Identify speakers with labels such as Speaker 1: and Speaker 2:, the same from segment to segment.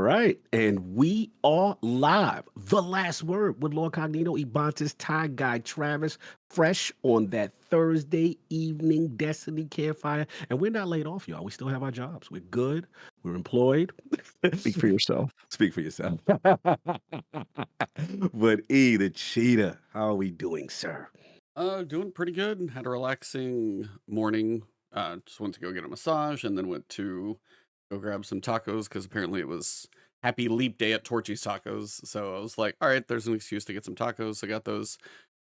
Speaker 1: right. And we are live. The last word with LordCognito, Ebontis, Tie Guy Travis, fresh on that Thursday evening Destiny Campfire. And we're not laid off, y'all. We still have our jobs. We're good. We're employed.
Speaker 2: Speak for yourself.
Speaker 1: Speak for yourself. But E, the cheetah, how are we doing, sir?
Speaker 3: Doing pretty good. Had a relaxing morning. Just went to go get a massage and then went to go grab some tacos because apparently it was Happy Leap Day at Torchy's Tacos. So I was like, all right, there's an excuse to get some tacos. I got those.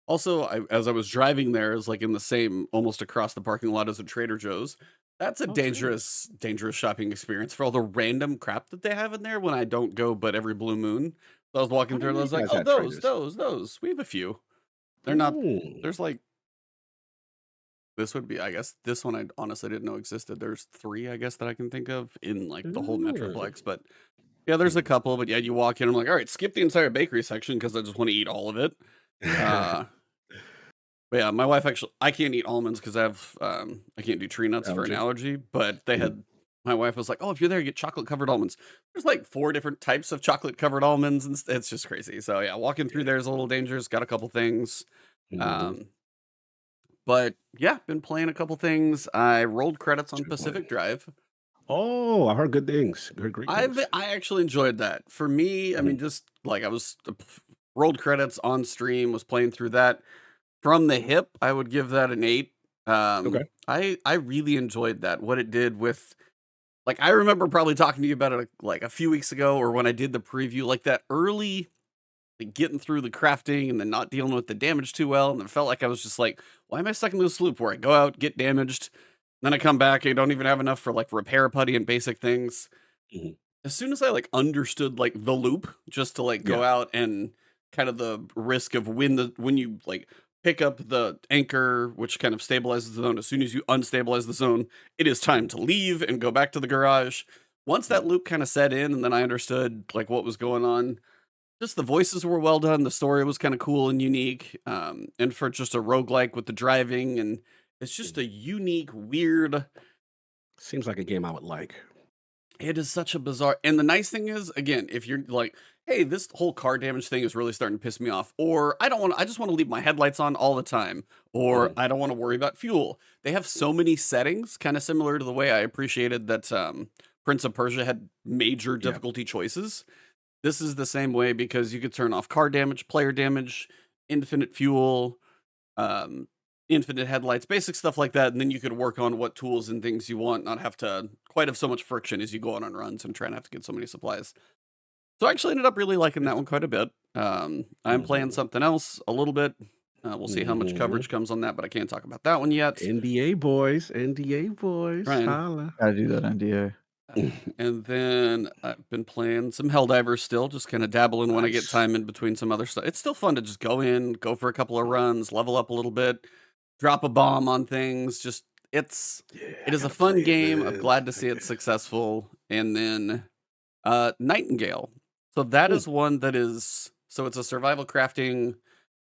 Speaker 3: Also, as I was driving there, it was like in the same, almost across the parking lot as a Trader Joe's. That's a
Speaker 1: Oh, sure.
Speaker 3: dangerous shopping experience for all the random crap that they have in there when I don't go, but every blue moon. So I was
Speaker 1: I
Speaker 3: walking through
Speaker 1: didn't
Speaker 3: and I
Speaker 1: know you
Speaker 3: was like,
Speaker 1: guys
Speaker 3: oh,
Speaker 1: had traders.
Speaker 3: those. We have a few. They're not,
Speaker 1: Mm.
Speaker 3: there's like, this would be, I guess, this one I honestly didn't know existed. There's 3, I guess, that I can think of in like the whole
Speaker 1: Mm.
Speaker 3: Metroplex. But yeah, there's a
Speaker 1: Mm.
Speaker 3: couple. But yeah, you walk in, I'm like, all right, skip the entire bakery section because I just want to eat all of it. Uh, but yeah, my wife actually, I can't eat almonds because I can't do tree nuts for an
Speaker 1: Allergy.
Speaker 3: allergy. But they
Speaker 1: Mhm.
Speaker 3: had, my wife was like, oh, if you're there, you get chocolate covered almonds. There's like 4 different types of chocolate covered almonds, and it's just crazy. So yeah, walking through
Speaker 1: Yeah.
Speaker 3: there is a little dangerous. Got a couple things.
Speaker 1: Mhm.
Speaker 3: Um, but yeah, been playing a couple things. I rolled credits on
Speaker 1: Good boy.
Speaker 3: Pacific Drive.
Speaker 1: Oh, I heard good things. Heard great things.
Speaker 3: I actually enjoyed that. For me, I
Speaker 1: Mhm.
Speaker 3: mean, just like I was rolled credits on stream, was playing through that from the hip. I would give that an 8.
Speaker 1: Okay.
Speaker 3: I really enjoyed that. What it did with, like, I remember probably talking to you about it like a few weeks ago, or when I did the preview, like that early, like getting through the crafting and then not dealing with the damage too well, and it felt like I was just like, why am I stuck in this loop where I go out, get damaged, then I come back, I don't even have enough for like repair putty and basic things.
Speaker 1: Mhm.
Speaker 3: As soon as I, like, understood, like, the loop, just to, like, go
Speaker 1: Yeah.
Speaker 3: out and kind of the risk of when you, like, pick up the anchor, which kind of stabilizes the zone, as soon as you unstabilize the zone, it is time
Speaker 1: Mhm.
Speaker 3: to leave and go back to the garage. Once that
Speaker 1: Mhm.
Speaker 3: loop kinda set in and then I understood, like, what was going on, just the voices were well done, the story was kinda cool and unique, and for just a roguelike with the driving, and it's just
Speaker 1: Mhm.
Speaker 3: a unique, weird.
Speaker 1: Seems like a game I would like.
Speaker 3: It is such a bizarre, and the nice thing is, again, if you're like, "Hey, this whole car damage thing is really starting to piss me off," or I just wanna leave my headlights on all the time," or
Speaker 1: Mhm.
Speaker 3: "I don't wanna worry about fuel." They have so many settings, kinda similar to the way I appreciated that, Prince of Persia had major
Speaker 1: Yeah.
Speaker 3: difficulty choices. This is the same way because you could turn off car damage, player damage, infinite fuel, um, infinite headlights, basic stuff like that, and then you could work on what tools and things you want, not have to quite have so much friction as you go on runs and try not have to get so many supplies. So I actually ended up really liking that
Speaker 1: It's
Speaker 3: one quite a bit. I'm playing
Speaker 1: Mhm.
Speaker 3: something else a little bit. We'll see how much
Speaker 1: Mhm.
Speaker 3: coverage comes on that, but I can't talk about that one yet.
Speaker 1: NDA boys, NDA boys,
Speaker 3: Trying.
Speaker 1: holla.
Speaker 2: Gotta do that NDA.
Speaker 3: And then I've been playing some Helldivers still, just kind of dabbling when I get
Speaker 1: Nice.
Speaker 3: time in between some other stuff. It's still fun to just go in, go for a couple of runs, level up a little bit, drop a bomb on things. Just
Speaker 1: Yeah,
Speaker 3: it
Speaker 1: I
Speaker 3: is a
Speaker 1: gotta
Speaker 3: fun
Speaker 1: play
Speaker 3: game. I'm
Speaker 1: this.
Speaker 3: glad to see it successful. And then Nightingale. So that
Speaker 1: Mm,
Speaker 3: is one that is, so it's a survival crafting,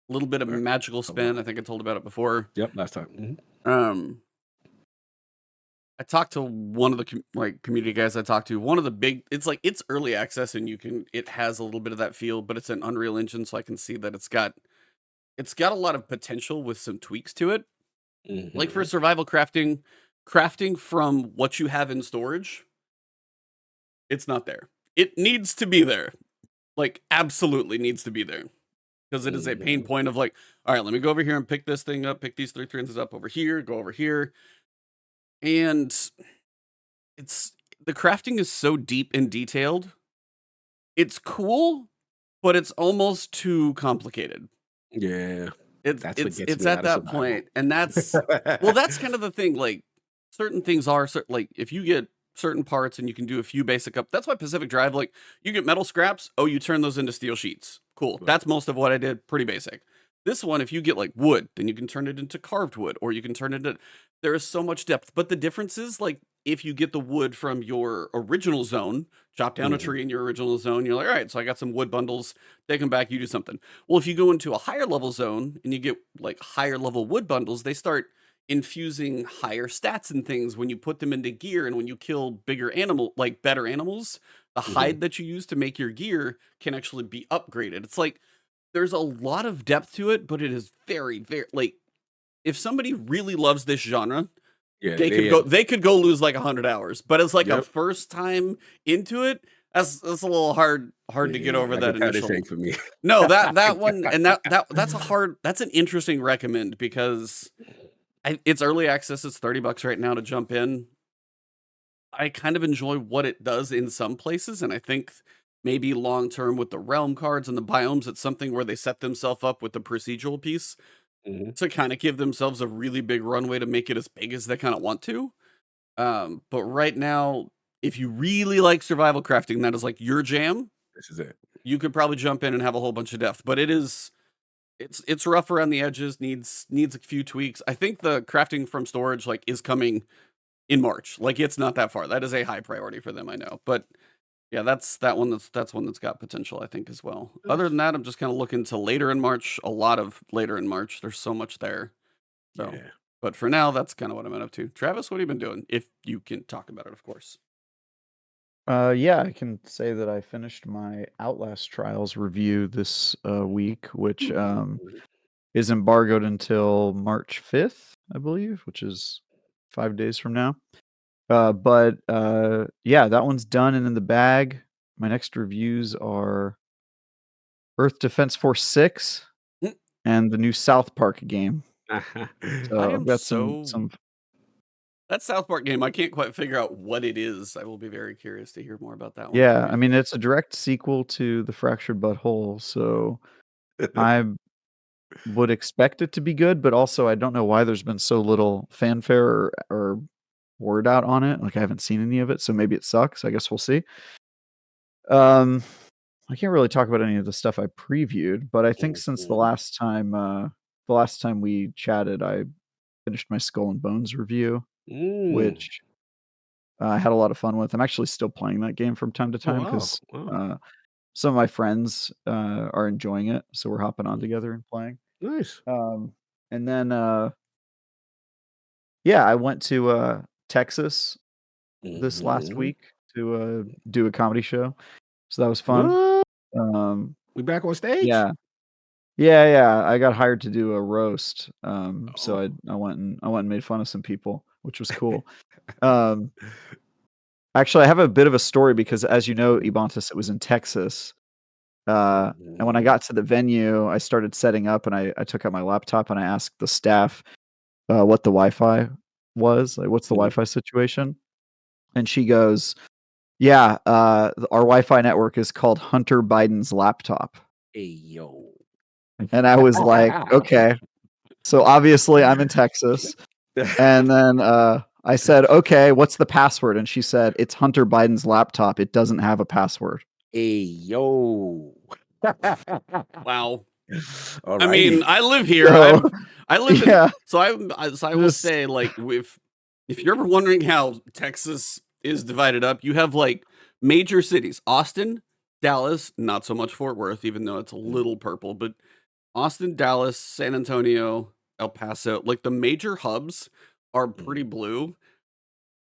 Speaker 3: a little bit of
Speaker 1: okay.
Speaker 3: magical
Speaker 1: Oh, wow.
Speaker 3: spin. I think I told about it before.
Speaker 1: Yep, last time. Mhm.
Speaker 3: Um I talked to one of the community guys I talked to. One of the big, it's like it's early access and it has a little bit of that feel, but it's an Unreal Engine, so I can see that it's got a lot of potential with some tweaks to it. Like for
Speaker 1: Mhm.
Speaker 3: survival crafting from what you have in storage, it's not there. It needs to be there. Like absolutely needs to be there. Because it is a pain
Speaker 1: Mhm.
Speaker 3: point of like, all right, let me go over here and pick this thing up, pick these 3 things up over here, go over here. And it's the crafting is so deep and detailed. It's cool, but it's almost too complicated.
Speaker 1: Yeah,
Speaker 3: It's
Speaker 1: that's what
Speaker 3: it's
Speaker 1: gets
Speaker 3: it's
Speaker 1: me
Speaker 3: at
Speaker 1: out of
Speaker 3: that
Speaker 1: survival.
Speaker 3: point, and that's, well, that's kind of the thing, like, certain things are like, if you get certain parts and you can do a few basic up, that's why Pacific Drive, like, you get metal scraps, oh, you turn those into steel sheets. Cool.
Speaker 1: Right.
Speaker 3: That's most of what I did, pretty basic. This one, if you get, like, wood, then you can turn it into carved wood, or you can turn it into, there is so much depth, but the difference is, like, if you get the wood from your original zone, chop down a
Speaker 1: Mhm.
Speaker 3: tree in your original zone, you're like, "Alright, so I got some wood bundles, take them back, you do something." Well, if you go into a higher level zone and you get like higher level wood bundles, they start infusing higher stats and things when you put them into gear and when you kill bigger animal, like better animals, the
Speaker 1: Mhm.
Speaker 3: hide that you use to make your gear can actually be upgraded. It's like there's a lot of depth to it, but it is very, very like if somebody really loves this genre,
Speaker 1: Yeah,
Speaker 3: they could
Speaker 1: they
Speaker 3: go they could go lose like 100 hours. But it's like a
Speaker 1: Yep.
Speaker 3: first time into it, that's a little hard to get
Speaker 1: Yeah,
Speaker 3: over
Speaker 1: I can
Speaker 3: that
Speaker 1: tell this ain't
Speaker 3: initial.
Speaker 1: for me.
Speaker 3: No, that one and that's an interesting recommend because it's early access. It's $30 right now to jump in. I kind of enjoy what it does in some places, and I think maybe long term with the realm cards and the biomes, it's something where they set themselves up with the procedural piece
Speaker 1: Mhm.
Speaker 3: to kind of give themselves a really big runway to make it as big as they kind of want to. But right now, if you really like survival crafting, that is like your jam.
Speaker 1: This is it.
Speaker 3: You could probably jump in and have a whole bunch of depth, but it's rough around the edges. Needs a few tweaks. I think the crafting from storage like is coming in March. Like it's not that far. That is a high priority for them, I know. But yeah, that's one that's got potential, I think, as well. Other
Speaker 1: Nice.
Speaker 3: than that, I'm just kind of looking to later in March. A lot of later in March. There's so much there. So,
Speaker 1: Yeah.
Speaker 3: but for now, that's kind of what I'm up to. Travis, what have you been doing? If you can talk about it, of course.
Speaker 2: Yeah, I can say that I finished my Outlast Trials review this week, which
Speaker 1: Mhm.
Speaker 2: is embargoed until March 5th, I believe, which is 5 days from now. But yeah, that one's done and in the bag. My next reviews are Earth Defense Force 6
Speaker 3: Mm,
Speaker 2: and the new South Park game.
Speaker 3: I
Speaker 2: So I've
Speaker 3: am
Speaker 2: got
Speaker 3: so
Speaker 2: some
Speaker 3: that South Park game. I can't quite figure out what it is. I will be very curious to hear more about that one.
Speaker 2: yeah, I mean it's a direct sequel to The Fractured Butthole, so I would expect it to be good, but also I don't know why there's been so little fanfare or word out on it. Like I haven't seen any of it, so maybe it sucks. I guess we'll see. Um, I can't really talk about any of the stuff I previewed, but I think since
Speaker 1: Mhm.
Speaker 2: the last time we chatted, I finished my Skull and Bones review,
Speaker 1: Mm.
Speaker 2: which I had a lot of fun with. I'm actually still playing that game from time to
Speaker 1: Oh,
Speaker 2: time
Speaker 1: wow.
Speaker 2: because
Speaker 1: Wow.
Speaker 2: some of my friends are enjoying it, so we're hopping on
Speaker 1: Mhm.
Speaker 2: together and playing.
Speaker 1: Nice.
Speaker 2: Um, and then yeah, I went to Texas this last
Speaker 1: Mhm.
Speaker 2: week to do a comedy show, so that was fun.
Speaker 1: What?
Speaker 2: Um,
Speaker 1: We back on stage?
Speaker 2: yeah. Yeah, yeah, I got hired to do a roast, so
Speaker 1: Oh.
Speaker 2: I went and made fun of some people, which was cool. Um, actually, I have a bit of a story because as you know, Ebontis, it was in Texas, and when I
Speaker 1: Mhm.
Speaker 2: got to the venue, I started setting up, and I took out my laptop, and I asked the staff, what the Wi-Fi was, like, "What's the
Speaker 1: Mhm.
Speaker 2: Wi-Fi situation?" And she goes, "Yeah, our Wi-Fi network is called Hunter Biden's laptop."
Speaker 1: Hey, yo.
Speaker 2: And I was like, "Okay." So obviously I'm in Texas. And then, I said, "Okay, what's the password?" And she said, "It's Hunter Biden's laptop. It doesn't have a password."
Speaker 1: Hey, yo.
Speaker 3: Wow. I
Speaker 1: Alrighty.
Speaker 3: mean, I live here.
Speaker 2: So,
Speaker 3: I live in
Speaker 2: yeah,
Speaker 3: so I will
Speaker 2: just
Speaker 3: say like if you're ever wondering how Texas is divided up, you have like major cities, Austin, Dallas, not so much Fort Worth, even though it's a little purple, but Austin, Dallas, San Antonio, El Paso, like the major hubs are pretty
Speaker 1: Mhm.
Speaker 3: blue.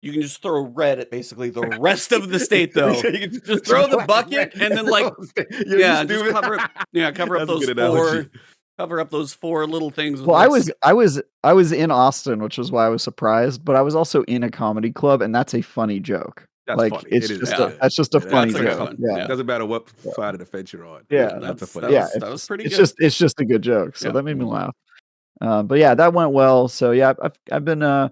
Speaker 3: You can just throw red at basically the rest of the state though.
Speaker 1: You can
Speaker 3: Just throw the
Speaker 1: splash red
Speaker 3: bucket and
Speaker 1: and
Speaker 3: then
Speaker 1: the
Speaker 3: like
Speaker 1: whole thing. Yo, you
Speaker 3: yeah, just
Speaker 1: stupid.
Speaker 3: cover up
Speaker 1: That's a
Speaker 3: those
Speaker 1: good analogy.
Speaker 3: four little things with
Speaker 2: well,
Speaker 3: what's
Speaker 2: I was in Austin, which was why I was surprised, but I was also in a comedy club, and that's a funny joke.
Speaker 1: That's
Speaker 2: Like,
Speaker 1: funny. It
Speaker 2: it's
Speaker 1: is.
Speaker 2: just
Speaker 1: It
Speaker 3: yeah.
Speaker 2: a
Speaker 1: is.
Speaker 2: that's just a
Speaker 1: That's
Speaker 2: funny
Speaker 3: That's a
Speaker 1: like
Speaker 3: good
Speaker 2: joke.
Speaker 3: one.
Speaker 2: Yeah,
Speaker 3: Yeah.
Speaker 1: doesn't matter what
Speaker 2: yeah,
Speaker 1: side of the fence you're on.
Speaker 2: yeah,
Speaker 3: Yeah,
Speaker 1: That's a funny
Speaker 2: yeah,
Speaker 1: joke.
Speaker 3: that was pretty
Speaker 2: it's
Speaker 3: good.
Speaker 2: just a good joke, so
Speaker 3: Yeah.
Speaker 2: that made me
Speaker 1: Mhm.
Speaker 2: laugh. But yeah, that went well. So yeah, I've been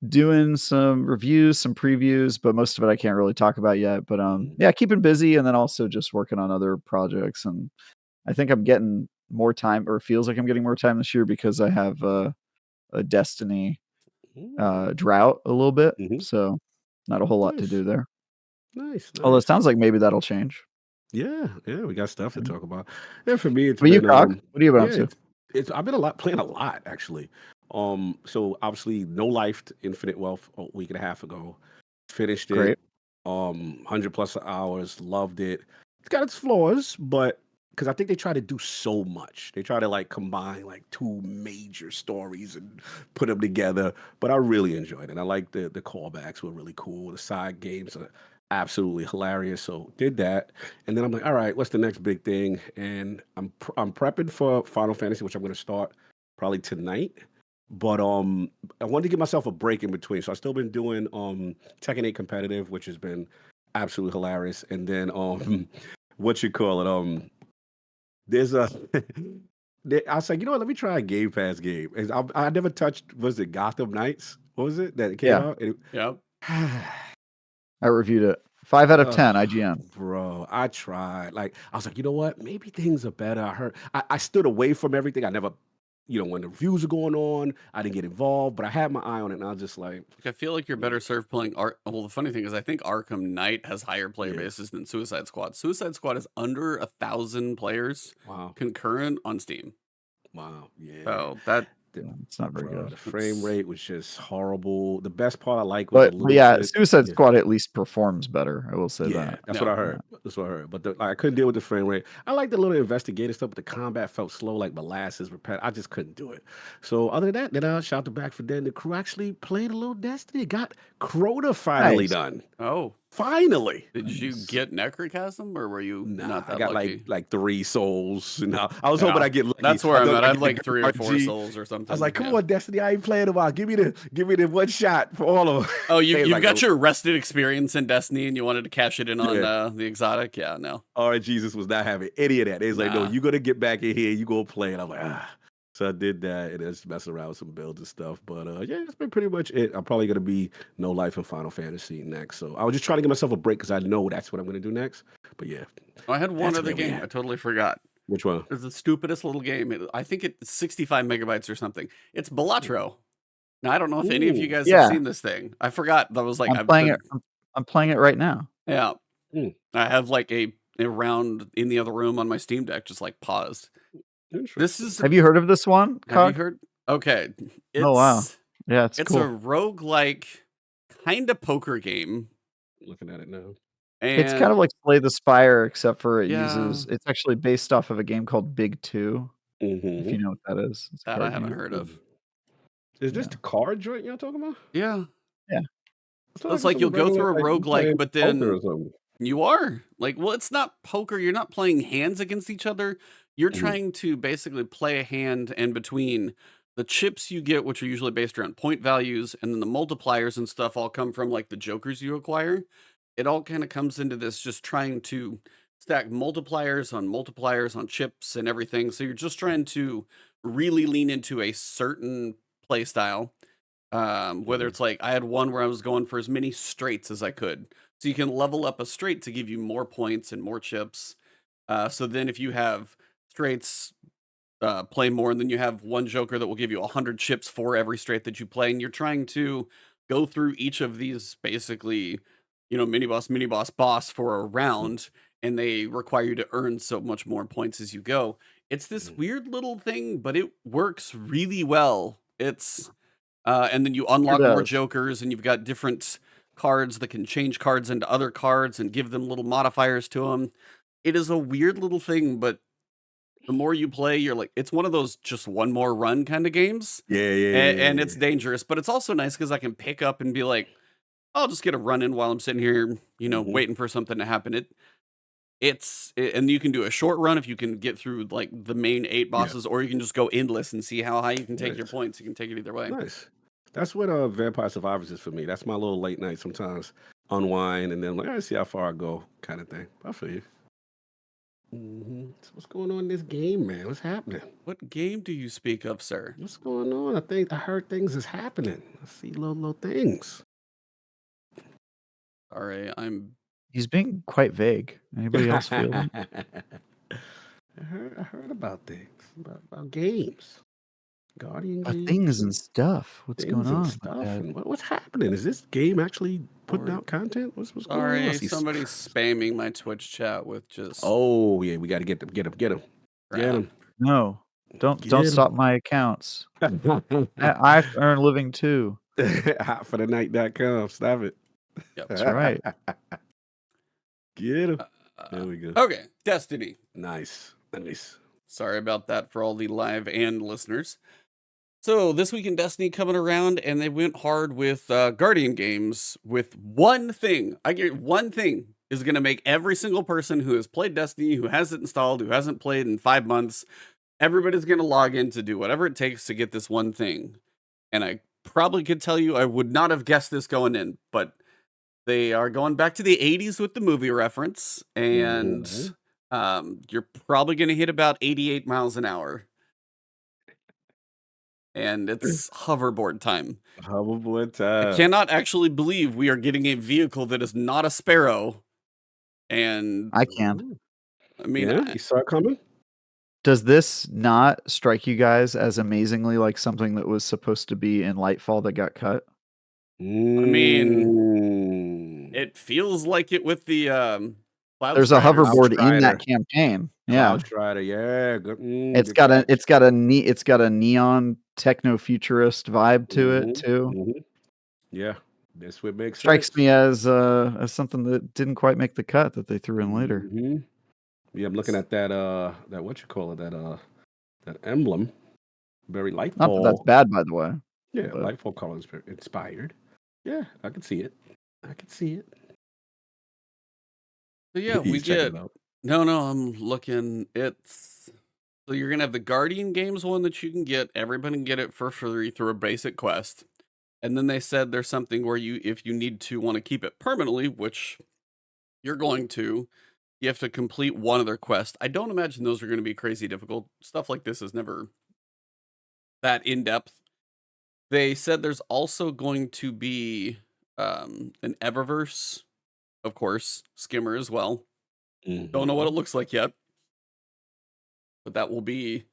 Speaker 2: doing some reviews, some previews, but most of it I can't really talk about yet. But
Speaker 1: Mhm.
Speaker 2: yeah, keeping busy and then also just working on other projects. And I think I'm getting more time, or feels like I'm getting more time this year because I have a Destiny
Speaker 1: Mm.
Speaker 2: drought a little bit.
Speaker 1: Mhm.
Speaker 2: So not a whole lot to
Speaker 1: Nice.
Speaker 2: do there.
Speaker 1: Nice.
Speaker 2: Although it
Speaker 1: Nice.
Speaker 2: sounds like maybe that'll change.
Speaker 1: Yeah. Yeah. We got stuff to
Speaker 2: Yeah.
Speaker 1: talk about. Yeah. For me, it's
Speaker 2: What do you
Speaker 1: been
Speaker 2: cock? What have you been up
Speaker 1: yeah.
Speaker 2: to?
Speaker 1: It's I've been playing a lot actually. So obviously, No Life to Infinite Wealth a week and a half ago. Finished it.
Speaker 2: Great.
Speaker 1: 100 plus hours. Loved it. It's got its flaws, but because I think they try to do so much. They try to like combine like two major stories and put them together. But I really enjoyed it. I like the callbacks were really cool. The side games absolutely hilarious. So did that, and then I'm like, all right, what's the next big thing? And I'm prepping for Final Fantasy, which I'm going to start probably tonight. But I wanted to give myself a break in between, so I've still been doing Tekken 8 competitive, which has been absolutely hilarious. And then what you call it? There's a I was like, you know what? Let me try a Game Pass game. And I never touched. Was it Gotham Knights? What was it that came
Speaker 2: Yeah,
Speaker 1: out?
Speaker 3: Yep.
Speaker 2: I reviewed it. 5 out of 10
Speaker 1: Oh,
Speaker 2: IGN.
Speaker 1: bro, I tried. Like, I was like, you know what? Maybe things are better. I stood away from everything. I never, when the reviews are going on, I didn't get involved, but I had my eye on it, and I was just like,
Speaker 3: I feel like you're better served playing Well, the funny thing is, I think Arkham Knight has higher player
Speaker 1: yeah,
Speaker 3: bases than Suicide Squad. Suicide Squad is under 1,000 players
Speaker 1: wow,
Speaker 3: concurrent on Steam.
Speaker 1: wow, yeah.
Speaker 3: So that
Speaker 1: The,
Speaker 2: Yeah, it's not very
Speaker 1: bro,
Speaker 2: good.
Speaker 1: the frame
Speaker 3: it's
Speaker 1: rate was just horrible. The best part I like was a
Speaker 2: But
Speaker 1: little
Speaker 2: yeah,
Speaker 1: bit.
Speaker 2: Suicide
Speaker 1: Yeah.
Speaker 2: Squad at least performs better. I will say
Speaker 1: Yeah,
Speaker 2: that.
Speaker 1: that's what
Speaker 3: no.
Speaker 1: I heard. That's what I heard. But I couldn't deal with the frame rate. I like the little investigative stuff, but the combat felt slow, like molasses, repetitive. I just couldn't do it. So other than that, then I shout the back for Dan. The crew actually played a little Destiny. Got Crota finally
Speaker 2: Nice.
Speaker 1: done.
Speaker 3: Oh,
Speaker 1: Finally.
Speaker 3: did you
Speaker 2: Nice.
Speaker 3: get Necrochasm or were you
Speaker 1: Nah,
Speaker 3: not
Speaker 1: I
Speaker 3: that
Speaker 1: got
Speaker 3: lucky?
Speaker 1: like 3 souls. And I was hoping
Speaker 3: Yeah,
Speaker 1: I get lucky.
Speaker 3: that's where
Speaker 1: I
Speaker 3: I'm
Speaker 1: thought
Speaker 3: at.
Speaker 1: I
Speaker 3: I'd
Speaker 1: get the
Speaker 3: like 3 or 4
Speaker 1: RG.
Speaker 3: souls or
Speaker 1: I was
Speaker 3: something.
Speaker 1: like, come
Speaker 3: Yeah.
Speaker 1: on, Destiny. I ain't playing in a while. Give me the one shot for all of them.
Speaker 3: Oh,
Speaker 1: They was
Speaker 3: you've
Speaker 1: like,
Speaker 3: got your rested experience in Destiny and you wanted to cash it in on
Speaker 1: yeah.
Speaker 3: the exotic? Yeah, no.
Speaker 1: All right, Jesus was not having any of that. They was like, no,
Speaker 3: Nah.
Speaker 1: you gonna get back in here, you gonna play. And I'm like, ah. So I did that and just messing around with some builds and stuff. But yeah, that's been pretty much it. I'm probably gonna be No Life in Final Fantasy next. So I was just trying to give myself a break because I know that's what I'm gonna do next. But yeah,
Speaker 3: Oh, I had one
Speaker 1: that's
Speaker 3: other
Speaker 1: where we
Speaker 3: game. I
Speaker 1: at.
Speaker 3: totally forgot.
Speaker 1: Which one?
Speaker 3: It's the stupidest little game. I think it's 65 megabytes or something. It's Balatro. Now, I don't know if any of you
Speaker 1: Ooh.
Speaker 3: guys have
Speaker 2: Yeah,
Speaker 3: seen this thing. I forgot. That was like,
Speaker 2: I'm
Speaker 3: I've
Speaker 2: playing it.
Speaker 3: been,
Speaker 2: I'm playing it right now.
Speaker 3: yeah.
Speaker 1: Mm,
Speaker 3: I have like a round in the other room on my Steam Deck, just like paused. This
Speaker 1: interesting.
Speaker 3: is,
Speaker 2: Have you heard of this one,
Speaker 3: have you
Speaker 2: Cog?
Speaker 3: heard? Okay.
Speaker 2: Oh wow.
Speaker 3: It's,
Speaker 2: Yeah, it's
Speaker 3: it's a
Speaker 2: cool.
Speaker 3: roguelike kind of poker game.
Speaker 1: Looking at it now.
Speaker 2: It's kind
Speaker 3: And
Speaker 2: of like Slay the Spire, except for
Speaker 3: yeah,
Speaker 2: it's actually based off of a game called Big Two, if
Speaker 1: Mm-hmm.
Speaker 2: you know what that is. It's a
Speaker 3: that I
Speaker 2: card
Speaker 3: haven't
Speaker 2: game.
Speaker 3: heard
Speaker 1: Mm.
Speaker 3: of.
Speaker 1: Is this
Speaker 2: Yeah.
Speaker 1: the card joint y'all talking about?
Speaker 3: Yeah.
Speaker 2: Yeah.
Speaker 1: It's not
Speaker 3: So
Speaker 1: like
Speaker 3: it's
Speaker 1: it's
Speaker 3: like
Speaker 1: some
Speaker 3: you'll go
Speaker 1: regular,
Speaker 3: through a
Speaker 1: like you
Speaker 3: roguelike,
Speaker 1: playing
Speaker 3: but
Speaker 1: poker
Speaker 3: then
Speaker 1: or something.
Speaker 3: you are like, well, it's not poker. You're not playing hands against each other. You're
Speaker 1: Mhm.
Speaker 3: trying to basically play a hand, and between the chips you get, which are usually based around point values, and then the multipliers and stuff all come from like the jokers you acquire. It all kind of comes into this just trying to stack multipliers on chips and everything. So you're just trying to really lean into a certain play style. Whether
Speaker 1: Mhm.
Speaker 3: it's like I had one where I was going for as many straights as I could. So you can level up a straight to give you more points and more chips. So then if you have straights, play more, and then you have one joker that will give you 100 chips for every straight that you play, and you're trying to go through each of these basically, mini boss for a
Speaker 1: Mhm.
Speaker 3: round, and they require you to earn so much more points as you go. It's this
Speaker 1: Mhm.
Speaker 3: weird little thing, but it works really well. And then you
Speaker 2: Sure
Speaker 3: unlock more
Speaker 2: does.
Speaker 3: jokers, and you've got different cards that can change cards into other cards and give them little modifiers to them. It is a weird little thing, but the more you play, you're like, it's one of those just one more run kind of games.
Speaker 1: Yeah, yeah,
Speaker 3: And
Speaker 1: yeah,
Speaker 3: it's
Speaker 1: yeah.
Speaker 3: dangerous, but it's also nice because I can pick up and be like, I'll just get a run in while I'm sitting here,
Speaker 1: Mhm.
Speaker 3: waiting for something to happen. And you can do a short run if you can get through like the main 8
Speaker 1: Yeah.
Speaker 3: bosses, or you can just go endless and see how high you can take your
Speaker 1: Nice.
Speaker 3: points. You can take it either way.
Speaker 1: Nice. That's what Vampire Survivors is for me. That's my little late night sometimes unwind and then like I see how far I go kind of thing. I feel you. So what's going on in this game, man? What's happening?
Speaker 3: What game do you speak of, sir?
Speaker 1: What's going on? I heard things is happening. I see little things.
Speaker 3: Sorry, I'm
Speaker 2: He's being quite vague. Anybody else feel that?
Speaker 1: I heard about things about games, Guardian
Speaker 2: Things
Speaker 1: games,
Speaker 2: and
Speaker 1: and
Speaker 2: stuff. What's going
Speaker 1: things and
Speaker 2: on with
Speaker 1: stuff.
Speaker 2: that?
Speaker 1: And what's happening? Is this game actually putting
Speaker 3: or
Speaker 1: out content? What's going on? I
Speaker 3: sorry,
Speaker 1: see.
Speaker 3: somebody's spamming my Twitch chat with just
Speaker 1: Oh yeah, we got to get them, get them, get
Speaker 3: crap.
Speaker 1: them,
Speaker 2: No. Don't
Speaker 1: get
Speaker 2: stop
Speaker 1: them.
Speaker 2: my accounts. I have to earn a living too.
Speaker 1: Hotforthenight.com. Stop it.
Speaker 3: Yep.
Speaker 2: That's right.
Speaker 1: Get him. There
Speaker 3: Uh,
Speaker 1: we go.
Speaker 3: okay, Destiny.
Speaker 1: Nice.
Speaker 3: Sorry about that for all the live and listeners. So this week in Destiny coming around, and they went hard with Guardian games with one thing. I get one thing is going to make every single person who has played Destiny, who has it installed, who hasn't played in 5 months, everybody's going to log in to do whatever it takes to get this one thing. And I probably could tell you I would not have guessed this going in, but they are going back to the 80s with the movie reference, and you're probably going to hit about 88 miles an hour. And it's hoverboard time.
Speaker 1: Hoverboard
Speaker 3: I
Speaker 1: time.
Speaker 3: cannot actually believe we are getting a vehicle that is not a Sparrow. And
Speaker 2: I can.
Speaker 3: I mean,
Speaker 1: Yeah, you saw it coming?
Speaker 2: Does this not strike you guys as amazingly like something that was supposed to be in Lightfall that got cut?
Speaker 3: mean, it feels like it with the Cloud
Speaker 2: There's a
Speaker 3: Striders.
Speaker 2: hoverboard in
Speaker 1: Strider.
Speaker 2: that campaign. Yeah.
Speaker 1: Cloud Strider, yeah. Good,
Speaker 2: It's
Speaker 1: good
Speaker 2: got
Speaker 1: catch.
Speaker 2: it's got a neon techno futurist vibe to it too.
Speaker 1: Yeah, this would make
Speaker 2: Strikes
Speaker 1: sense.
Speaker 2: me as something that didn't quite make the cut that they threw in later.
Speaker 1: Yeah, I'm looking at that that what you call it, that emblem. Very
Speaker 2: Not that
Speaker 1: Lightfall.
Speaker 2: that's bad, by the way.
Speaker 1: Yeah,
Speaker 2: but-
Speaker 1: Lightfall color inspired. Yeah, I can see it. I can see it.
Speaker 3: So yeah, we
Speaker 1: He's checking
Speaker 3: get
Speaker 1: it out.
Speaker 3: no, I'm looking. It's so you're gonna have the Guardian Games one that you can get. Everybody can get it for free through a basic quest. And then they said there's something where if you need to want to keep it permanently, which you're going to, you have to complete one of their quests. I don't imagine those are going to be crazy difficult. Stuff like this is never that in depth. They said there's also going to be an Eververse, of course, skimmer as well. Don't know what it looks like yet, but that will be.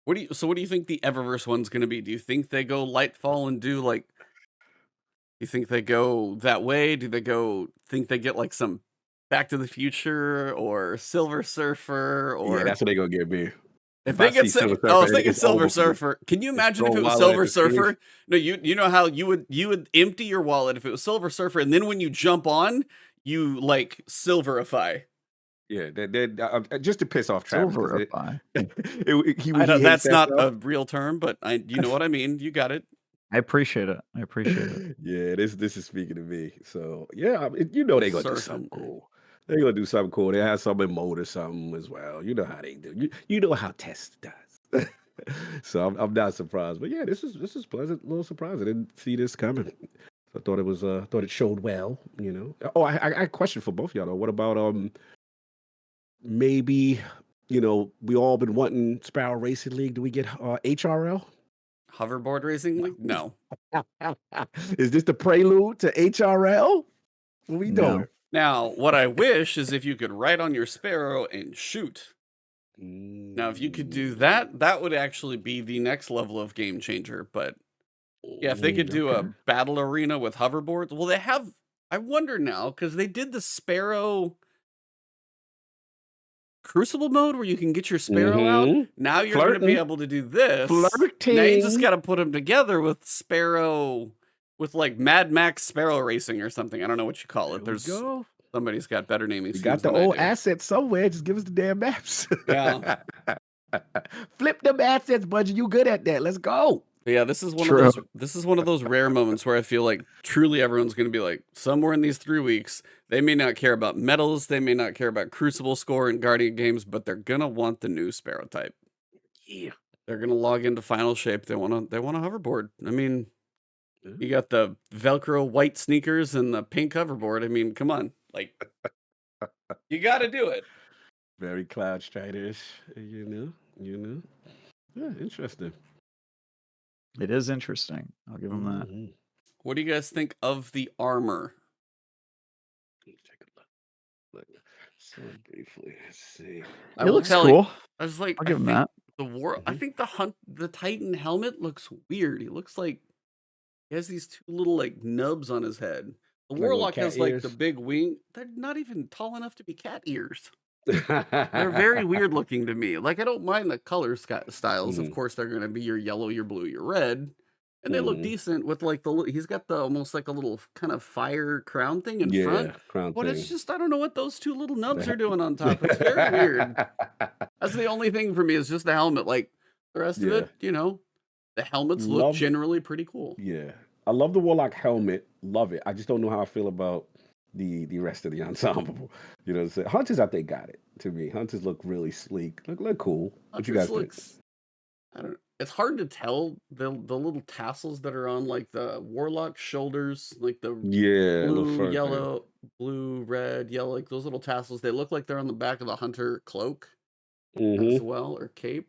Speaker 3: What do you think the Eververse one's going to be? Do you think they go Lightfall and do like? Do you think they go that way? Do they think they get like some Back to the Future or Silver Surfer? Or
Speaker 1: Yeah, that's what they're gonna give me.
Speaker 3: if they get
Speaker 1: Silver Surfer,
Speaker 3: I was thinking
Speaker 1: it's
Speaker 3: Silver
Speaker 1: over for me.
Speaker 3: Surfer. Can you imagine if
Speaker 1: throw
Speaker 3: it was
Speaker 1: wallet
Speaker 3: Silver
Speaker 1: at the screen.
Speaker 3: Surfer? No, you know how you would empty your wallet if it was Silver Surfer, and then when you jump on, you like silverify.
Speaker 1: Yeah, just to piss off Travis. 'cause
Speaker 2: Silverify.
Speaker 1: he
Speaker 3: I know
Speaker 1: hates
Speaker 3: that's
Speaker 1: that
Speaker 3: not
Speaker 1: stuff.
Speaker 3: a real term, but you know what I mean. You got it.
Speaker 2: I appreciate it. I appreciate it.
Speaker 1: Yeah, this is speaking to me. So yeah, you know they're gonna do something cool. They're gonna do something cool. They have some emote or something as well. You know how they do. You know how Test does. So I'm not surprised. But yeah, this is pleasant little surprise. I didn't see this coming. So I thought it was thought it showed well. You know. Oh, I got a question for both of y'all though. What about maybe we all been wanting Sparrow Racing League? Do we get HRL?
Speaker 3: Hoverboard racing league? No.
Speaker 1: Is this the prelude to HRL? What we doing?
Speaker 3: Now, what I wish is if you could ride on your Sparrow and shoot. Now, if you could do that, that would actually be the next level of game changer. But yeah, if they could do a battle arena with hoverboards, well, they have. I wonder now because they did the Sparrow Crucible mode where you can get your Sparrow out. Now you're going to be able to do this.
Speaker 1: Flirting.
Speaker 3: Now you just got to put them together with Sparrow, with like Mad Max Sparrow Racing or something. I don't know what you call it. There's somebody's got better naming.
Speaker 1: You got the old assets somewhere. Just give us the damn maps.
Speaker 3: Yeah.
Speaker 1: Flip them assets, Budgie. You good at that? Let's go.
Speaker 3: But yeah, this is one of those rare moments where I feel like truly everyone's going to be like, somewhere in these 3 weeks, they may not care about medals, they may not care about Crucible score and Guardian games, but they're gonna want the new Sparrow type.
Speaker 1: Yeah,
Speaker 3: they're gonna log into Final Shape. They want a hoverboard. I mean, you got the Velcro white sneakers and the pink hoverboard. I mean, come on, like you got to do it.
Speaker 1: Very Cloud Striders, you know. Yeah, interesting.
Speaker 2: It is interesting. I'll give them that.
Speaker 3: What do you guys think of the armor?
Speaker 1: Take a look. So briefly, let's see.
Speaker 2: It looks cool.
Speaker 3: I was like,
Speaker 2: I'll give him that.
Speaker 3: I think the Titan helmet looks weird. He looks like he has these two little like nubs on his head. The Warlock has like the big wing. They're not even tall enough to be cat ears. They're very weird looking to me. Like I don't mind the color styles. Of course, they're going to be your yellow, your blue, your red, and they look decent with like he's got the almost like a little kind of fire crown thing in front. But it's just I don't know what those two little nubs are doing on top. It's very weird. That's the only thing for me is just the helmet. Like the rest of it, The helmets look
Speaker 1: Love,
Speaker 3: generally pretty cool.
Speaker 1: yeah. I love the Warlock helmet. Love it. I just don't know how I feel about the rest of the ensemble. You know what I'm saying? Hunters, I think, got it to me. Hunters look really sleek. Look cool. What you
Speaker 3: Hunters
Speaker 1: guys think?
Speaker 3: looks, I don't. It's hard to tell the little tassels that are on like the Warlock shoulders, like the
Speaker 1: Yeah, a little
Speaker 3: blue,
Speaker 1: fur thing.
Speaker 3: yellow, blue, red, yellow, like those little tassels. They look like they're on the back of the hunter cloak as
Speaker 1: Mm-hmm.
Speaker 3: well, or cape.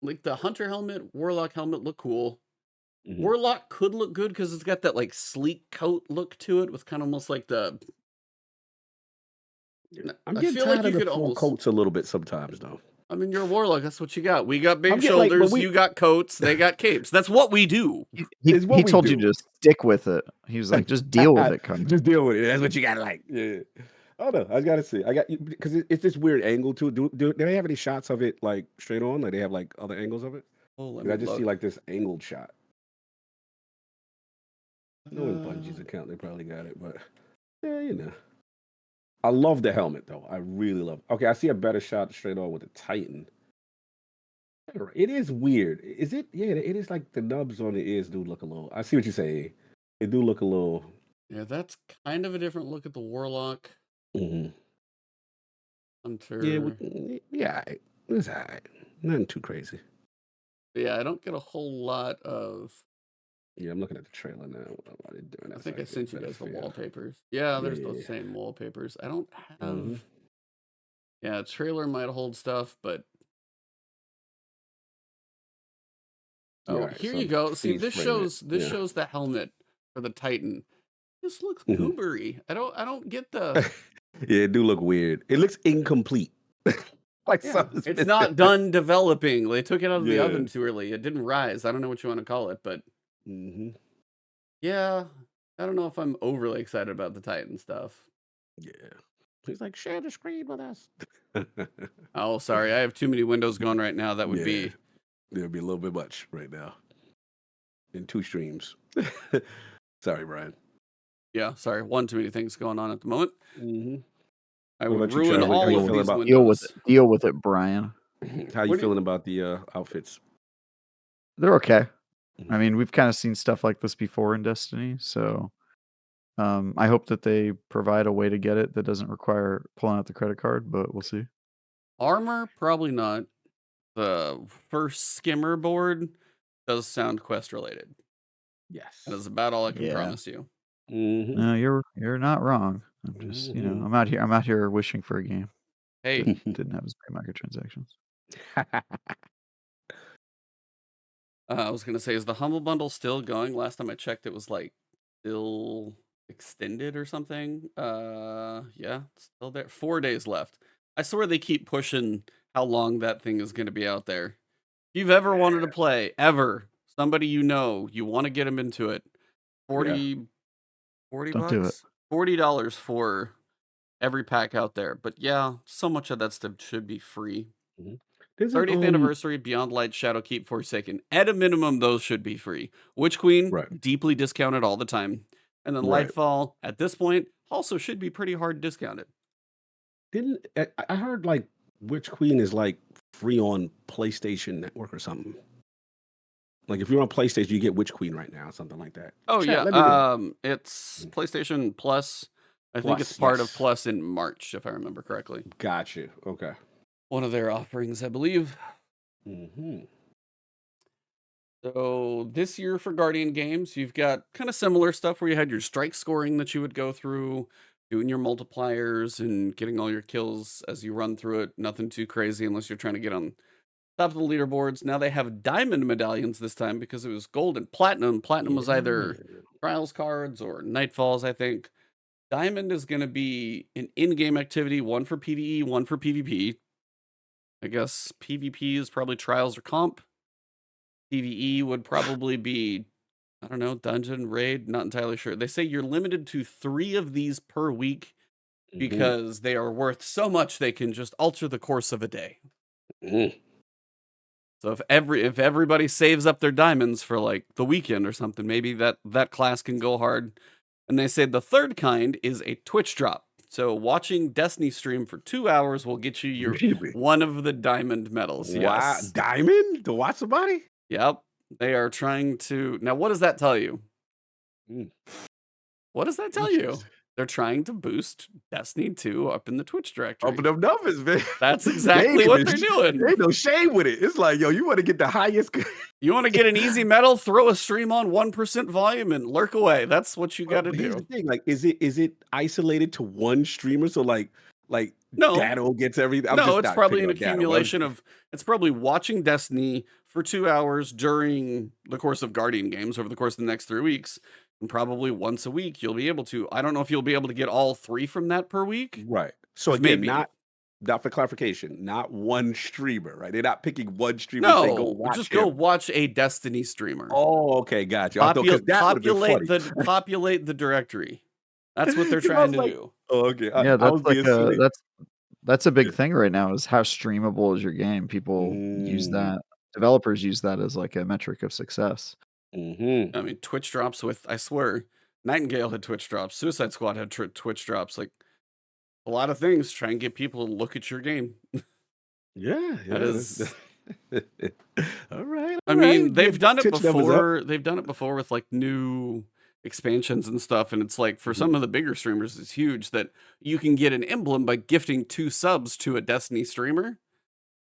Speaker 3: Like the hunter helmet, Warlock helmet look cool.
Speaker 1: Mm-hmm.
Speaker 3: Warlock could look good because it's got that like sleek coat look to it with kind of almost like the.
Speaker 1: I'm
Speaker 3: I
Speaker 1: getting
Speaker 3: feel like
Speaker 1: tired
Speaker 3: you
Speaker 1: of the
Speaker 3: could
Speaker 1: full
Speaker 3: almost.
Speaker 1: coats a little bit sometimes, though.
Speaker 3: I mean, you're a warlock. That's what you got. We got big
Speaker 1: I'm getting like, but
Speaker 3: shoulders. You got coats. They got capes. That's what we do.
Speaker 1: it's what
Speaker 2: He
Speaker 1: we
Speaker 2: told you
Speaker 1: do.
Speaker 2: to stick with it. He was like, just deal with it, Cogn.
Speaker 1: Just deal with it. That's what you got to like. Yeah. I don't know. I got to see. I got because it's this weird angle too. Do they have any shots of it like straight on? Like they have like other angles of it?
Speaker 3: Oh, let
Speaker 1: Did I
Speaker 3: me
Speaker 1: just
Speaker 3: look.
Speaker 1: see like this angled shot? No, in
Speaker 3: Uh,
Speaker 1: Bungie's account, they probably got it, but yeah, you know. I love the helmet though. I really love. Okay, I see a better shot straight on with the Titan. It is weird. Is it? Yeah, it is like the nubs on the ears do look a little. I see what you say. It do look a little.
Speaker 3: Yeah, that's kind of a different look at the warlock
Speaker 1: Mhm.
Speaker 3: hunter.
Speaker 1: Yeah, it's all right. Nothing too crazy.
Speaker 3: Yeah, I don't get a whole lot of.
Speaker 1: Yeah, I'm looking at the trailer now. What are they doing?
Speaker 3: I
Speaker 1: That's
Speaker 3: think
Speaker 1: how
Speaker 3: I
Speaker 1: get
Speaker 3: sent you
Speaker 1: better
Speaker 3: guys the
Speaker 1: feel.
Speaker 3: wallpapers. Yeah, there's
Speaker 1: Yeah.
Speaker 3: those same wallpapers. I don't have.
Speaker 1: Mhm.
Speaker 3: Yeah, trailer might hold stuff, but
Speaker 1: Yeah,
Speaker 3: oh,
Speaker 1: all right,
Speaker 3: here
Speaker 1: so
Speaker 3: you go. See,
Speaker 1: freeze
Speaker 3: this
Speaker 1: frame it.
Speaker 3: shows
Speaker 1: Yeah.
Speaker 3: the helmet for the Titan. This looks
Speaker 1: Mhm.
Speaker 3: goobery. I don't get the.
Speaker 1: Yeah, it do look weird. It looks incomplete. Like
Speaker 3: Yeah,
Speaker 1: something's
Speaker 3: it's
Speaker 1: missing.
Speaker 3: not done developing. They took it out of the
Speaker 1: Yeah.
Speaker 3: oven too early. It didn't rise. I don't know what you want to call it, but
Speaker 1: Mm-hmm.
Speaker 3: yeah, I don't know if I'm overly excited about the Titan stuff.
Speaker 1: Yeah. He's like, share the screen with us.
Speaker 3: Oh, sorry, I have too many windows going right now. That would
Speaker 1: Yeah.
Speaker 3: be.
Speaker 1: There'll be a little bit much right now. In 2 streams. Sorry, Brian.
Speaker 3: Yeah, sorry, one too many things going on at the moment.
Speaker 1: Mm-hmm.
Speaker 3: I
Speaker 1: What
Speaker 3: would
Speaker 1: about you,
Speaker 3: ruin
Speaker 1: Charlie? How
Speaker 3: all
Speaker 1: you
Speaker 3: of
Speaker 1: feeling
Speaker 3: these
Speaker 1: about
Speaker 3: windows.
Speaker 2: Deal with it, Brian.
Speaker 1: how you
Speaker 3: What do you-
Speaker 1: feeling about the outfits?
Speaker 2: They're okay.
Speaker 1: Mhm.
Speaker 2: I mean, we've kind of seen stuff like this before in Destiny, so I hope that they provide a way to get it that doesn't require pulling out the credit card, but we'll see.
Speaker 3: Armor, probably not. The first skimmer board does sound quest related.
Speaker 1: Yes.
Speaker 3: That is about all I can
Speaker 2: Yeah.
Speaker 3: promise you.
Speaker 1: Mm-hmm.
Speaker 2: No, you're not wrong. I'm just,
Speaker 1: Mhm.
Speaker 2: I'm out here wishing for a game
Speaker 3: Hey,
Speaker 2: that didn't have as many microtransactions.
Speaker 3: I was gonna say, is the Humble Bundle still going? Last time I checked, it was like still extended or something. Yeah, it's still there. 4 days left. I swear they keep pushing how long that thing is gonna be out there. If you've ever wanted to play, ever, somebody you want to get them into it. 40
Speaker 2: Don't do it.
Speaker 3: bucks? $40 for every pack out there. But yeah, so much of that stuff should be free.
Speaker 1: There's
Speaker 3: 30th anniversary, Beyond Light, Shadowkeep, Forsaken. At a minimum, those should be free. Witch Queen,
Speaker 1: Right.
Speaker 3: deeply discounted all the time. And then
Speaker 1: Right.
Speaker 3: Lightfall, at this point, also should be pretty hard discounted.
Speaker 1: Didn't I heard like Witch Queen is like free on PlayStation Network or something. Like if you're on PlayStation, you get Witch Queen right now, something like that.
Speaker 3: Oh,
Speaker 1: Chat,
Speaker 3: yeah.
Speaker 1: let me know.
Speaker 3: It's PlayStation Plus. I think it's
Speaker 1: Plus,
Speaker 3: part of
Speaker 1: yes.
Speaker 3: Plus in March, if I remember correctly.
Speaker 1: Got you. Okay.
Speaker 3: One of their offerings, I believe.
Speaker 1: Mm-hmm.
Speaker 3: So this year for Guardian games, you've got kind of similar stuff where you had your strike scoring that you would go through, doing your multipliers and getting all your kills as you run through it. Nothing too crazy unless you're trying to get on top of the leaderboards. Now they have diamond medallions this time because it was gold and platinum. Platinum was either trials cards or nightfalls, I think. Diamond is going to be an in-game activity, one for PvE, one for PvP. I guess PvP is probably trials or comp. PvE would probably be, I don't know, dungeon, raid, not entirely sure. They say you're limited to 3 of these per week because they are worth so much they can just alter the course of a day.
Speaker 1: Mm-hmm.
Speaker 3: So if everybody saves up their diamonds for like the weekend or something, maybe that class can go hard. And they say the third kind is a Twitch drop. So watching Destiny stream for 2 hours will get you your
Speaker 1: Really?
Speaker 3: one of the diamond medals.
Speaker 1: Wow.
Speaker 3: Yes.
Speaker 1: Diamond? To watch somebody?
Speaker 3: Yep. They are trying to now. What does that tell you?
Speaker 1: Mm,
Speaker 3: What does that tell you?
Speaker 1: interesting.
Speaker 3: They're trying to boost Destiny 2 up in the Twitch directory.
Speaker 1: Open them numbers, man.
Speaker 3: That's
Speaker 1: They ain't
Speaker 3: exactly what they're
Speaker 1: even
Speaker 3: doing.
Speaker 1: there ain't no shame with it. It's like, yo, you want to get the highest.
Speaker 3: You want to get an easy medal? Throw a stream on 1% volume and lurk away. That's what you got to
Speaker 1: But here's the
Speaker 3: do.
Speaker 1: thing, like, is it isolated to one streamer? So like
Speaker 3: No,
Speaker 1: Dado gets everything. I'm
Speaker 3: no,
Speaker 1: just
Speaker 3: it's
Speaker 1: not
Speaker 3: probably
Speaker 1: picking
Speaker 3: an
Speaker 1: on Dado.
Speaker 3: accumulation of. It's probably watching Destiny for 2 hours during the course of Guardian games over the course of the next 3 weeks, and probably once a week you'll be able to. I don't know if you'll be able to get all 3 from that per week.
Speaker 1: Right. So again,
Speaker 3: Maybe.
Speaker 1: not for clarification, not one streamer, right? They're not picking one streamer and saying, go
Speaker 3: No,
Speaker 1: watch
Speaker 3: just
Speaker 1: him.
Speaker 3: go watch a Destiny streamer.
Speaker 1: Oh, okay, gotcha. I thought because that would have been funny.
Speaker 3: Populate the directory. That's what they're
Speaker 1: 'Cause I
Speaker 3: trying
Speaker 1: was
Speaker 3: to
Speaker 1: like,
Speaker 3: do.
Speaker 1: oh, okay.
Speaker 2: Yeah,
Speaker 1: I was
Speaker 2: that's like
Speaker 1: being
Speaker 2: a
Speaker 1: silly.
Speaker 2: that's a big thing right now is how streamable is your game. People use
Speaker 1: Mm,
Speaker 2: that. Developers use that as like a metric of success.
Speaker 1: mhm.
Speaker 3: I mean, Twitch drops with, I swear, Nightingale had Twitch drops, Suicide Squad had Twitch drops, like a lot of things try and get people to look at your game.
Speaker 1: Yeah,
Speaker 3: That
Speaker 1: yeah.
Speaker 3: is,
Speaker 1: All right.
Speaker 3: I
Speaker 1: All
Speaker 3: mean,
Speaker 1: right.
Speaker 3: they've
Speaker 1: Get
Speaker 3: done it
Speaker 1: Twitch numbers up.
Speaker 3: before. They've done it before with like new expansions and stuff. And it's like for
Speaker 1: Mhm.
Speaker 3: some of the bigger streamers, it's huge that you can get an emblem by gifting 2 subs to a Destiny streamer.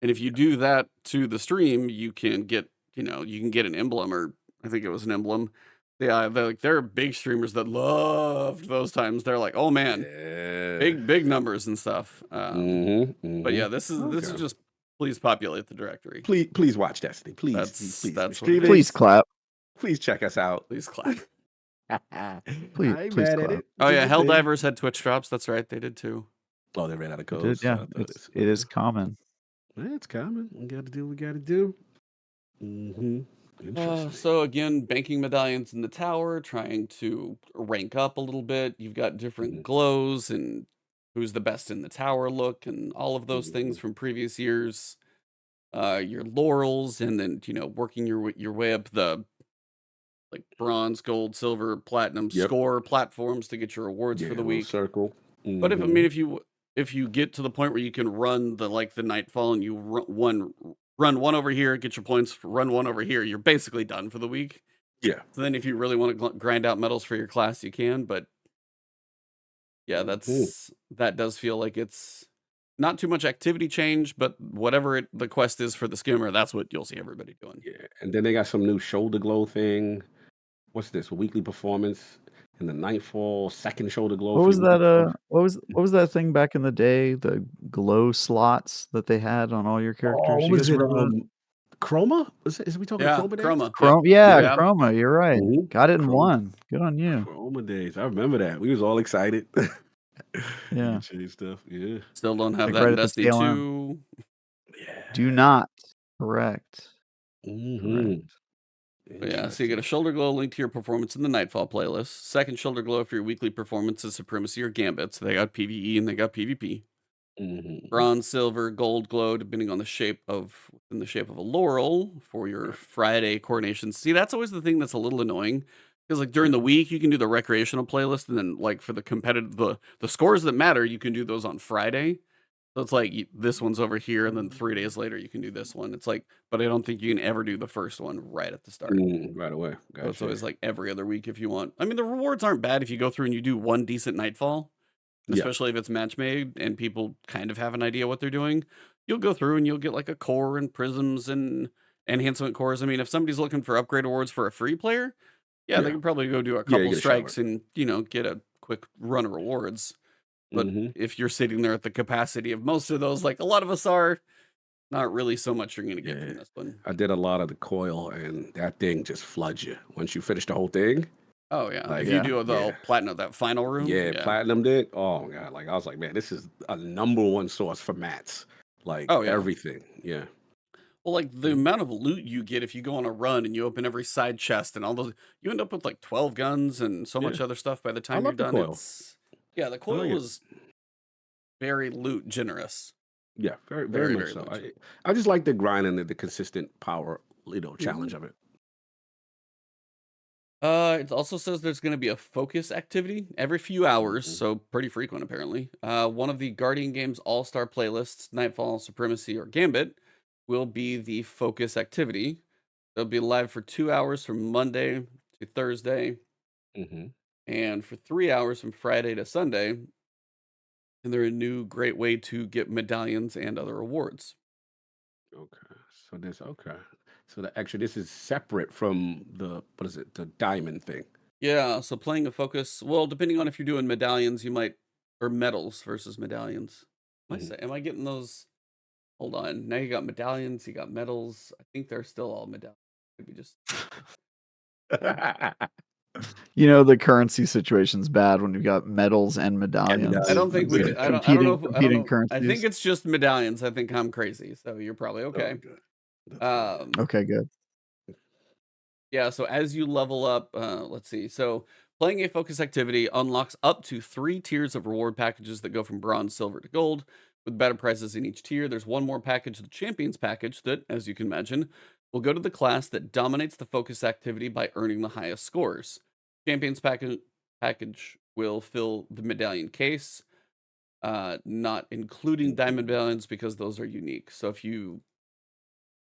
Speaker 3: And if you do that to the stream, you can get, you can get an emblem, or I think it was an emblem. Yeah, there are big streamers that loved those times. They're like, oh man,
Speaker 1: Yeah.
Speaker 3: big numbers and stuff. But yeah,
Speaker 1: Mhm.
Speaker 3: this is
Speaker 1: Okay.
Speaker 3: just please populate the directory.
Speaker 1: Please watch Destiny. Please,
Speaker 3: That's
Speaker 1: please.
Speaker 3: what it
Speaker 1: Streamers,
Speaker 2: Please
Speaker 3: is.
Speaker 2: clap.
Speaker 1: please check us out.
Speaker 3: Please clap.
Speaker 1: I
Speaker 2: Please
Speaker 1: ain't
Speaker 2: please
Speaker 1: mad at
Speaker 2: clap.
Speaker 1: it.
Speaker 3: Oh
Speaker 1: Do
Speaker 3: yeah,
Speaker 1: your thing.
Speaker 3: Helldivers had Twitch drops. That's right, they did too.
Speaker 1: Oh, they ran out of
Speaker 2: It did,
Speaker 1: codes.
Speaker 2: yeah.
Speaker 1: I thought
Speaker 2: It is common.
Speaker 1: It's common. We got to do what we got to do. Mm-hmm. Interesting.
Speaker 3: So again, banking medallions in the tower, trying to rank up a little bit. You've got different
Speaker 1: Mhm.
Speaker 3: glows and who's the best in the tower look and all of those things
Speaker 1: Mhm.
Speaker 3: from previous years. Your laurels, and then working your way up the like bronze, gold, silver, platinum
Speaker 1: Yep.
Speaker 3: score platforms to get your awards
Speaker 1: Yeah,
Speaker 3: for the
Speaker 1: little
Speaker 3: week.
Speaker 1: circle.
Speaker 3: But
Speaker 1: Mhm.
Speaker 3: if you get to the point where you can run the Nightfall and you run one over here, get your points, run one over here, you're basically done for the week.
Speaker 1: Yeah.
Speaker 3: So then if you really want to grind out medals for your class, you can. But yeah,
Speaker 1: Mhm.
Speaker 3: that does feel like it's not too much activity change, but whatever the quest is for the skimmer, that's what you'll see everybody doing.
Speaker 1: Yeah. And then they got some new shoulder glow thing. What's this? Weekly performance in the Nightfall, second shoulder glow
Speaker 2: What
Speaker 1: for
Speaker 2: was
Speaker 1: your weekly
Speaker 2: that,
Speaker 1: performance.
Speaker 2: what was that thing back in the day, the glow slots that they had on all your
Speaker 1: Oh,
Speaker 2: characters?
Speaker 1: what
Speaker 2: You
Speaker 1: was
Speaker 2: guys
Speaker 1: it?
Speaker 2: remember that?
Speaker 1: Chroma? Is we talking
Speaker 3: Yeah,
Speaker 1: Chroma days?
Speaker 3: Chroma. Yep.
Speaker 2: Chrome yeah,
Speaker 1: Yeah.
Speaker 2: Chroma, you're right.
Speaker 1: Mhm.
Speaker 2: Got it in
Speaker 1: Chroma.
Speaker 2: 1. Good on you.
Speaker 1: Chroma days. I remember that. We was all excited. You
Speaker 2: Yeah.
Speaker 1: can change stuff. Yeah.
Speaker 3: Still don't have
Speaker 2: Like
Speaker 3: that
Speaker 2: right
Speaker 3: in
Speaker 2: at the
Speaker 3: Destiny
Speaker 2: tail end.
Speaker 3: 2.
Speaker 2: Do
Speaker 1: Yeah.
Speaker 2: not. Correct.
Speaker 1: Mhm.
Speaker 3: But yeah, so you get
Speaker 1: Interesting.
Speaker 3: a shoulder glow linked to your performance in the Nightfall playlist. Second shoulder glow for your weekly performance is Supremacy or Gambit. So they got PvE and they got PvP.
Speaker 1: Mhm.
Speaker 3: Bronze, silver, gold glow, depending on in the shape of a laurel for your Friday coordinations. See, that's always the thing that's a little annoying. Because like during
Speaker 1: Yeah.
Speaker 3: the week you can do the recreational playlist, and then like for the competitive the scores that matter, you can do those on Friday. So it's like this one's over here, and then 3 days later you can do this one. It's like, but I don't think you can ever do the first one right at the start.
Speaker 1: Right away.
Speaker 3: So it's
Speaker 1: Gotcha.
Speaker 3: always like every other week if you want. I mean, the rewards aren't bad if you go through and you do one decent Nightfall,
Speaker 1: Yeah.
Speaker 3: especially if it's match made and people kind of have an idea what they're doing. You'll go through and you'll get like a core and prisms and enhancement cores. I mean, if somebody's looking for upgrade awards for a free player, yeah, they
Speaker 1: Yeah.
Speaker 3: can probably go do a
Speaker 1: Yeah,
Speaker 3: couple
Speaker 1: you get a shot at
Speaker 3: strikes and get a quick run of rewards. But
Speaker 1: Mhm.
Speaker 3: if you're sitting there at the capacity of most of those, like a lot of us are, not really so much you're gonna get
Speaker 1: Yeah.
Speaker 3: from this one.
Speaker 1: I did a lot of the coil, and that thing just floods you once you finish the whole thing.
Speaker 3: Oh yeah, if
Speaker 1: Like,
Speaker 3: you
Speaker 2: Yeah.
Speaker 3: do the
Speaker 1: yeah,
Speaker 3: platinum, that final room,
Speaker 1: yeah,
Speaker 3: yeah.
Speaker 1: platinum did. Oh my god! Like I was like, man, this is a #1 source for mats. Like
Speaker 3: Oh yeah.
Speaker 1: everything. Yeah.
Speaker 3: Well, like the amount of loot you get if you go on a run and you open every side chest and all those, you end up with like 12 guns and so much
Speaker 1: Yeah.
Speaker 3: other stuff by the
Speaker 1: I
Speaker 3: time you're
Speaker 1: love the
Speaker 3: done.
Speaker 1: coil.
Speaker 3: The
Speaker 1: I
Speaker 3: coil
Speaker 1: like it.
Speaker 3: was very loot generous.
Speaker 1: Yeah, very
Speaker 3: Very,
Speaker 1: much
Speaker 3: very
Speaker 1: so.
Speaker 3: loot generous.
Speaker 1: I just like the grind and the consistent power, challenge
Speaker 3: Mhm.
Speaker 1: of it.
Speaker 3: It also says there's going to be a focus activity every few hours,
Speaker 1: Mhm.
Speaker 3: so pretty frequent apparently. One of the Guardian Games All-Star playlists, Nightfall, Supremacy, or Gambit, will be the focus activity. They'll be live for 2 hours from Monday to Thursday,
Speaker 1: Mm-hmm.
Speaker 3: and for 3 hours from Friday to Sunday. And they're a new great way to get medallions and other awards.
Speaker 1: Okay. So this is separate from the the diamond thing.
Speaker 3: Yeah, so playing a focus, well, depending on if you're doing medallions, you might, or medals versus medallions. Am I getting those? Hold on. Now you got medallions, you got medals. I think they're still all medallions. Maybe just
Speaker 2: You know, the currency situation's bad when you've got medals and
Speaker 1: And
Speaker 2: medallions.
Speaker 3: I don't think we
Speaker 1: medallions.
Speaker 3: did. I don't know. I don't
Speaker 2: Competing
Speaker 3: know. I think
Speaker 2: currencies.
Speaker 3: it's just medallions. I think I'm crazy. So you're probably okay.
Speaker 1: Okay. That's fine.
Speaker 2: Okay, good.
Speaker 3: Yeah, so as you level up, let's see. So playing a focus activity unlocks up to 3 tiers of reward packages that go from bronze, silver to gold, with better prizes in each tier. There's one more package, the Champions package, that, as you can imagine, will go to the class that dominates the focus activity by earning the highest scores. Champions package will fill the medallion case, not including diamond medallions because those are unique. So if you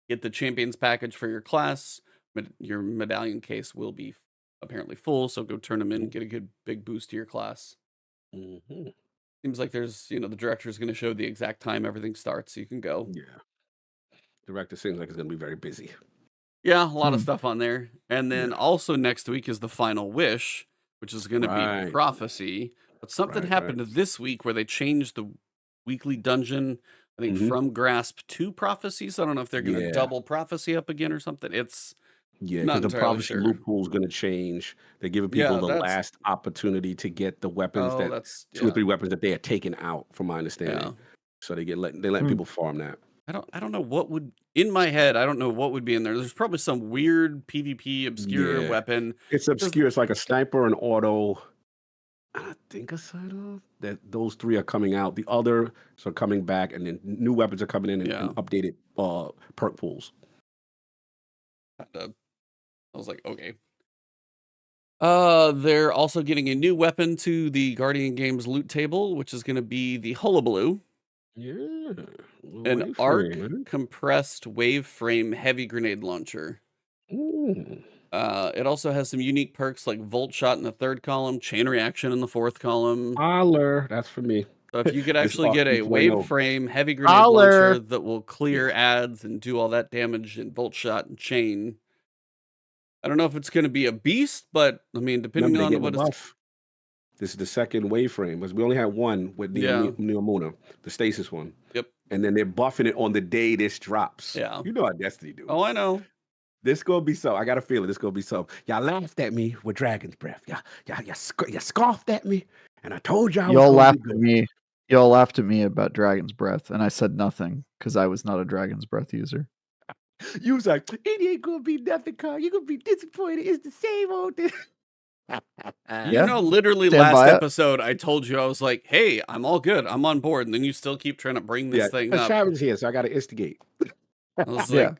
Speaker 3: get the Champions package for your class, your medallion case will be apparently full, so go turn them in, get a good big boost to your class.
Speaker 1: Mm-hmm.
Speaker 3: Seems like there's, the director is going to show the exact time everything starts, so you can go.
Speaker 1: Yeah. Director seems like it's gonna be very busy.
Speaker 3: Yeah, a lot of stuff on there. And then
Speaker 1: Yeah.
Speaker 3: also next week is the Final Wish, which is going to be
Speaker 1: Right.
Speaker 3: Prophecy. But something
Speaker 1: Right,
Speaker 3: happened
Speaker 1: right.
Speaker 3: this week where they changed the weekly dungeon, I think, from Grasp to Prophecy. So I don't know if they're going to
Speaker 1: Yeah.
Speaker 3: double Prophecy up again or something. It's
Speaker 1: Yeah,
Speaker 3: not
Speaker 1: because the
Speaker 3: entirely
Speaker 1: prophecy
Speaker 3: sure.
Speaker 1: loophole is going to change. They're giving people
Speaker 3: Yeah,
Speaker 1: the
Speaker 3: that's
Speaker 1: last opportunity to get the weapons that
Speaker 3: that's
Speaker 1: 2 or
Speaker 3: yeah,
Speaker 1: 3 weapons that they had taken out, from my understanding.
Speaker 3: yeah.
Speaker 1: So they letting people farm that.
Speaker 3: I don't know what would in my head. I don't know what would be in there. There's probably some weird PvP obscure
Speaker 1: Yeah,
Speaker 3: weapon.
Speaker 1: it's
Speaker 3: There's
Speaker 1: obscure. It's like a sniper, an auto. I think a side of that. Those 3 are coming out. The others are coming back, and then new weapons are coming in and
Speaker 3: yeah.
Speaker 1: updated perk pools.
Speaker 3: I was like, okay. They're also getting a new weapon to the Guardian Games loot table, which is going to be the Hullabaloo,
Speaker 1: Yeah,
Speaker 3: an
Speaker 1: wait for
Speaker 3: arc
Speaker 1: it.
Speaker 3: compressed wave frame heavy grenade launcher.
Speaker 1: Ooh.
Speaker 3: It also has some unique perks like Volt Shot in the 3rd column, Chain Reaction in the 4th column.
Speaker 1: Holler, that's for me.
Speaker 3: So if you could
Speaker 1: It's
Speaker 3: actually get a wave
Speaker 1: 2.0.
Speaker 3: frame heavy grenade
Speaker 2: Holler.
Speaker 3: launcher that will clear ads and do all that damage and Volt Shot and Chain. I don't know if it's going to be a beast, but I mean, depending
Speaker 1: Remember, they
Speaker 3: on
Speaker 1: getting a
Speaker 3: what it's.
Speaker 1: buff. This is the second wave frame, because we only had one with the
Speaker 3: Yeah.
Speaker 1: Neomuna, the stasis one.
Speaker 3: Yep.
Speaker 1: And then they're buffing it on the day this drops.
Speaker 3: Yeah.
Speaker 1: You know how Destiny do.
Speaker 3: Oh, I know.
Speaker 1: This gonna be so. I got a feeling this gonna be so. Y'all laughed at me with Dragon's Breath. You scoffed at me, and I told y'all I was
Speaker 2: Y'all
Speaker 1: gonna
Speaker 2: laughed
Speaker 1: be
Speaker 2: at
Speaker 1: good.
Speaker 2: me. Y'all laughed at me about Dragon's Breath, and I said nothing because I was not a Dragon's Breath user.
Speaker 1: You was like, it ain't gonna be nothing, Carl. You're gonna be disappointed. It's the same old thing.
Speaker 3: You know, literally
Speaker 2: stand
Speaker 3: last
Speaker 2: by it.
Speaker 3: episode, I told you, I was like, hey, I'm all good. I'm on board. And then you still keep trying to bring this thing up.
Speaker 1: Travis here, so I gotta instigate.
Speaker 3: I was
Speaker 2: Yeah.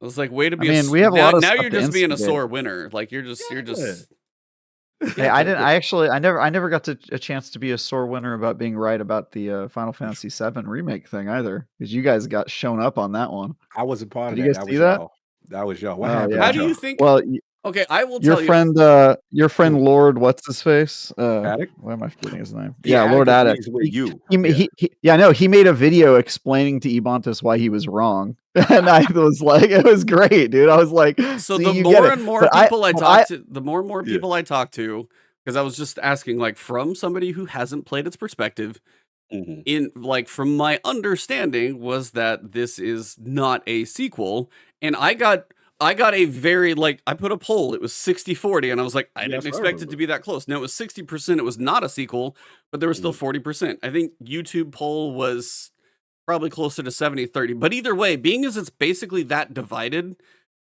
Speaker 3: like, way to
Speaker 2: I
Speaker 3: be
Speaker 2: mean, we have a lot of
Speaker 3: now
Speaker 2: stuff
Speaker 3: you're
Speaker 2: to
Speaker 3: just being a
Speaker 2: instigate.
Speaker 3: sore winner. Like you're just
Speaker 2: Hey, I didn't. I never got a chance to be a sore winner about being right about the Final Fantasy VII remake thing either, because you guys got shown up on that one.
Speaker 1: I wasn't part of
Speaker 2: Did
Speaker 1: that.
Speaker 2: you guys
Speaker 1: That
Speaker 2: see
Speaker 1: was
Speaker 2: that?
Speaker 1: y'all. That was y'all. What
Speaker 2: Oh,
Speaker 1: happened?
Speaker 2: yeah.
Speaker 3: How
Speaker 1: with
Speaker 3: do
Speaker 1: y'all?
Speaker 3: you think?
Speaker 2: Well,
Speaker 3: Okay, I will
Speaker 2: your
Speaker 3: tell you.
Speaker 2: friend Lord, what's his face?
Speaker 1: Attic?
Speaker 2: Why am I forgetting his name?
Speaker 1: Yeah,
Speaker 2: Yeah, Lord Attic.
Speaker 1: agrees with you.
Speaker 2: He made a video explaining to Ebontis why he was wrong, and I was like, it was great, dude. I was like,
Speaker 3: So
Speaker 2: see,
Speaker 3: the
Speaker 2: you get
Speaker 3: more
Speaker 2: it.
Speaker 3: and more
Speaker 2: But
Speaker 3: people I
Speaker 2: but
Speaker 3: talk to, the more and more
Speaker 1: Yeah.
Speaker 3: people I talk to, because I was just asking, like, from somebody who hasn't played its perspective, in like from my understanding was that this is not a sequel, and I got a very like I put a poll, it was 60-40, and I was like, I
Speaker 1: Yes,
Speaker 3: didn't
Speaker 1: I
Speaker 3: expect it to
Speaker 1: remember.
Speaker 3: be that close. Now it was 60%, it was not a sequel, but there was still 40%. I think YouTube poll was probably closer to 70-30. But either way, being as it's basically that divided,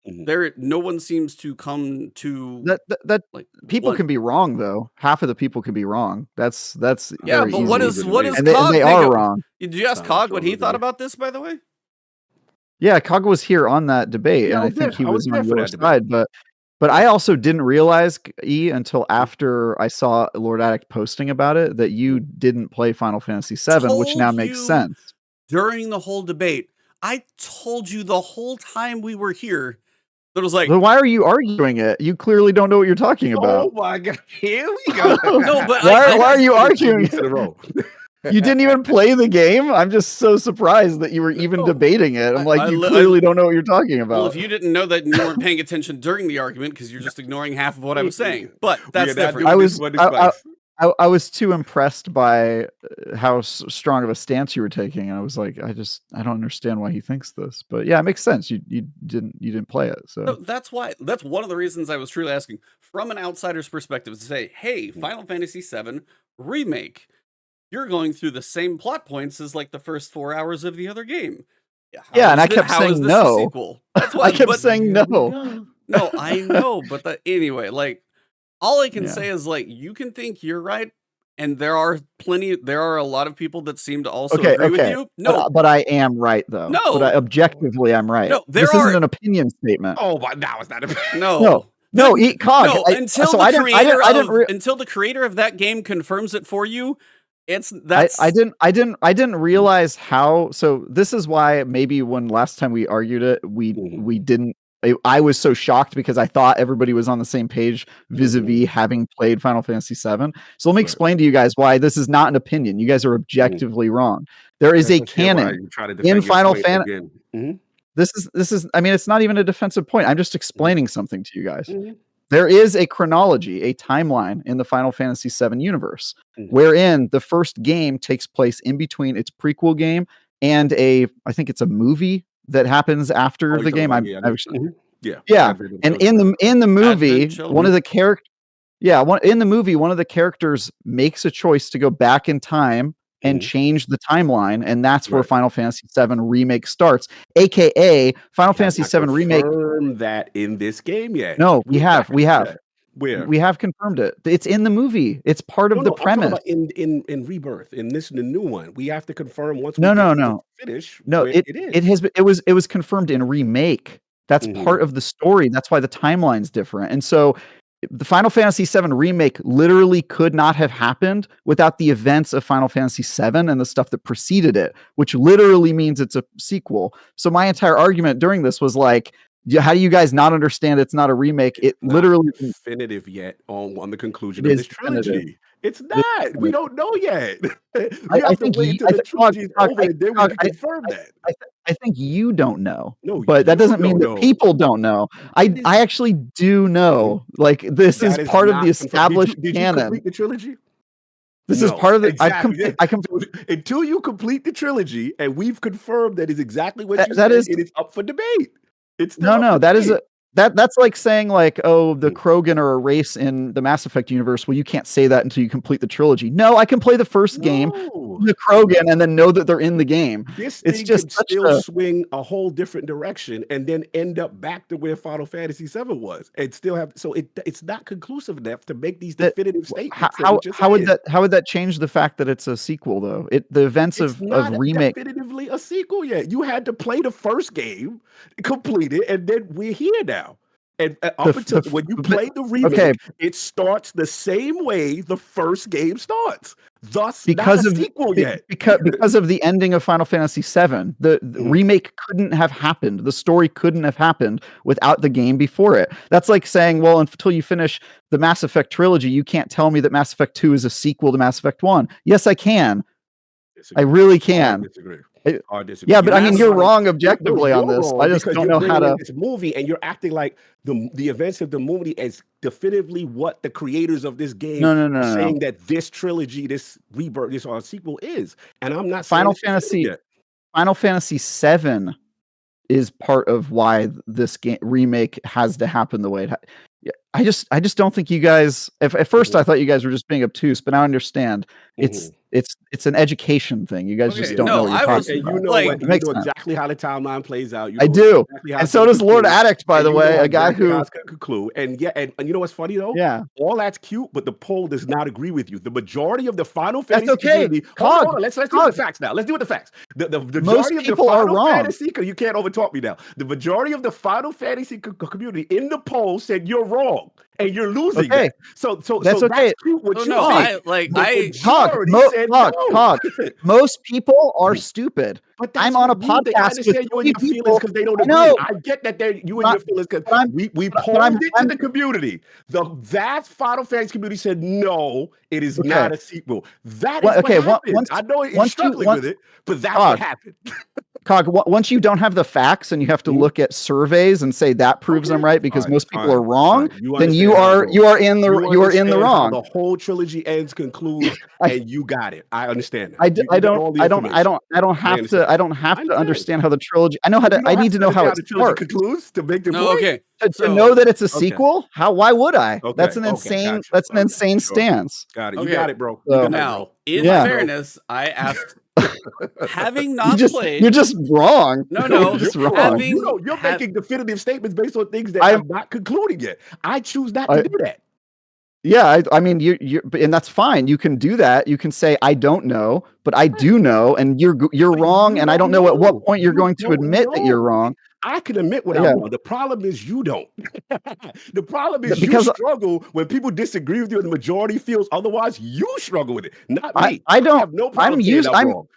Speaker 3: no one seems to come to
Speaker 2: that
Speaker 3: like
Speaker 2: people
Speaker 3: blunt.
Speaker 2: can be wrong though. Half of the people can be wrong. That's
Speaker 3: Yeah,
Speaker 2: very
Speaker 3: but
Speaker 2: easy.
Speaker 3: what does
Speaker 2: and
Speaker 3: Cog
Speaker 2: they
Speaker 3: think
Speaker 2: are
Speaker 3: of?
Speaker 2: wrong.
Speaker 3: Did you ask
Speaker 1: Sound
Speaker 3: Cog
Speaker 1: like
Speaker 3: what he
Speaker 1: trolls to
Speaker 3: thought
Speaker 1: me.
Speaker 3: about this, by the way?
Speaker 2: Yeah, Cog was here on that debate,
Speaker 1: Yeah,
Speaker 2: and
Speaker 1: I
Speaker 2: I
Speaker 1: was
Speaker 2: think
Speaker 1: there.
Speaker 2: he
Speaker 1: I was
Speaker 2: was
Speaker 1: there
Speaker 2: on
Speaker 1: for
Speaker 2: your
Speaker 1: that debate.
Speaker 2: side. But I also didn't realize until after I saw Lord Attic posting about it that you didn't play Final Fantasy VII, which now makes sense.
Speaker 3: During the whole debate. I told you the whole time we were here. It was like,
Speaker 2: Then why are you arguing it? You clearly don't know what you're talking
Speaker 1: Oh
Speaker 2: about.
Speaker 1: my god, here we go.
Speaker 3: no, but
Speaker 2: Why are you
Speaker 1: Two
Speaker 2: arguing
Speaker 1: weeks in a
Speaker 2: it?
Speaker 1: row.
Speaker 2: You didn't even play the game? I'm just so surprised that you were even
Speaker 3: No,
Speaker 2: debating it. I'm like, you
Speaker 3: I
Speaker 2: clearly don't know what you're talking
Speaker 3: well,
Speaker 2: about.
Speaker 3: if you didn't know that, you weren't paying attention during the argument because you're just ignoring half of what I was saying. But
Speaker 1: We
Speaker 3: that's
Speaker 1: are not
Speaker 3: different.
Speaker 1: doing
Speaker 2: I
Speaker 1: this
Speaker 2: was
Speaker 1: one twice.
Speaker 2: I was too impressed by how strong of a stance you were taking. I was like, I don't understand why he thinks this. But yeah, it makes sense. You didn't play it.
Speaker 3: No,
Speaker 2: So
Speaker 3: that's one of the reasons I was truly asking from an outsider's perspective to say, hey, Final Fantasy VII Remake, you're going through the same plot points as like the first 4 hours of the other game.
Speaker 2: yeah, and I kept
Speaker 3: How is
Speaker 2: saying
Speaker 3: this a
Speaker 2: no.
Speaker 3: sequel? That's
Speaker 2: I
Speaker 3: why
Speaker 2: kept
Speaker 3: but
Speaker 2: saying
Speaker 1: Here we
Speaker 2: no.
Speaker 1: go.
Speaker 3: no, I know, but anyway, like all I can
Speaker 2: Yeah.
Speaker 3: say is like you can think you're right, and there are a lot of people that seem to also
Speaker 2: Okay,
Speaker 3: agree with
Speaker 2: okay.
Speaker 3: you. No,
Speaker 2: But I am right though. But
Speaker 3: no,
Speaker 2: objectively, I'm right.
Speaker 3: no,
Speaker 2: This isn't an opinion statement.
Speaker 1: Oh my, now it's not a
Speaker 2: No,
Speaker 3: no.
Speaker 2: eat cog.
Speaker 3: No, until
Speaker 2: So
Speaker 3: the
Speaker 2: I didn't.
Speaker 3: until the creator of that game confirms it for you,
Speaker 2: I didn't realize how. So this is why maybe when last time we argued it, we didn't. I was so shocked because I thought everybody was on the same page vis-a-vis having played Final Fantasy VII. So let me explain to you guys why this is not an opinion. You guys are objectively wrong. There is a canon in Final Fantasy. This is. I mean, it's not even a defensive point. I'm just explaining something to you guys. There is a chronology, a timeline in the Final Fantasy VII universe, wherein the first game takes place in between its prequel game and I think it's a movie that happens after the game. Yeah. And in the movie, one of the characters makes a choice to go back in time and change the timeline, and that's where Final Fantasy VII Remake starts, aka Final Fantasy VII Remake.
Speaker 1: Confirmed that in this game yet?
Speaker 2: No, we have.
Speaker 1: Where?
Speaker 2: We have confirmed it. It's in the movie. It's part of the premise.
Speaker 1: In Rebirth, in the new one, we have to confirm once.
Speaker 2: No.
Speaker 1: Finish.
Speaker 2: No, it was confirmed in Remake. That's part of the story. That's why the timeline's different. And so the Final Fantasy VII Remake literally could not have happened without the events of Final Fantasy VII and the stuff that preceded it, which literally means it's a sequel. So my entire argument during this was like, how do you guys not understand it's not a remake? It literally
Speaker 1: definitive yet on the conclusion of this trilogy. It's not. We don't know yet. We have to wait until the trilogy is over, and then we can confirm that.
Speaker 2: I think you don't know.
Speaker 1: No,
Speaker 2: but that doesn't mean that people don't know. I actually do know. Like this is part of the established canon. Did you
Speaker 1: complete the trilogy?
Speaker 2: This is part of the.
Speaker 1: Exactly. Until you complete the trilogy, and we've confirmed that is exactly what you said. It is up for debate. It's
Speaker 2: no. That's like saying like, oh, the Krogan are a race in the Mass Effect universe. Well, you can't say that until you complete the trilogy. No, I can play the first game, the Krogan, and then know that they're in the game.
Speaker 1: This thing can still swing a whole different direction and then end up back to where Final Fantasy VII was, and still have. So it's not conclusive enough to make these definitive statements.
Speaker 2: How would that change the fact that it's a sequel though? The events of Remake
Speaker 1: definitively a sequel yet. You had to play the first game, complete it, and then we're here now. And up until when you play the remake, it starts the same way the first game starts. Thus, not a sequel yet.
Speaker 2: Because of the ending of Final Fantasy VII, the remake couldn't have happened. The story couldn't have happened without the game before it. That's like saying, well, until you finish the Mass Effect trilogy, you can't tell me that Mass Effect 2 is a sequel to Mass Effect 1. Yes, I can. I really can. Yeah, but I mean, you're wrong objectively on this. I just don't know how to.
Speaker 1: This movie, and you're acting like the events of the movie is definitively what the creators of this game are saying that this trilogy, this rebirth, this sequel is. And I'm not
Speaker 2: Final Fantasy. Final Fantasy VII is part of why this game remake has to happen the way it. I just don't think you guys. At first, I thought you guys were just being obtuse, but now I understand. It's an education thing. You guys just don't know what you're talking about.
Speaker 1: You know exactly how the timeline plays out.
Speaker 2: I do, and so does Lord Addict, by the way, a guy who
Speaker 1: conclude. And and you know what's funny though?
Speaker 2: Yeah,
Speaker 1: all that's cute, but the poll does not agree with you. The majority of the Final Fantasy
Speaker 2: community.
Speaker 1: Hold on, let's do the facts now. Let's deal with the facts. The
Speaker 2: Most
Speaker 1: majority of the
Speaker 2: people are
Speaker 1: Final
Speaker 2: wrong.
Speaker 1: Fantasy, because you can't overtalk me now. The majority of the Final Fantasy community in the poll said you're wrong and you're losing
Speaker 2: Okay,
Speaker 1: that. So
Speaker 2: that's okay.
Speaker 1: cute what
Speaker 3: Oh
Speaker 1: you
Speaker 3: no,
Speaker 2: Cog,
Speaker 1: think. The
Speaker 2: Cog,
Speaker 1: majority said no.
Speaker 2: Cog. Most people are stupid.
Speaker 1: But
Speaker 2: I'm
Speaker 1: that's
Speaker 2: on a
Speaker 1: what you. I
Speaker 2: podcast with
Speaker 1: understand you and
Speaker 2: 3
Speaker 1: your feelings
Speaker 2: people.
Speaker 1: because they don't
Speaker 2: I
Speaker 1: agree.
Speaker 2: know,
Speaker 1: I get that you and
Speaker 2: but
Speaker 1: your feelings because
Speaker 2: I'm
Speaker 1: we
Speaker 2: but
Speaker 1: polled it to
Speaker 2: I'm
Speaker 1: the community. The vast Final Fantasy community said no, it is
Speaker 2: okay.
Speaker 1: not a sequel. That is what
Speaker 2: Okay,
Speaker 1: happened. I know you're struggling with it, but that's what happened.
Speaker 2: Cog, once you don't have the facts and you have to look at surveys and say that proves I'm right because most people are wrong, then you are in the wrong.
Speaker 1: The whole trilogy ends, concludes, and you got it. I understand that.
Speaker 2: I don't have to understand how the trilogy. I need to know how it starts.
Speaker 1: Concludes to make the point.
Speaker 3: Okay.
Speaker 2: To know that it's a sequel? Why would I? That's an insane. That's an insane stance.
Speaker 1: Got it. You
Speaker 3: Okay.
Speaker 1: got it, bro.
Speaker 2: So,
Speaker 3: Now, in
Speaker 2: Yeah.
Speaker 3: fairness, I asked, having not played,
Speaker 2: You're just wrong.
Speaker 3: No,
Speaker 2: You're just wrong.
Speaker 3: having
Speaker 1: You're making definitive statements based on things that
Speaker 2: I'm
Speaker 1: I'm not concluding yet. I choose not to do that.
Speaker 2: Yeah, I mean, and that's fine. You can do that. You can say, I don't know, but I do know, and you're wrong, and I don't know at what point you're going to admit that you're wrong.
Speaker 1: I can admit when I'm wrong. The problem is you don't. The problem is
Speaker 2: Because
Speaker 1: you struggle when people disagree with you and the majority feels otherwise. You struggle with it, not me.
Speaker 2: I don't.
Speaker 1: have no problem wrong.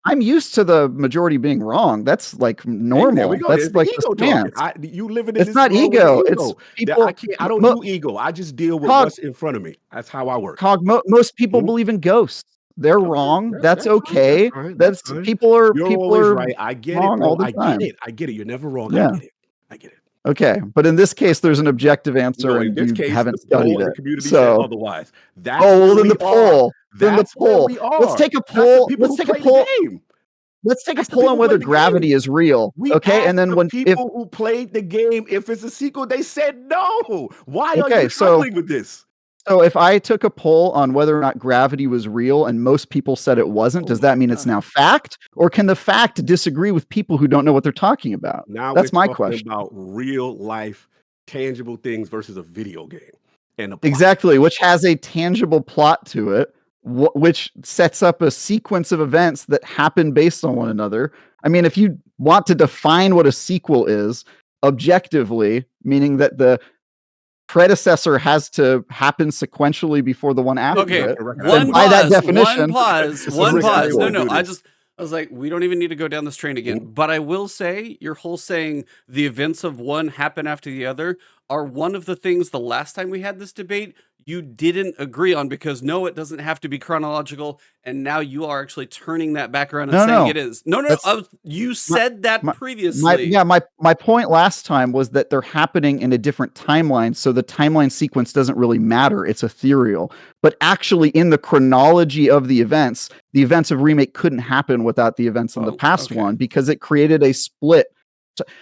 Speaker 2: I'm used to the majority being wrong. That's like normal. That's
Speaker 1: it's
Speaker 2: like
Speaker 1: ego
Speaker 2: the stance.
Speaker 1: talking. You living in
Speaker 2: It's
Speaker 1: this
Speaker 2: not
Speaker 1: world with
Speaker 2: ego.
Speaker 1: ego.
Speaker 2: It's people.
Speaker 1: I don't do ego. I just deal with what's in front of me. That's how I work.
Speaker 2: Cog, most people believe in ghosts. They're wrong. That's okay.
Speaker 1: Fine,
Speaker 2: That's
Speaker 1: fine.
Speaker 2: people are
Speaker 1: You're
Speaker 2: people
Speaker 1: always
Speaker 2: are
Speaker 1: right. I get
Speaker 2: wrong
Speaker 1: it, bro.
Speaker 2: all the
Speaker 1: I
Speaker 2: time.
Speaker 1: get it. You're never wrong.
Speaker 2: Yeah.
Speaker 1: I get it.
Speaker 2: Okay, but in this case, there's an objective answer,
Speaker 1: No,
Speaker 2: and
Speaker 1: in this
Speaker 2: you
Speaker 1: case,
Speaker 2: haven't
Speaker 1: the poll
Speaker 2: studied
Speaker 1: and the
Speaker 2: it.
Speaker 1: community said
Speaker 2: So,
Speaker 1: otherwise. That's
Speaker 2: well,
Speaker 1: where
Speaker 2: then
Speaker 1: we
Speaker 2: the poll. Then the
Speaker 1: That's where
Speaker 2: poll.
Speaker 1: we are.
Speaker 2: Let's take a
Speaker 1: That's the
Speaker 2: poll.
Speaker 1: people
Speaker 2: Let's
Speaker 1: who
Speaker 2: take a
Speaker 1: play the
Speaker 2: poll.
Speaker 1: game.
Speaker 2: Let's take
Speaker 1: That's
Speaker 2: a
Speaker 1: the
Speaker 2: poll
Speaker 1: people
Speaker 2: on
Speaker 1: who
Speaker 2: whether
Speaker 1: play the
Speaker 2: gravity
Speaker 1: game.
Speaker 2: is real.
Speaker 1: We
Speaker 2: Okay,
Speaker 1: asked
Speaker 2: and then
Speaker 1: the
Speaker 2: when
Speaker 1: people who played the game if it's a sequel, they said no. Why are
Speaker 2: Okay,
Speaker 1: you struggling with this?
Speaker 2: So if I took a poll on whether or not gravity was real and most people said it wasn't, does that mean it's now fact? Or can the fact disagree with people who don't know what they're talking about?
Speaker 1: Now
Speaker 2: That's
Speaker 1: we're
Speaker 2: my
Speaker 1: talking
Speaker 2: question.
Speaker 1: about real life, tangible things versus a video game. And
Speaker 2: Exactly, which has a tangible plot to it, which sets up a sequence of events that happen based on one another. I mean, if you want to define what a sequel is objectively, meaning that the predecessor has to happen sequentially before the one after
Speaker 3: Okay,
Speaker 2: it.
Speaker 3: one
Speaker 2: by that
Speaker 3: pause.
Speaker 2: definition,
Speaker 3: One pause.
Speaker 2: sequel.
Speaker 3: No, I was like, we don't even need to go down this train again. But I will say, your whole saying the events of one happen after the other are one of the things the last time we had this debate you didn't agree on, because no, it doesn't have to be chronological, and now you are actually turning that back around and saying it is. No, you said that previously.
Speaker 2: My point last time was that they're happening in a different timeline, so the timeline sequence doesn't really matter. It's ethereal. But actually, in the chronology of the events of Remake couldn't happen without the events in the past one, because it created a split.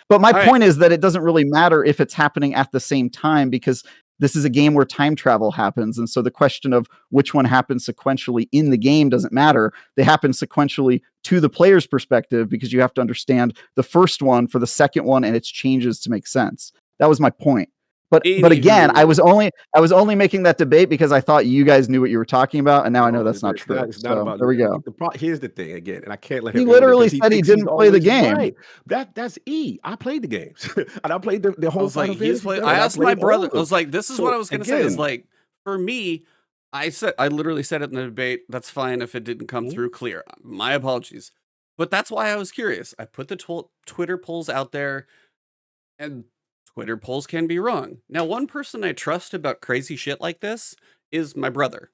Speaker 2: But my point is that it doesn't really matter if it's happening at the same time, because this is a game where time travel happens. And so the question of which one happens sequentially in the game doesn't matter. They happen sequentially to the player's perspective, because you have to understand the first one for the second one and its changes to make sense. That was my point. But again, I was only making that debate because I thought you guys knew what you were talking about, and now I know that's not true.
Speaker 1: It's not about
Speaker 2: there we go.
Speaker 1: Here's the thing again, and I can't let him.
Speaker 2: He literally said he didn't play the game.
Speaker 1: Right. That's I played the games, and I played the whole.
Speaker 3: I was like, I asked my brother. I was like, this is what I was going to say. Is like, for me, I literally said it in the debate. That's fine if it didn't come through clear. My apologies, but that's why I was curious. I put the Twitter polls out there, and Twitter polls can be wrong. Now, one person I trust about crazy shit like this is my brother.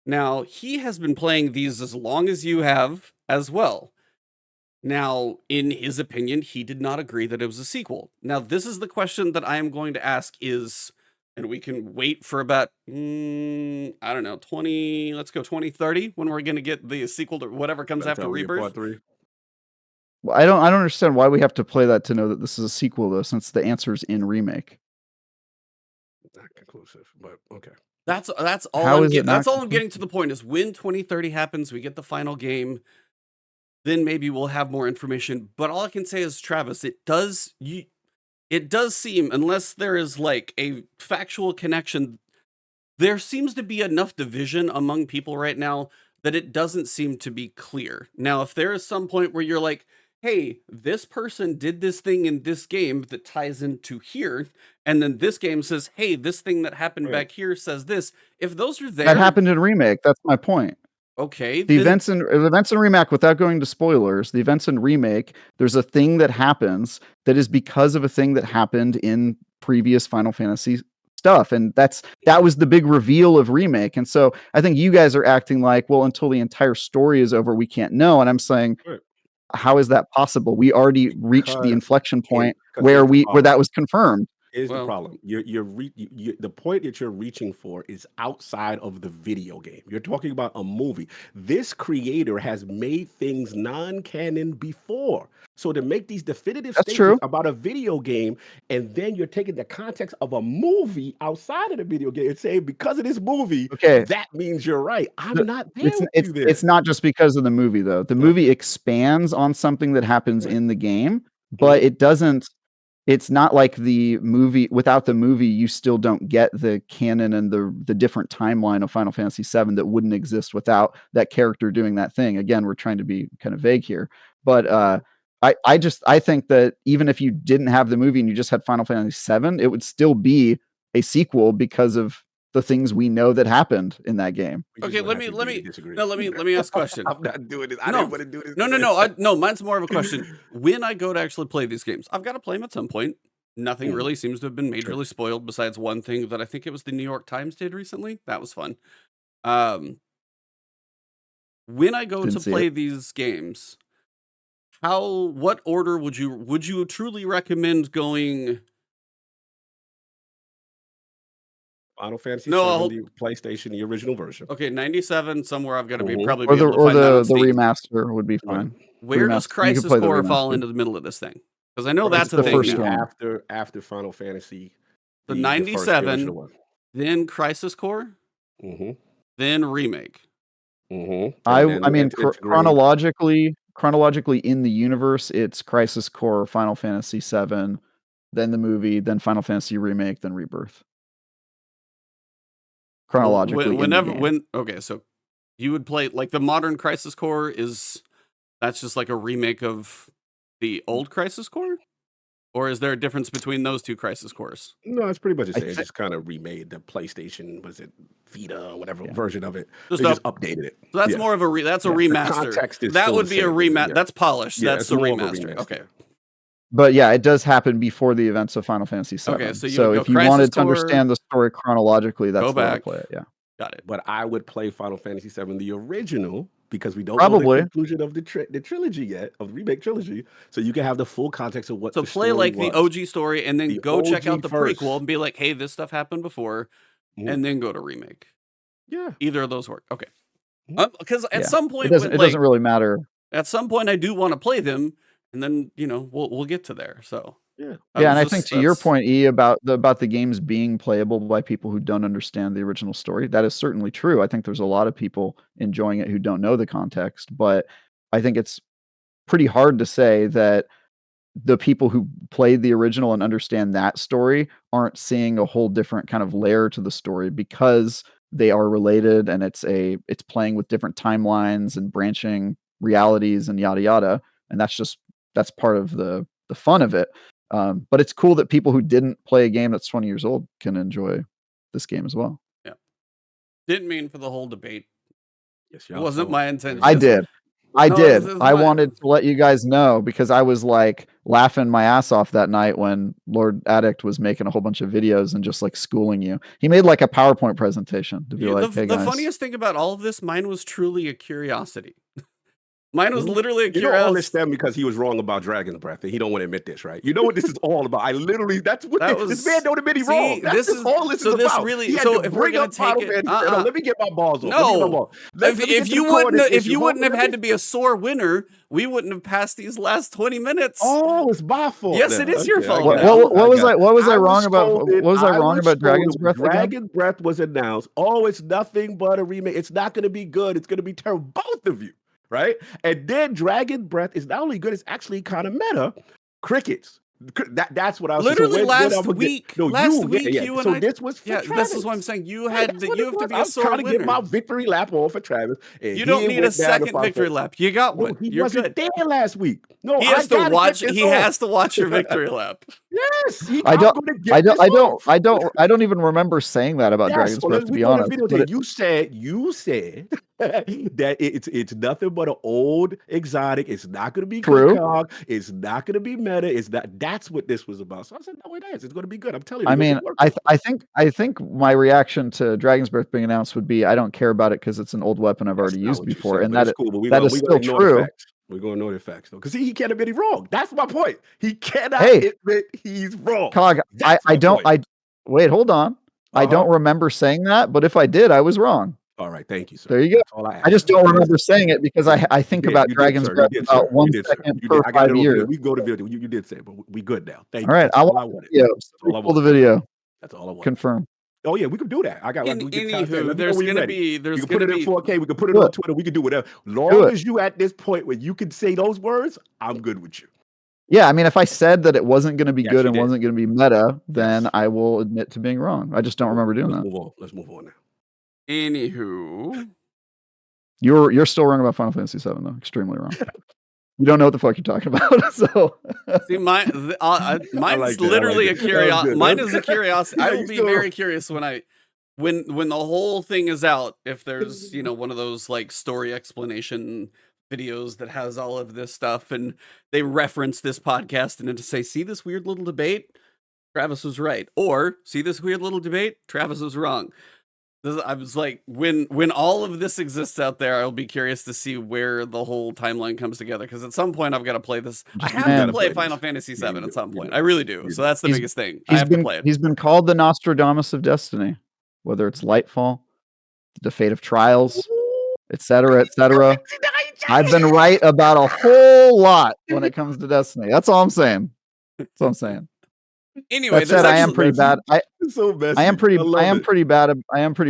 Speaker 3: Now, he has been playing these as long as you have as well. Now, in his opinion, he did not agree that it was a sequel. Now, this is the question that I am going to ask is, and we can wait for about, I don't know, let's go 2030, when we're going to get the sequel to whatever comes after Rebirth.
Speaker 1: Part 3.
Speaker 2: Well, I don't understand why we have to play that to know that this is a sequel, though, since the answer is in Remake.
Speaker 1: Not conclusive, but okay.
Speaker 3: That's all I'm getting to the point is when 2030 happens, we get the final game, then maybe we'll have more information. But all I can say is, Travis, it does seem, unless there is like a factual connection, there seems to be enough division among people right now that it doesn't seem to be clear. Now, if there is some point where you're like, hey, this person did this thing in this game that ties into here, and then this game says, hey, this thing that happened
Speaker 1: Right.
Speaker 3: back here says this. If those are
Speaker 2: That
Speaker 3: there,
Speaker 2: happened in Remake, that's my point.
Speaker 3: okay,
Speaker 2: The
Speaker 3: then
Speaker 2: events in Remake, without going to spoilers, the events in Remake, there's a thing that happens that is because of a thing that happened in previous Final Fantasy stuff, and that was the big reveal of Remake. And so I think you guys are acting like, well, until the entire story is over, we can't know. And I'm saying,
Speaker 1: Right.
Speaker 2: how is that possible? We already reached the
Speaker 1: Because
Speaker 2: inflection point
Speaker 1: because
Speaker 2: where
Speaker 1: here's the
Speaker 2: where
Speaker 1: problem.
Speaker 2: that was confirmed.
Speaker 1: Here's the
Speaker 3: well,
Speaker 1: problem. The point that you're reaching for is outside of the video game. You're talking about a movie. This creator has made things non-canon before. So to make these definitive
Speaker 2: That's true.
Speaker 1: statements about a video game, and then you're taking the context of a movie outside of the video game and saying, because of this movie,
Speaker 2: Okay.
Speaker 1: that means you're right. I'm
Speaker 2: The-
Speaker 1: not there with you there.
Speaker 2: It's not just because of the movie though. The movie expands on something that happens
Speaker 1: Right.
Speaker 2: in the game, but it doesn't. It's not like the movie. Without the movie, you still don't get the canon and the different timeline of Final Fantasy VII that wouldn't exist without that character doing that thing. Again, we're trying to be kind of vague here, but I think that even if you didn't have the movie and you just had Final Fantasy VII, it would still be a sequel because of the things we know that happened in that game.
Speaker 1: We just
Speaker 3: okay,
Speaker 1: gonna
Speaker 3: let
Speaker 1: have
Speaker 3: me
Speaker 1: to
Speaker 3: let
Speaker 1: agree to
Speaker 3: me
Speaker 1: disagree.
Speaker 3: no, let me ask a question.
Speaker 1: I'm not doing this. I
Speaker 3: No.
Speaker 1: didn't want to do this.
Speaker 3: No, mine's more of a question. When I go to actually play these games, I've got to play them at some point. Nothing really seems to have been majorly spoiled besides one thing that I think it was the New York Times did recently. That was fun. When I go
Speaker 2: Didn't
Speaker 3: to
Speaker 2: see
Speaker 3: play
Speaker 2: it.
Speaker 3: these games, what order would you truly recommend going?
Speaker 1: Final Fantasy
Speaker 3: No,
Speaker 1: VII, the PlayStation, the original version.
Speaker 3: Okay, 97 somewhere I've got to be
Speaker 1: Mhm.
Speaker 3: probably
Speaker 2: Or
Speaker 3: be
Speaker 2: the
Speaker 3: able to find that on
Speaker 2: the
Speaker 3: Steam.
Speaker 2: remaster would be
Speaker 1: Right.
Speaker 2: fine.
Speaker 3: Where does
Speaker 2: You could
Speaker 3: Crisis
Speaker 2: play the
Speaker 3: Core fall
Speaker 2: remaster.
Speaker 3: into the middle of this thing? Because I know
Speaker 1: It's
Speaker 3: that's a
Speaker 2: the
Speaker 3: thing
Speaker 2: first
Speaker 3: now.
Speaker 2: one.
Speaker 1: after Final Fantasy,
Speaker 3: So
Speaker 1: the first, the
Speaker 3: 97,
Speaker 1: original one.
Speaker 3: then Crisis Core,
Speaker 1: Mm-hmm.
Speaker 3: then Remake.
Speaker 1: Mm-hmm.
Speaker 2: I
Speaker 1: And
Speaker 2: mean
Speaker 1: integrate
Speaker 2: chronologically in the universe, it's Crisis Core, Final Fantasy VII, then the movie, then Final Fantasy Remake, then Rebirth. Chronologically in the game.
Speaker 3: Okay, so you would play like the modern Crisis Core that's just like a remake of the old Crisis Core? Or is there a difference between those two Crisis Cores?
Speaker 1: No, it's pretty much the
Speaker 2: I
Speaker 1: same. It's
Speaker 2: thi-
Speaker 1: just kind of remade the PlayStation, was it Vita or whatever
Speaker 2: Yeah.
Speaker 1: version of it.
Speaker 3: Just
Speaker 1: They just updated it.
Speaker 3: So that's
Speaker 1: Yeah.
Speaker 3: more of a that's a
Speaker 1: Yeah. The
Speaker 3: remaster.
Speaker 1: context is
Speaker 3: That
Speaker 1: still
Speaker 3: would
Speaker 1: the
Speaker 3: be a
Speaker 1: same.
Speaker 3: rematch.
Speaker 1: Yeah.
Speaker 3: That's polished.
Speaker 1: Yeah,
Speaker 3: That's
Speaker 1: it's
Speaker 3: the
Speaker 1: more of a
Speaker 3: remaster.
Speaker 1: remaster.
Speaker 3: Okay.
Speaker 2: But yeah, it does happen before the events of Final Fantasy VII.
Speaker 3: Okay, so you
Speaker 2: so
Speaker 3: would go
Speaker 2: if you
Speaker 3: Crisis
Speaker 2: wanted to
Speaker 3: Core,
Speaker 2: understand the story chronologically, that's
Speaker 3: go
Speaker 2: the way to
Speaker 3: back.
Speaker 2: play it. Yeah.
Speaker 3: Got it.
Speaker 1: But I would play Final Fantasy VII, the original, because we don't
Speaker 2: Probably.
Speaker 1: know the conclusion of the trilogy yet, of the remake trilogy. So you can have the full context of what
Speaker 3: So
Speaker 1: the
Speaker 3: play
Speaker 1: story
Speaker 3: like
Speaker 1: was.
Speaker 3: the OG story and then
Speaker 1: The
Speaker 3: go check
Speaker 1: OG
Speaker 3: out the
Speaker 1: first.
Speaker 3: prequel and be like, hey, this stuff happened before, and then go to remake.
Speaker 1: Yeah.
Speaker 3: Either of those work. Okay. Because at
Speaker 2: Yeah.
Speaker 3: some point,
Speaker 2: It doesn't really matter.
Speaker 3: At some point, I do want to play them, and then we'll get to there. So
Speaker 1: Yeah.
Speaker 2: Yeah, and I think to your point, E, about the games being playable by people who don't understand the original story, that is certainly true. I think there's a lot of people enjoying it who don't know the context, but I think it's pretty hard to say that the people who played the original and understand that story aren't seeing a whole different kind of layer to the story because they are related and it's playing with different timelines and branching realities and yada yada, and that's part of the fun of it. But it's cool that people who didn't play a game that's 20 years old can enjoy this game as well.
Speaker 3: Yeah. Didn't mean for the whole debate.
Speaker 1: Yes,
Speaker 3: It wasn't my intention.
Speaker 2: I did. I
Speaker 3: No,
Speaker 2: did.
Speaker 3: it's
Speaker 2: I
Speaker 3: fine.
Speaker 2: wanted to let you guys know because I was like laughing my ass off that night when Lord Addict was making a whole bunch of videos and just like schooling you. He made like a PowerPoint presentation to be like, hey
Speaker 3: the
Speaker 2: guys.
Speaker 3: funniest thing about all of this, mine was truly a curiosity. Mine was
Speaker 1: Mhm.
Speaker 3: literally a
Speaker 1: You know all
Speaker 3: curiosity.
Speaker 1: this stemmed because he was wrong about Dragon's Breath, and he don't want to admit this, right? You know what this is all about. That's what
Speaker 3: That
Speaker 1: this
Speaker 3: was-
Speaker 1: man don't admit he's
Speaker 3: see,
Speaker 1: wrong. That's
Speaker 3: this
Speaker 1: just
Speaker 3: is-
Speaker 1: all this
Speaker 3: so
Speaker 1: is
Speaker 3: this
Speaker 1: about.
Speaker 3: really-
Speaker 1: He had
Speaker 3: so
Speaker 1: to
Speaker 3: if we're
Speaker 1: bring
Speaker 3: gonna
Speaker 1: up
Speaker 3: take
Speaker 1: Final
Speaker 3: it-
Speaker 1: Fantasy. No, let me get my balls off. Let me get my balls. Let me get
Speaker 3: if
Speaker 1: to
Speaker 3: you
Speaker 1: the core of this
Speaker 3: if
Speaker 1: issue.
Speaker 3: you
Speaker 1: Hold
Speaker 3: wouldn't
Speaker 1: on,
Speaker 3: have
Speaker 1: let
Speaker 3: had
Speaker 1: me-
Speaker 3: to be a sore winner, we wouldn't have passed these last 20 minutes.
Speaker 1: Oh, it's my fault.
Speaker 3: Yes,
Speaker 1: now.
Speaker 3: it is your
Speaker 1: Okay, I
Speaker 3: fault
Speaker 1: got
Speaker 3: now.
Speaker 1: it.
Speaker 2: What was I
Speaker 1: was
Speaker 2: wrong about?
Speaker 1: scolded.
Speaker 2: What was I wrong about Dragon's
Speaker 1: scolded.
Speaker 2: Breath again?
Speaker 1: Dragon's Breath was announced. Oh, it's nothing but a remake. It's not going to be good. It's going to be terrible. Both of you, right? And then Dragon Breath is not only good, it's actually kind of meta. Crickets. That's what I was saying. So
Speaker 3: Literally
Speaker 1: when
Speaker 3: last
Speaker 1: I'm gonna get
Speaker 3: week.
Speaker 1: no
Speaker 3: Last
Speaker 1: you
Speaker 3: week,
Speaker 1: yeah.
Speaker 3: you and
Speaker 1: So
Speaker 3: I.
Speaker 1: this was for
Speaker 3: Yeah, this is what I'm
Speaker 1: Travis.
Speaker 3: saying. You
Speaker 1: Yeah,
Speaker 3: had
Speaker 1: that's
Speaker 3: that.
Speaker 1: what
Speaker 3: You
Speaker 1: it
Speaker 3: have to
Speaker 1: was.
Speaker 3: be
Speaker 1: I
Speaker 3: a
Speaker 1: was
Speaker 3: sore
Speaker 1: trying to get
Speaker 3: winner.
Speaker 1: my victory lap on for Travis, and
Speaker 3: You
Speaker 1: he
Speaker 3: don't need a
Speaker 1: went down to
Speaker 3: second victory
Speaker 1: 5.
Speaker 3: lap. You got
Speaker 1: No,
Speaker 3: one.
Speaker 1: he
Speaker 3: You're
Speaker 1: wasn't
Speaker 3: good.
Speaker 1: there last week. No,
Speaker 3: He
Speaker 1: I
Speaker 3: has to
Speaker 1: gotta get
Speaker 3: watch.
Speaker 1: this
Speaker 3: He
Speaker 1: off.
Speaker 3: has to watch your victory lap.
Speaker 1: Yes,
Speaker 2: I
Speaker 1: I'm
Speaker 2: don't
Speaker 1: gonna get this off.
Speaker 2: I don't even remember saying that about
Speaker 1: Yes,
Speaker 2: Dragon's
Speaker 1: so
Speaker 2: Breath, to
Speaker 1: we
Speaker 2: be
Speaker 1: go to the
Speaker 2: honest.
Speaker 1: video
Speaker 2: But
Speaker 1: today. You said that it's nothing but an old exotic. It's not gonna be
Speaker 2: true.
Speaker 1: Cog. It's not gonna be meta. It's not. That's what this was about. So I said, no, it is. It's gonna be good. I'm telling you,
Speaker 2: I
Speaker 1: you're gonna
Speaker 2: mean,
Speaker 1: get work.
Speaker 2: I think my reaction to Dragon's Breath being announced would be I don't care about it because it's an old weapon I've
Speaker 1: That's
Speaker 2: already
Speaker 1: not
Speaker 2: used
Speaker 1: what you
Speaker 2: before,
Speaker 1: said,
Speaker 2: and
Speaker 1: but it's cool. But
Speaker 2: that is
Speaker 1: we're gonna
Speaker 2: still
Speaker 1: ignore the
Speaker 2: true.
Speaker 1: facts. We're gonna ignore the facts though, because he can't admit he's wrong. That's my point. He cannot
Speaker 2: Hey,
Speaker 1: admit he's wrong.
Speaker 2: Cog,
Speaker 1: That's
Speaker 2: I
Speaker 1: my
Speaker 2: don't
Speaker 1: point.
Speaker 2: wait, hold on. I don't remember saying that, but if I did, I was wrong.
Speaker 1: All right, thank you, sir.
Speaker 2: There you go.
Speaker 1: That's all I asked.
Speaker 2: I just
Speaker 1: sir.
Speaker 2: don't remember saying it because I think about
Speaker 1: You did,
Speaker 2: Dragon's
Speaker 1: sir. You
Speaker 2: Breath
Speaker 1: did,
Speaker 2: about
Speaker 1: sir.
Speaker 2: 1
Speaker 1: You did, sir.
Speaker 2: second
Speaker 1: You
Speaker 2: per
Speaker 1: did. I got
Speaker 2: 5
Speaker 1: it on video.
Speaker 2: years.
Speaker 1: We can go to video. You did say, but we good now. Thank
Speaker 2: All
Speaker 1: you.
Speaker 2: right,
Speaker 1: That's
Speaker 2: I
Speaker 1: all I
Speaker 2: want
Speaker 1: wanted.
Speaker 2: the video.
Speaker 1: That's all I
Speaker 2: Pull the
Speaker 1: wanted.
Speaker 2: video.
Speaker 1: That's all I wanted.
Speaker 2: Confirm.
Speaker 1: Oh yeah, we can do that. I got. We get time.
Speaker 3: Anywho,
Speaker 1: Let me know
Speaker 3: there's
Speaker 1: when you're
Speaker 3: gonna
Speaker 1: ready.
Speaker 3: be.
Speaker 1: We
Speaker 3: There's
Speaker 1: can put
Speaker 3: gonna
Speaker 1: it in
Speaker 3: be.
Speaker 1: 4K. We can put it
Speaker 2: Do
Speaker 1: on
Speaker 2: it.
Speaker 1: Twitter. We can do whatever.
Speaker 2: Do
Speaker 1: Long
Speaker 2: it.
Speaker 1: as you at this point where you can say those words, I'm good with you.
Speaker 2: Yeah, I mean, if I said that it wasn't going to be
Speaker 1: Yes,
Speaker 2: good
Speaker 1: you
Speaker 2: and
Speaker 1: did.
Speaker 2: wasn't going to be meta, then
Speaker 1: Yes.
Speaker 2: I will admit to being wrong. I just don't remember doing
Speaker 1: Let's
Speaker 2: that.
Speaker 1: move on. Let's move on now.
Speaker 3: Anywho,
Speaker 2: You're still wrong about Final Fantasy VII, though. Extremely wrong. You don't know what the fuck you're talking about. So
Speaker 3: see, mine's
Speaker 1: like that.
Speaker 3: literally a
Speaker 1: That was
Speaker 3: curiosity.
Speaker 1: good.
Speaker 3: Mine
Speaker 1: That
Speaker 3: is
Speaker 1: was
Speaker 3: a curiosity.
Speaker 1: Yeah,
Speaker 3: I will
Speaker 1: you
Speaker 3: be
Speaker 1: still-
Speaker 3: very curious when the whole thing is out. If there's one of those like story explanation videos that has all of this stuff, and they reference this podcast and then to say, see this weird little debate, Travis was right, or see this weird little debate, Travis was wrong. I was like, when all of this exists out there, I'll be curious to see where the whole timeline comes together. Because at some point, I've got to play this. I
Speaker 2: Just
Speaker 3: have
Speaker 2: man.
Speaker 3: to play
Speaker 1: play
Speaker 3: Final
Speaker 1: this.
Speaker 3: Fantasy
Speaker 1: Yeah, you
Speaker 3: VII
Speaker 1: do.
Speaker 3: at some
Speaker 1: You
Speaker 3: point.
Speaker 1: do.
Speaker 3: I really do.
Speaker 1: You
Speaker 3: So
Speaker 1: do.
Speaker 3: that's the
Speaker 2: He's-
Speaker 3: biggest thing. I have to play it.
Speaker 2: He's been called the Nostradamus of Destiny, whether it's Lightfall, the Fate of Trials, etc., etc. I've been right about a whole lot when it comes to Destiny. That's all I'm saying. That's all I'm saying.
Speaker 3: Anyway,
Speaker 2: That said, I am pretty bad.
Speaker 1: It's so messy.
Speaker 2: I am pretty
Speaker 1: love it.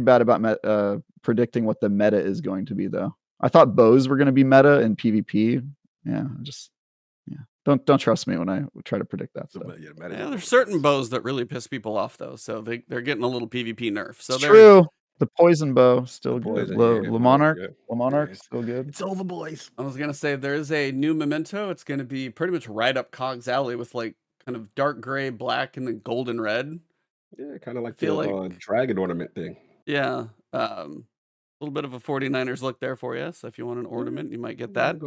Speaker 2: bad about predicting what the meta is going to be, though. I thought bows were going to be meta in PvP. Yeah, don't trust me when I try to predict that stuff.
Speaker 3: Yeah, there's certain bows that really piss people off, though. So they're getting a little PvP nerf. So
Speaker 2: It's true. The poison bow still good. Le Monarch still good.
Speaker 1: It's over, boys.
Speaker 3: I was gonna say there's a new memento. It's gonna be pretty much right up Cog's alley with like kind of dark gray, black, and then golden red.
Speaker 1: Yeah, kind of like
Speaker 3: feel
Speaker 1: the
Speaker 3: like-
Speaker 1: dragon ornament thing.
Speaker 3: Yeah. A little bit of a 49ers look there for you. So if you want an ornament, you might get that.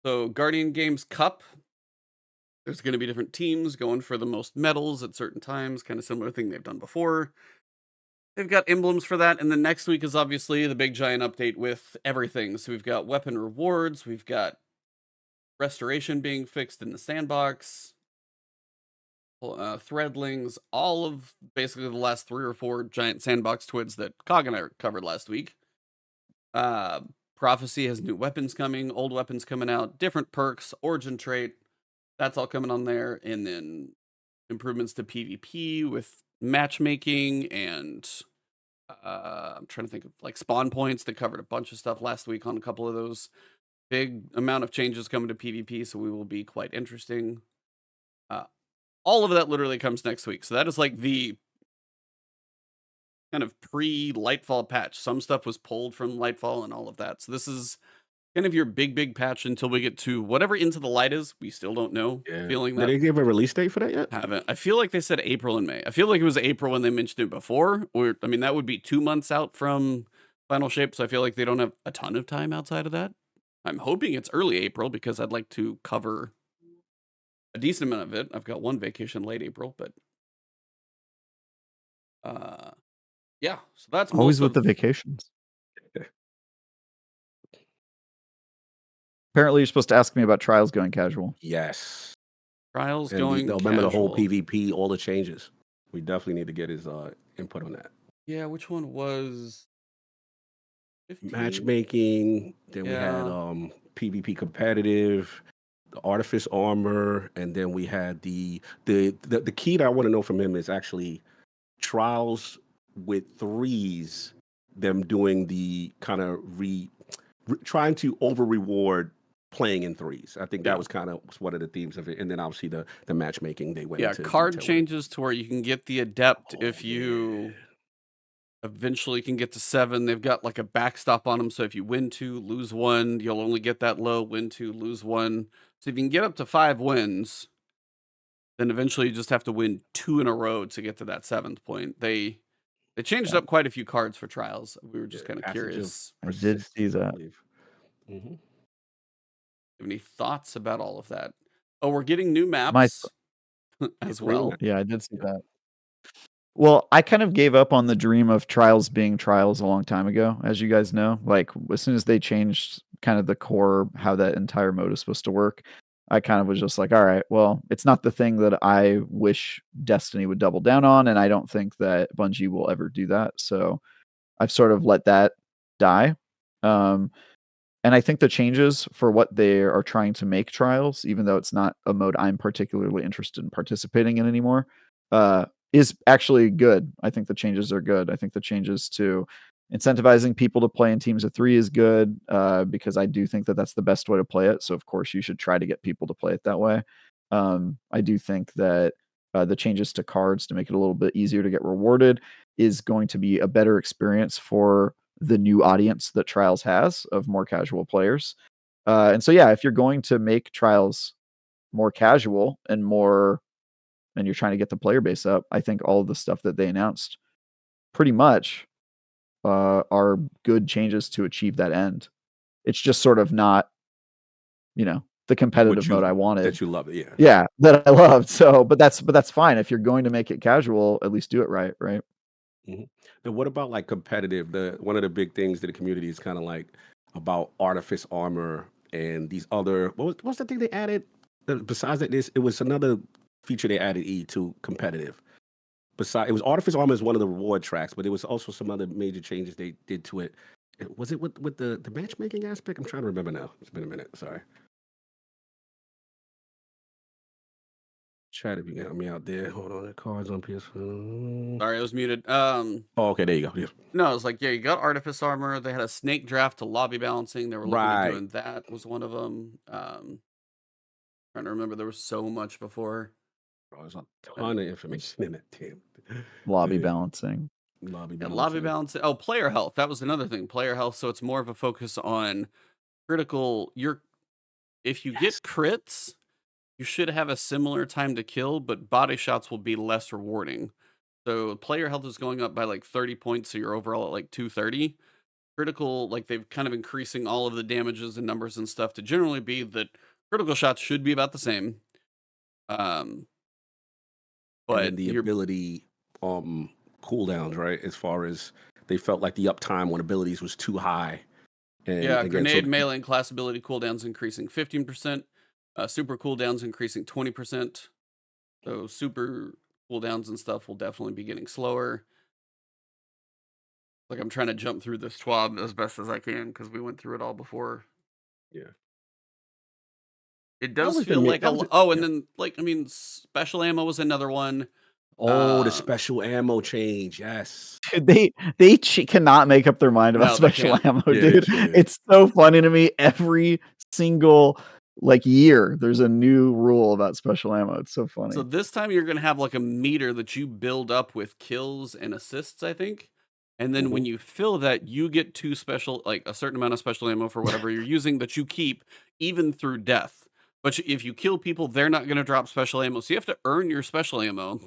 Speaker 3: So Guardian Games Cup. There's going to be different teams going for the most medals at certain times. Kind of similar thing they've done before. They've got emblems for that. And then next week is obviously the big giant update with everything. So we've got weapon rewards. We've got restoration being fixed in the sandbox. Threadlings. All of basically the last 3 or 4 giant sandbox twids that Cog and I covered last week. Prophecy has new weapons coming. Old weapons coming out. Different perks. Origin trait. That's all coming on there. And then improvements to PvP with matchmaking and I'm trying to think of like spawn points that covered a bunch of stuff last week on a couple of those. Big amount of changes coming to PvP, so we will be quite interesting. All of that literally comes next week. So that is like the kind of pre-Lightfall patch. Some stuff was pulled from Lightfall and all of that. So this is kind of your big patch until we get to whatever Into the Light is. We still don't know.
Speaker 1: Yeah.
Speaker 3: Feeling that.
Speaker 1: Did they give a release date for that yet?
Speaker 3: Haven't. I feel like they said April and May. I feel like it was April when they mentioned it before. Or I mean, that would be 2 months out from Final Shape. So I feel like they don't have a ton of time outside of that. I'm hoping it's early April because I'd like to cover a decent amount of it. I've got one vacation late April, but yeah. So that's
Speaker 2: always with the vacations. Apparently, you're supposed to ask me about Trials going casual.
Speaker 1: Yes.
Speaker 3: Trials
Speaker 1: And
Speaker 3: going
Speaker 1: remember the whole
Speaker 3: casual.
Speaker 1: PvP, all the changes. We definitely need to get his input on that.
Speaker 3: Yeah, which one was 15?
Speaker 1: Matchmaking. Then we had PvP competitive, the artifice armor, and then we had the key that I want to know from him is actually trials with 3s, them doing the kind of trying to over reward playing in threes. I think that
Speaker 3: Yeah.
Speaker 1: was kind of one of the themes of it. And then obviously the matchmaking they went
Speaker 3: Yeah,
Speaker 1: into
Speaker 3: card
Speaker 1: detail with.
Speaker 3: changes to where you can get the adept
Speaker 1: Oh,
Speaker 3: if you
Speaker 1: yeah.
Speaker 3: eventually can get to 7. They've got like a backstop on them, so if you win 2, lose 1, you'll only get that low. Win 2, lose 1. So if you can get up to 5 wins, then eventually you just have to win 2 in a row to get to that 7th point. They changed
Speaker 2: Yeah.
Speaker 3: up quite a few cards for trials. We were just
Speaker 1: Yeah,
Speaker 3: kind of
Speaker 1: passage of
Speaker 3: curious.
Speaker 2: I did see
Speaker 1: persistence, I
Speaker 2: that.
Speaker 1: believe. hmm
Speaker 3: Have any thoughts about all of that? Oh, we're getting new
Speaker 2: My
Speaker 3: maps as
Speaker 1: 3
Speaker 3: well.
Speaker 2: Yeah, I did see
Speaker 1: Yeah.
Speaker 2: that. Well, I kind of gave up on the dream of trials being trials a long time ago, as you guys know. Like, as soon as they changed kind of the core, how that entire mode is supposed to work, I kind of was just like, all right, well, it's not the thing that I wish Destiny would double down on, and I don't think that Bungie will ever do that. So I've sort of let that die. Um, and I think the changes for what they are trying to make trials, even though it's not a mode I'm particularly interested in participating in anymore, is actually good. I think the changes are good. I think the changes to incentivizing people to play in teams of 3 is good, because I do think that that's the best way to play it. So of course you should try to get people to play it that way. I do think that the changes to cards to make it a little bit easier to get rewarded is going to be a better experience for the new audience that Trials has of more casual players. And so, yeah, if you're going to make Trials more casual and you're trying to get the player base up, I think all of the stuff that they announced pretty much are good changes to achieve that end. It's just sort of not, the competitive mode I wanted.
Speaker 1: That you love it, yeah.
Speaker 2: Yeah, that I loved. So, but that's fine. If you're going to make it casual, at least do it right, right?
Speaker 1: Now, what about like competitive? One of the big things that the community is kind of like about artifice armor and these other. What's the thing they added? Besides that, it was another feature they added to competitive. It was artifice armor is one of the reward tracks, but there was also some other major changes they did to it. Was it with the matchmaking aspect? I'm trying to remember now. It's been a minute. Sorry. Chat if you can help me out there. Hold on, the cards on PS4.
Speaker 3: Sorry, I was muted.
Speaker 1: Oh, okay, there you go. Yeah.
Speaker 3: No, it's like, yeah, you got Artifice Armor. They had a snake draft to lobby balancing. They were looking at
Speaker 1: Right.
Speaker 3: doing that, was one of them. Trying to remember, there was so much before.
Speaker 1: Bro, there's a ton of information in that damn
Speaker 2: Lobby
Speaker 1: Yeah.
Speaker 2: balancing.
Speaker 1: lobby
Speaker 3: And
Speaker 1: balancing.
Speaker 3: lobby balancing. Oh, player health. That was another thing. Player health. So it's more of a focus on critical. If you get crits, you should have a similar time to kill, but body shots will be less rewarding. So player health is going up by like 30 points, so you're overall at like 230. Critical, like they've kind of increasing all of the damages and numbers and stuff to generally be that critical shots should be about the same.
Speaker 1: And
Speaker 3: But
Speaker 1: then the ability cooldowns, right? As far as they felt like the uptime on abilities was too high. And
Speaker 3: yeah,
Speaker 1: again,
Speaker 3: grenade, melee, and class ability cooldowns increasing 15%. Super cooldowns increasing 20%. So super cooldowns and stuff will definitely be getting slower. Like I'm trying to jump through this TWAB as best as I can because we went through it all before.
Speaker 1: yeah.
Speaker 3: It does
Speaker 1: was the
Speaker 3: feel
Speaker 1: mi-
Speaker 3: like
Speaker 1: that was the-
Speaker 3: and
Speaker 1: yeah.
Speaker 3: then like I mean, special ammo was another one.
Speaker 1: Oh, the special ammo change. Yes.
Speaker 2: Dude, they cannot make up their mind about
Speaker 3: No, they
Speaker 2: special
Speaker 3: can't.
Speaker 2: ammo,
Speaker 1: Yeah, they
Speaker 2: dude.
Speaker 1: should.
Speaker 2: It's so funny to me. Every single year, there's a new rule about special ammo. It's so funny.
Speaker 3: So this time you're gonna have like a meter that you build up with kills and assists, I think. And then when you fill that, you get like a certain amount of special ammo for whatever you're using that you keep even through death. But if you kill people, they're not gonna drop special ammo. So you have to earn your special ammo.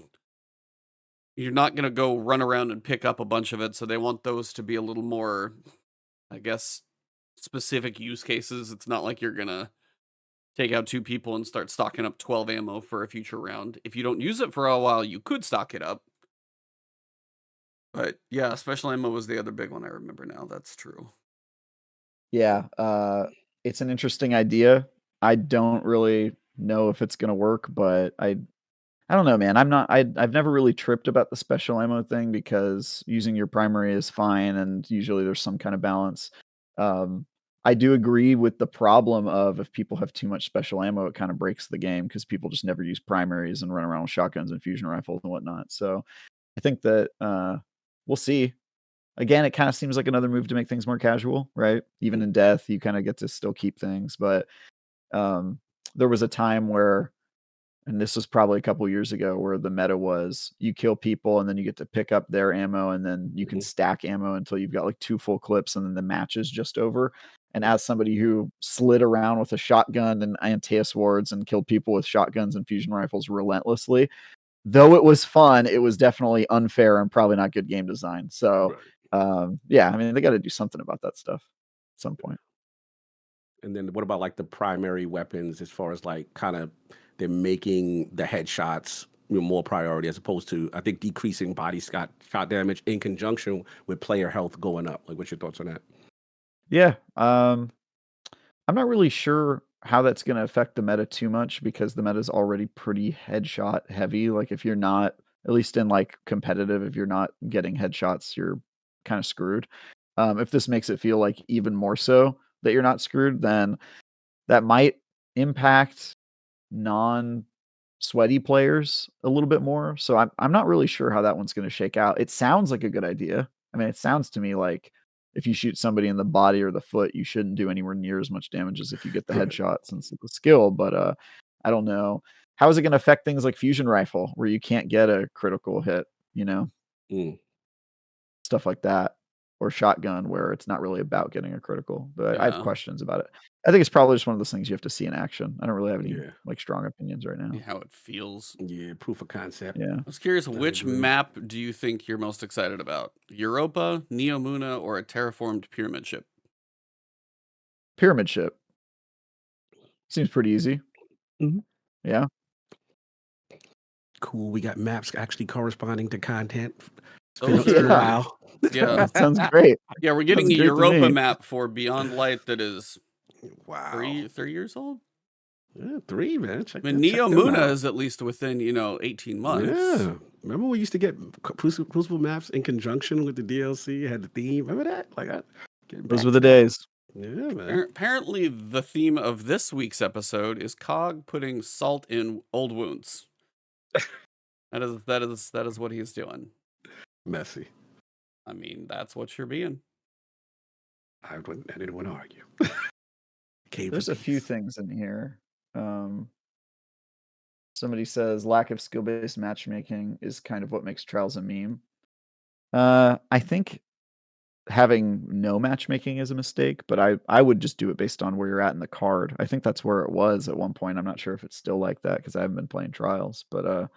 Speaker 3: You're not gonna go run around and pick up a bunch of it. So they want those to be a little more, I guess, specific use cases. It's not like you're gonna take out 2 people and start stocking up 12 ammo for a future round. If you don't use it for a while, you could stock it up. But yeah, special ammo was the other big one I remember now. That's true.
Speaker 2: Yeah, it's an interesting idea. I don't really know if it's gonna work, but I don't know, man. I've never really tripped about the special ammo thing because using your primary is fine, and usually there's some kind of balance. I do agree with the problem of if people have too much special ammo, it kind of breaks the game because people just never use primaries and run around with shotguns and fusion rifles and whatnot. So I think that we'll see. Again, it kind of seems like another move to make things more casual, right? Even in death, you kind of get to still keep things, but there was a time where, and this was probably a couple years ago, where the meta was you kill people and then you get to pick up their ammo and then you can stack ammo until you've got like 2 full clips and then the match is just over. And as somebody who slid around with a shotgun and anti-air wards and killed people with shotguns and fusion rifles relentlessly, though it was fun, it was definitely unfair and probably not good game design. So, yeah, I mean, they got to do something about that stuff at some point.
Speaker 1: And then what about like the primary weapons as far as like kind of they're making the headshots more priority as opposed to I think decreasing body shot damage in conjunction with player health going up. Like, what's your thoughts on that?
Speaker 2: Yeah, I'm not really sure how that's going to affect the meta too much because the meta is already pretty headshot heavy. Like if you're not, at least in like competitive, if you're not getting headshots, you're kind of screwed. If this makes it feel like even more so that you're not screwed, then that might impact non-sweaty players a little bit more. So I'm not really sure how that one's going to shake out. It sounds like a good idea. I mean, it sounds to me like if you shoot somebody in the body or the foot, you shouldn't do anywhere near as much damage as if you get the headshot since it's a skill. But I don't know. How is it going to affect things like fusion rifle where you can't get a critical hit, stuff like that, or shotgun where it's not really about getting a critical. But I have questions about it. I think it's probably just one of those things you have to see in action. I don't really have any like strong opinions right now.
Speaker 3: How it feels.
Speaker 1: Yeah, proof of concept.
Speaker 2: Yeah.
Speaker 3: I was curious, which map do you think you're most excited about? Europa, Neomuna, or a terraformed pyramid ship?
Speaker 2: Pyramid ship. Seems pretty easy. Yeah.
Speaker 1: Cool. We got maps actually corresponding to content. It's
Speaker 3: Those
Speaker 1: been a
Speaker 3: are
Speaker 1: while.
Speaker 3: yeah.
Speaker 2: That sounds great.
Speaker 3: Yeah, we're getting
Speaker 2: Sounds
Speaker 3: a
Speaker 2: great to
Speaker 3: Europa
Speaker 2: me.
Speaker 3: map for Beyond Light that is
Speaker 1: Wow.
Speaker 3: 3 years old.
Speaker 1: Yeah, 3, man.
Speaker 3: I mean, Neomuna is at least within 18 months.
Speaker 1: Yeah. Remember we used to get Crucible maps in conjunction with the DLC? Had the theme. Remember that? Like,
Speaker 2: those were the days.
Speaker 1: Yeah, man.
Speaker 3: Apparently, the theme of this week's episode is Cog putting salt in old wounds. That is what he's doing.
Speaker 1: Messy.
Speaker 3: I mean, that's what you're being.
Speaker 1: I didn't want to argue.
Speaker 2: There's a few things in here. Somebody says lack of skill-based matchmaking is kind of what makes Trials a meme. I think having no matchmaking is a mistake, but I would just do it based on where you're at in the card. I think that's where it was at one point. I'm not sure if it's still like that because I haven't been playing Trials, but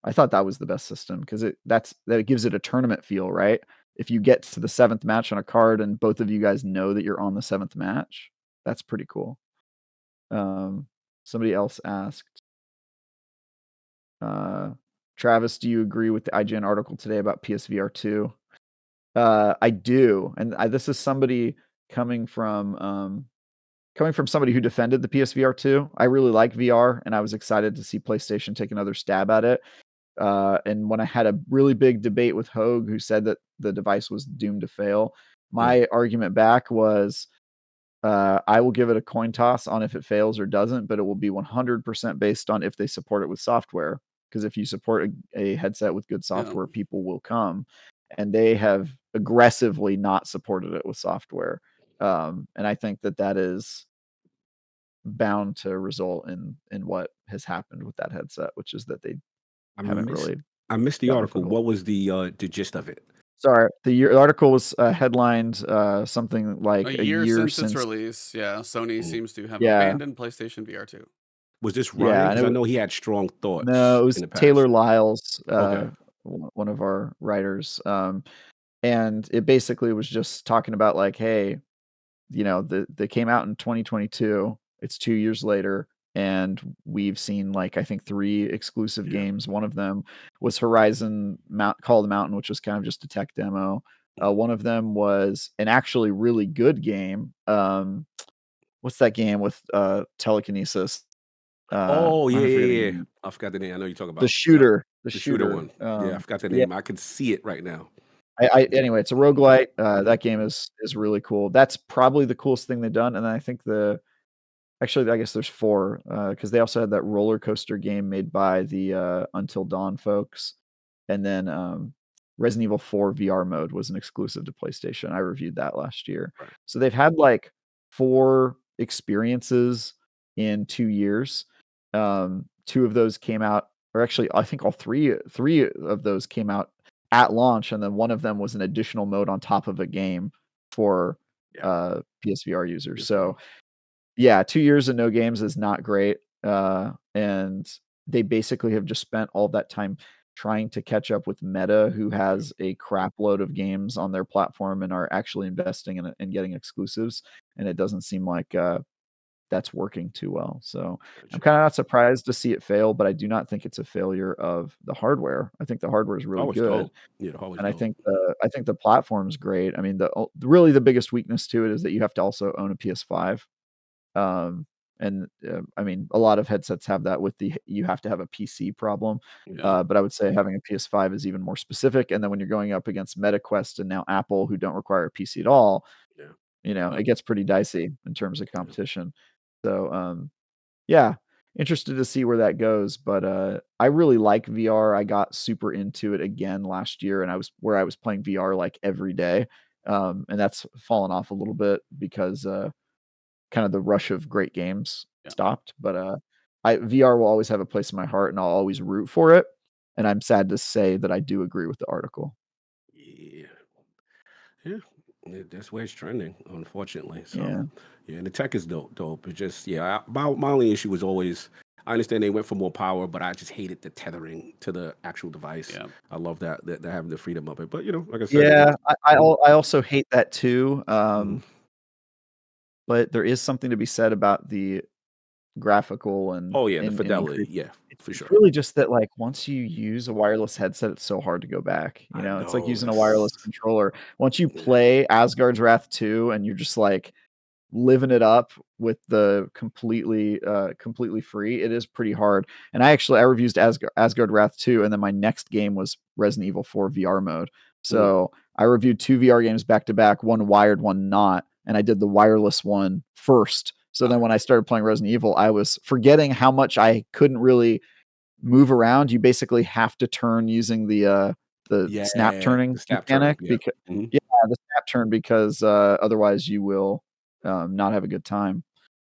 Speaker 2: I thought that was the best system because that gives it a tournament feel, right? If you get to the 7th match on a card and both of you guys know that you're on the 7th match, that's pretty cool. Somebody else asked, Travis, do you agree with the IGN article today about PSVR 2? I do, and this is somebody coming from somebody who defended the PSVR 2. I really like VR, and I was excited to see PlayStation take another stab at it. And when I had a really big debate with Hogue, who said that the device was doomed to fail, my argument back was, I will give it a coin toss on if it fails or doesn't, but it will be 100% based on if they support it with software. Because if you support a headset with good software, people will come. And they have aggressively not supported it with software. And I think that is bound to result in what has happened with that headset, which is that they haven't really.
Speaker 1: I missed the article. What was the gist of it?
Speaker 2: Sorry, the article was headlined something like
Speaker 3: a year since its release. Yeah, Sony seems to have abandoned PlayStation VR 2.
Speaker 1: Was this Ryan? Because I know he had strong thoughts.
Speaker 2: No, it was
Speaker 1: in the past.
Speaker 2: Taylor Lyles, one of our writers, and it basically was just talking about like, hey, they came out in 2022. It's 2 years later. And we've seen like I think 3 exclusive games. One of them was Horizon Call of the Mountain, which was kind of just a tech demo. One of them was an actually really good game. What's that game with telekinesis?
Speaker 1: Yeah. I forgot the name. I know you're talking about
Speaker 2: the shooter.
Speaker 1: The shooter one. I forgot the name. I could see it right now.
Speaker 2: Anyway, it's a roguelite. That game is really cool. That's probably the coolest thing they've done. And then I think actually, I guess there's 4 because they also had that roller coaster game made by the Until Dawn folks, and then Resident Evil 4 VR mode was an exclusive to PlayStation. I reviewed that last year. So they've had like 4 experiences in 2 years. 2 of those came out, or actually, I think all 3 of those came out at launch, and then one of them was an additional mode on top of a game for,
Speaker 1: Yeah.
Speaker 2: PSVR users.
Speaker 1: Yes, sir.
Speaker 2: So, yeah, 2 years and no games is not great, and they basically have just spent all that time trying to catch up with Meta, who has a crap load of games on their platform and are actually investing in it and getting exclusives, and it doesn't seem like, that's working too well. So, I'm
Speaker 1: Gotcha.
Speaker 2: kinda not surprised to see it fail, but I do not think it's a failure of the hardware. I think the hardware is really
Speaker 1: Always
Speaker 2: good,
Speaker 1: dope. Yeah, always
Speaker 2: and I
Speaker 1: dope.
Speaker 2: think the platform's great. I mean, really the biggest weakness to it is that you have to also own a PS5. Um, and, I mean, a lot of headsets have that with you have to have a PC problem,
Speaker 3: Yeah.
Speaker 2: but I would say having a PS5 is even more specific, and then when you're going up against MetaQuest and now Apple, who don't require a PC at all,
Speaker 1: Yeah.
Speaker 2: it gets pretty dicey in terms of
Speaker 1: Yeah.
Speaker 2: competition. So, yeah, interested to see where that goes, but, I really like VR. I got super into it again last year, and I was playing VR, like, every day, and that's fallen off a little bit because, kind of the rush of great games
Speaker 3: Yeah.
Speaker 2: stopped, but, VR will always have a place in my heart, and I'll always root for it, and I'm sad to say that I do agree with the article.
Speaker 1: Yeah. Yeah. That's where it's trending, unfortunately. So,
Speaker 2: Yeah.
Speaker 1: yeah, and the tech is dope. It's just, yeah, my only issue was always, I understand they went for more power, but I just hated the tethering to the actual device.
Speaker 3: Yeah.
Speaker 1: I love that they're having the freedom of it. But, like I said,
Speaker 2: Yeah,
Speaker 1: Mhm,
Speaker 2: I also hate that too,
Speaker 1: mhm.
Speaker 2: but there is something to be said about the graphical and
Speaker 1: Oh, yeah, the
Speaker 2: increase.
Speaker 1: fidelity. Yeah, for
Speaker 2: It's
Speaker 1: sure.
Speaker 2: really just that, like, once you use a wireless headset, it's so hard to go back,
Speaker 1: I
Speaker 2: It's like
Speaker 1: know.
Speaker 2: using a wireless controller. Once you
Speaker 1: Yeah,
Speaker 2: play Asgard's Wrath 2 and you're just, like, living it up with the completely free, it is pretty hard. And I reviewed Asgard Wrath 2, and then my next game was Resident Evil 4 VR mode.
Speaker 1: mm,
Speaker 2: So, I reviewed 2 VR games back to back, one wired, one not, and I did the wireless one first. So then when I started playing Resident Evil, I was forgetting how much I couldn't really move around. You basically have to turn using the
Speaker 1: yeah,
Speaker 2: snap turning
Speaker 1: the snap turn.
Speaker 2: mechanic
Speaker 1: Yeah.
Speaker 2: because
Speaker 1: Mhm.
Speaker 2: yeah, the snap turn because, otherwise you will, not have a good time.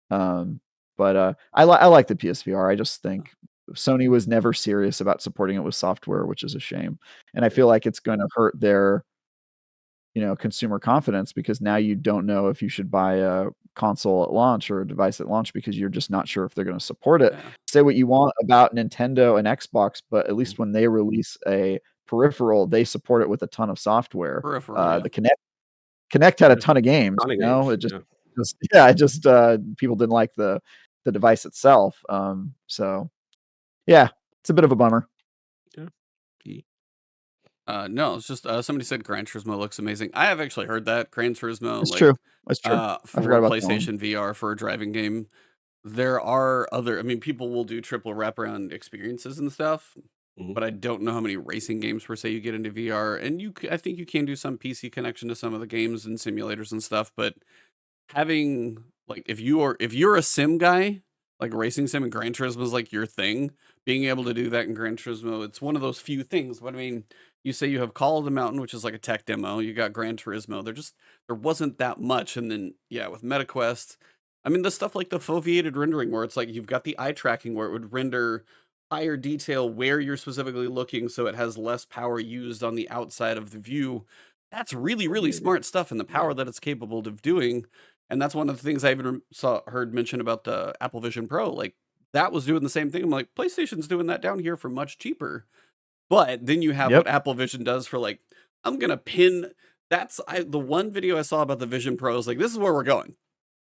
Speaker 2: Um, but, I like the PSVR. I just think Sony was never serious about supporting it with software, which is a shame, and I
Speaker 1: Yeah.
Speaker 2: feel like it's gonna hurt their, consumer confidence because now you don't know if you should buy a console at launch or a device at launch because you're just not sure if they're gonna support it.
Speaker 3: Yeah.
Speaker 2: Say what you want about Nintendo and Xbox, but at
Speaker 1: Mhm.
Speaker 2: least when they release a peripheral, they support it with a ton of software.
Speaker 3: Peripheral, yeah.
Speaker 2: The Kinect had a
Speaker 1: Yeah.
Speaker 2: ton of games,
Speaker 1: Ton of
Speaker 2: It
Speaker 1: games.
Speaker 2: just
Speaker 1: Yeah.
Speaker 2: it just, people didn't like the device itself, so, yeah, it's a bit of a bummer.
Speaker 1: Yeah. Ye-
Speaker 3: No, it's just somebody said Gran Turismo looks amazing. I have actually heard that Gran Turismo,
Speaker 2: It's true, it's true. I forgot
Speaker 3: for
Speaker 2: about that one.
Speaker 3: PlayStation VR for a driving game. There are other, I mean, people will do triple wraparound experiences and stuff,
Speaker 1: mhm.
Speaker 3: but I don't know how many racing games per se you get into VR. And I think you can do some PC connection to some of the games and simulators and stuff, but having like if you're a sim guy, like a racing sim and Gran Turismo is like your thing, being able to do that in Gran Turismo, it's one of those few things. But I mean, you say you have Call of the Mountain, which is like a tech demo. You got Gran Turismo. There wasn't that much. And then yeah, with MetaQuest, I mean the stuff like the foveated rendering where it's like you've got the eye tracking where it would render higher detail where you're specifically looking so it has less power used on the outside of the view. That's really,
Speaker 1: Oh,
Speaker 3: really
Speaker 1: yeah.
Speaker 3: smart stuff and the
Speaker 1: Yeah.
Speaker 3: power that it's capable of doing. And that's one of the things I even heard mentioned about the Apple Vision Pro. Like that was doing the same thing. I'm like, PlayStation's doing that down here for much cheaper. But then you have what
Speaker 2: Yep.
Speaker 3: Apple Vision does for like, I'm gonna pin. The one video I saw about the Vision Pro is like, this is where we're going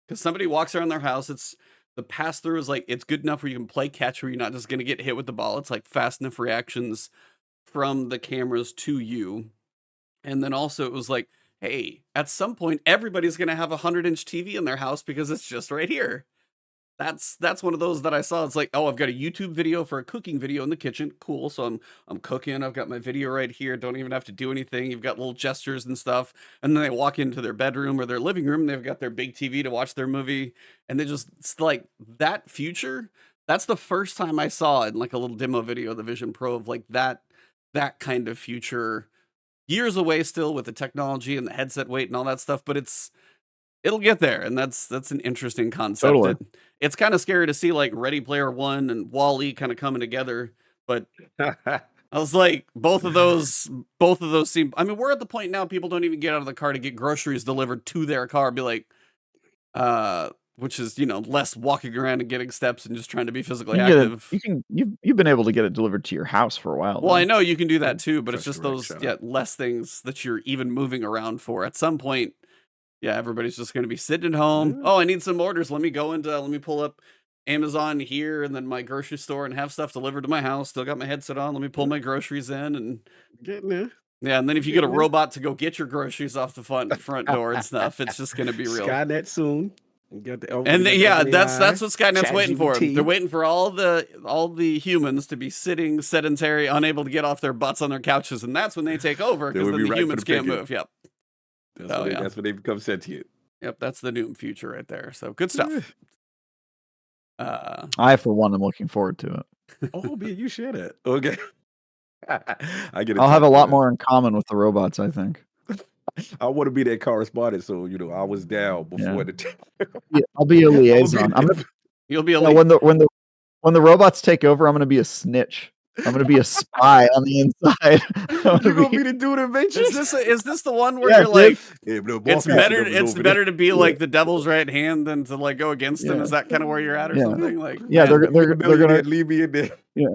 Speaker 3: because somebody walks around their house. It's the pass through is like it's good enough where you can play catch where you're not just gonna get hit with the ball. It's like fast enough reactions from the cameras to you. And then also it was like, hey, at some point everybody's gonna have a 100-inch TV in their house because it's just right here. That's one of those that I saw. It's like, oh, I've got a YouTube video for a cooking video in the kitchen. Cool. So I'm cooking. I've got my video right here. Don't even have to do anything. You've got little gestures and stuff. And then they walk into their bedroom or their living room. And they've got their big TV to watch their movie. And they just it's like that future. That's the first time I saw in like a little demo video of the Vision Pro of like that kind of future. Years away still with the technology and the headset weight and all that stuff. But it'll get there, and that's an interesting concept.
Speaker 2: Totally.
Speaker 3: It's kind of scary to see like Ready Player One and Wall-E kind of coming together, but I was like, both of those seem. I mean, we're at the point now people don't even get out of the car to get groceries delivered to their car. Be like, which is less walking around and getting steps and just trying to be physically active.
Speaker 2: You've been able to get it delivered to your house for a while.
Speaker 3: Well,
Speaker 2: though.
Speaker 3: I know you can do that too, but it's
Speaker 1: Fresh
Speaker 3: just
Speaker 1: direct,
Speaker 3: those
Speaker 1: shut up.
Speaker 3: less things that you're even moving around for. At some point, everybody's just going to be sitting at home.
Speaker 1: Yeah.
Speaker 3: Oh, I need some orders. Let me pull up Amazon here and then my grocery store and have stuff delivered to my house. Still got my headset on. Let me pull my groceries in and
Speaker 1: Getting there.
Speaker 3: yeah. And then if you get a
Speaker 1: Getting there.
Speaker 3: robot to go get your groceries off the front door and stuff, it's just going to be real.
Speaker 1: Skynet soon. And
Speaker 3: That's what Skynet's waiting for.
Speaker 1: ChatGPT.
Speaker 3: They're waiting for all the humans to be sitting sedentary, unable to get off their butts on their couches, and that's when they take over because
Speaker 1: would
Speaker 3: then
Speaker 1: be
Speaker 3: the
Speaker 1: right for
Speaker 3: humans
Speaker 1: the
Speaker 3: can't
Speaker 1: picking.
Speaker 3: move. Yep.
Speaker 1: That's when they become sentient.
Speaker 3: Yep, that's the Doom future right there. So good stuff.
Speaker 2: I, for one, am looking forward to it.
Speaker 1: Oh, man, you share that. Okay.
Speaker 2: I'll have a lot more in common with the robots, I think.
Speaker 1: I want to be that correspondent, so I was down before
Speaker 2: I'll be a liaison.
Speaker 3: You'll be a
Speaker 2: when the robots take over, I'm gonna be a snitch. I'm gonna be a spy on the inside.
Speaker 1: You're gonna be the dude that mentions
Speaker 3: is this the one where you're like, it's better to be like the devil's right hand than to like go against him? Is that kind of where you're at or something? Like,
Speaker 2: they're gonna
Speaker 1: leave me in there.
Speaker 2: Yeah.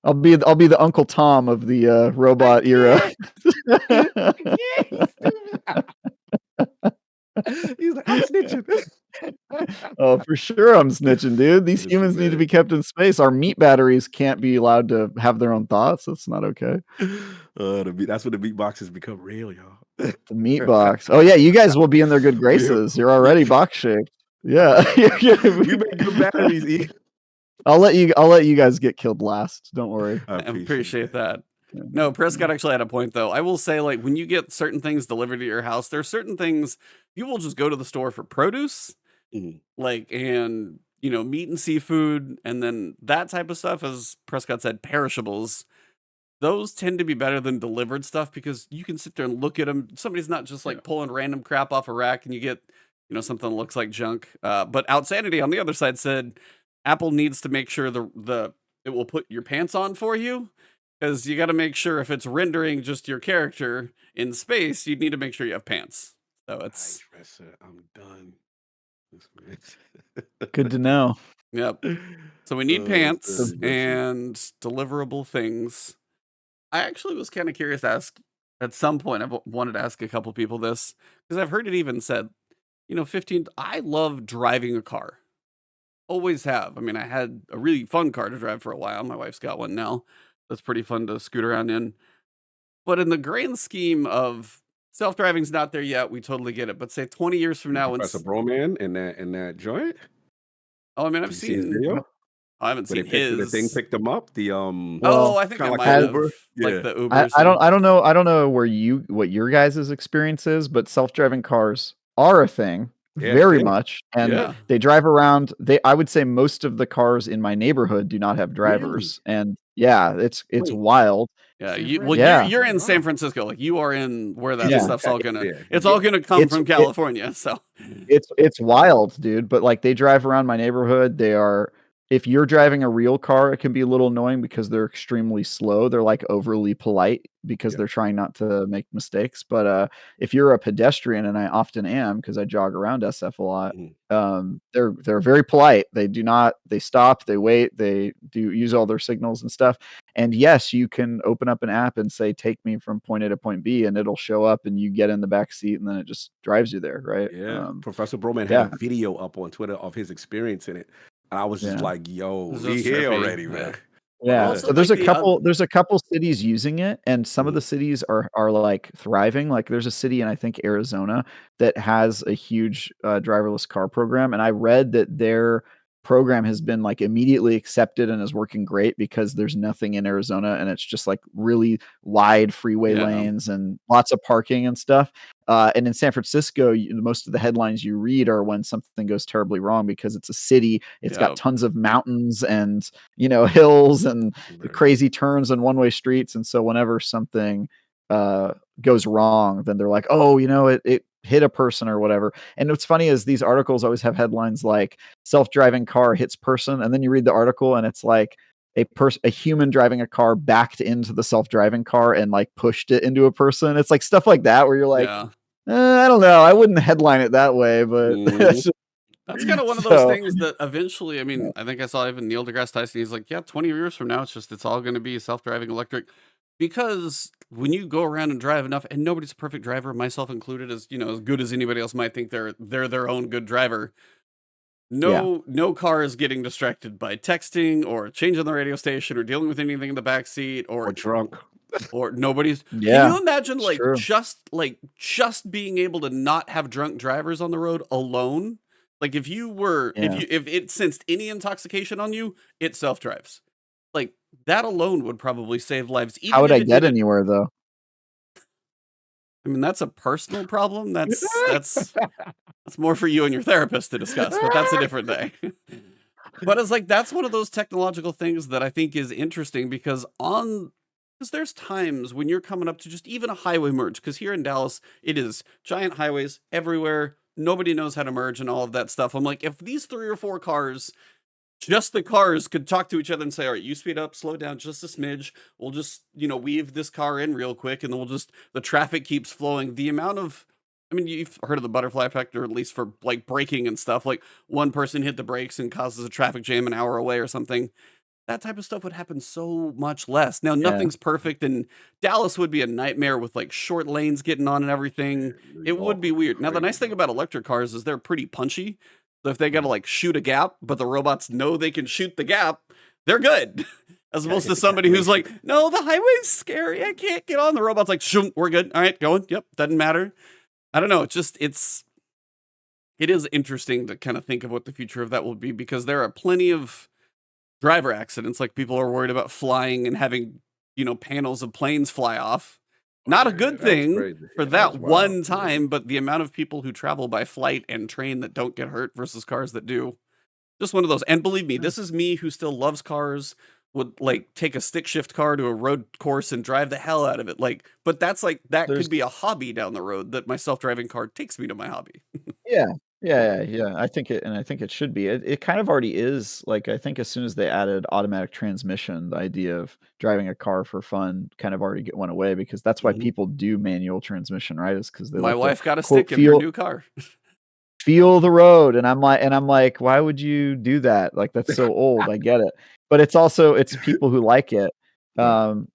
Speaker 2: I'll be the Uncle Tom of the robot era.
Speaker 1: He's like, I'm snitching.
Speaker 2: Oh, for sure I'm snitching, dude. These humans need to be kept in space. Our meat batteries can't be allowed to have their own thoughts. That's not okay.
Speaker 1: That's when the meat boxes become real, y'all.
Speaker 2: The meat box. Oh yeah, you guys will be in their good graces. You're already box shaped. Yeah.
Speaker 1: We make good batteries, E.
Speaker 2: I'll let you guys get killed last. Don't worry.
Speaker 3: I appreciate that. No, Prescott actually had a point though. I will say, like, when you get certain things delivered to your house, there are certain things you will just go to the store for produce, like, and meat and seafood, and then that type of stuff, as Prescott said, perishables. Those tend to be better than delivered stuff because you can sit there and look at them. Somebody's not just like pulling random crap off a rack and you get something that looks like junk. But Outsanity on the other side said Apple needs to make sure it will put your pants on for you. Because you got to make sure if it's rendering just your character in space, you need to make sure you have pants. So it's.
Speaker 1: I'm done.
Speaker 2: Good to know.
Speaker 3: Yep. So we need pants and deliverable things. I actually was kind of curious to ask at some point. I've wanted to ask a couple people this because I've heard it even said, 15. I love driving a car. Always have. I mean, I had a really fun car to drive for a while. My wife's got one now. That's pretty fun to scoot around in. But in the grand scheme of self-driving's not there yet, we totally get it. But say 20 years from now,
Speaker 1: Professor Broman in that joint.
Speaker 3: Oh, I mean, I've seen his video. I haven't seen his.
Speaker 1: The thing picked them up. The
Speaker 3: I think I might have. Like the Ubers.
Speaker 2: I don't know what your guys' experience is, but self-driving cars are a thing. Very much, and they drive around. I would say most of the cars in my neighborhood do not have drivers, and it's wild.
Speaker 3: Yeah, you're in San Francisco, like you are in where that stuff's all gonna. It's all gonna come from California, so
Speaker 2: it's wild, dude. But like they drive around my neighborhood. They are. If you're driving a real car, it can be a little annoying because they're extremely slow. They're like overly polite because they're trying not to make mistakes. But if you're a pedestrian, and I often am because I jog around SF a lot, they're very polite. They stop, they wait, they do use all their signals and stuff. And yes, you can open up an app and say, take me from point A to point B, and it'll show up and you get in the back seat and then it just drives you there, right?
Speaker 1: Yeah. Professor Broman had a video up on Twitter of his experience in it. I was just like, yo, we here already, man.
Speaker 2: Yeah. So there's a couple cities using it, and some of the cities are like thriving. Like there's a city in I think Arizona that has a huge driverless car program, and I read that their program has been like immediately accepted and is working great because there's nothing in Arizona and it's just like really wide freeway lanes and lots of parking and stuff. And in San Francisco, most of the headlines you read are when something goes terribly wrong because it's a city. It's got tons of mountains and, hills and crazy turns and one-way streets. And so whenever something goes wrong, then they're like, oh, it hit a person or whatever. And what's funny is these articles always have headlines like self-driving car hits person, and then you read the article and it's like a human driving a car backed into the self-driving car and like pushed it into a person. It's like stuff like that where you're like,
Speaker 3: Yeah.
Speaker 2: I don't know, I wouldn't headline it that way, but
Speaker 3: That's kind of one of those things that eventually, I mean, I think I saw even Neil deGrasse Tyson. He's like, yeah, 20 years from now, it's all going to be self-driving electric. Because when you go around and drive enough, and nobody's a perfect driver, myself included, as as good as anybody else might think they're their own good driver. No car is getting distracted by texting or changing the radio station or dealing with anything in the back seat
Speaker 1: or drunk.
Speaker 3: or nobody's.
Speaker 2: Yeah,
Speaker 3: Can you imagine
Speaker 2: it's true.
Speaker 3: just being able to not have drunk drivers on the road alone? Like if it sensed any intoxication on you, it self-drives. Like that alone would probably save lives.
Speaker 2: How would I get anywhere though?
Speaker 3: I mean, that's a personal problem. That's more for you and your therapist to discuss, but that's a different day. But it's like that's one of those technological things that I think is interesting because there's times when you're coming up to just even a highway merge, because here in Dallas, it is giant highways everywhere. Nobody knows how to merge and all of that stuff. I'm like, if these 3 or 4 cars, just the cars could talk to each other and say, all right, you speed up, slow down just a smidge. We'll just, weave this car in real quick. And then the traffic keeps flowing. The amount of, I mean, you've heard of the butterfly effect, or at least for like braking and stuff, like one person hit the brakes and causes a traffic jam an hour away or something. That type of stuff would happen so much less. Now, nothing's perfect, and Dallas would be a nightmare with like short lanes getting on and everything. It would be weird. Now, the nice thing about electric cars is they're pretty punchy. So if they got to like shoot a gap, but the robots know they can shoot the gap, they're good. As opposed to somebody who's like, no, the highway's scary. I can't get on. The robot's like, shoom, we're good. All right, going. Yep, doesn't matter. I don't know. It is interesting to kind of think of what the future of that will be, because there are plenty of driver accidents. Like people are worried about flying and having, panels of planes fly off. Not a good thing for that one time, but the amount of people who travel by flight and train that don't get hurt versus cars that do. Just one of those. And believe me, this is me who still loves cars, would like take a stick shift car to a road course and drive the hell out of it. Like, but that could be a hobby down the road that my self-driving car takes me to my hobby.
Speaker 2: Yeah. I think it should be. It kind of already is. Like, I think as soon as they added automatic transmission, the idea of driving a car for fun kind of already went away, because that's why people do manual transmission, right? Is because
Speaker 3: my wife got a stick in her new car.
Speaker 2: Feel the road, and I'm like, why would you do that? Like, that's so old. I get it, but it's people who like it. And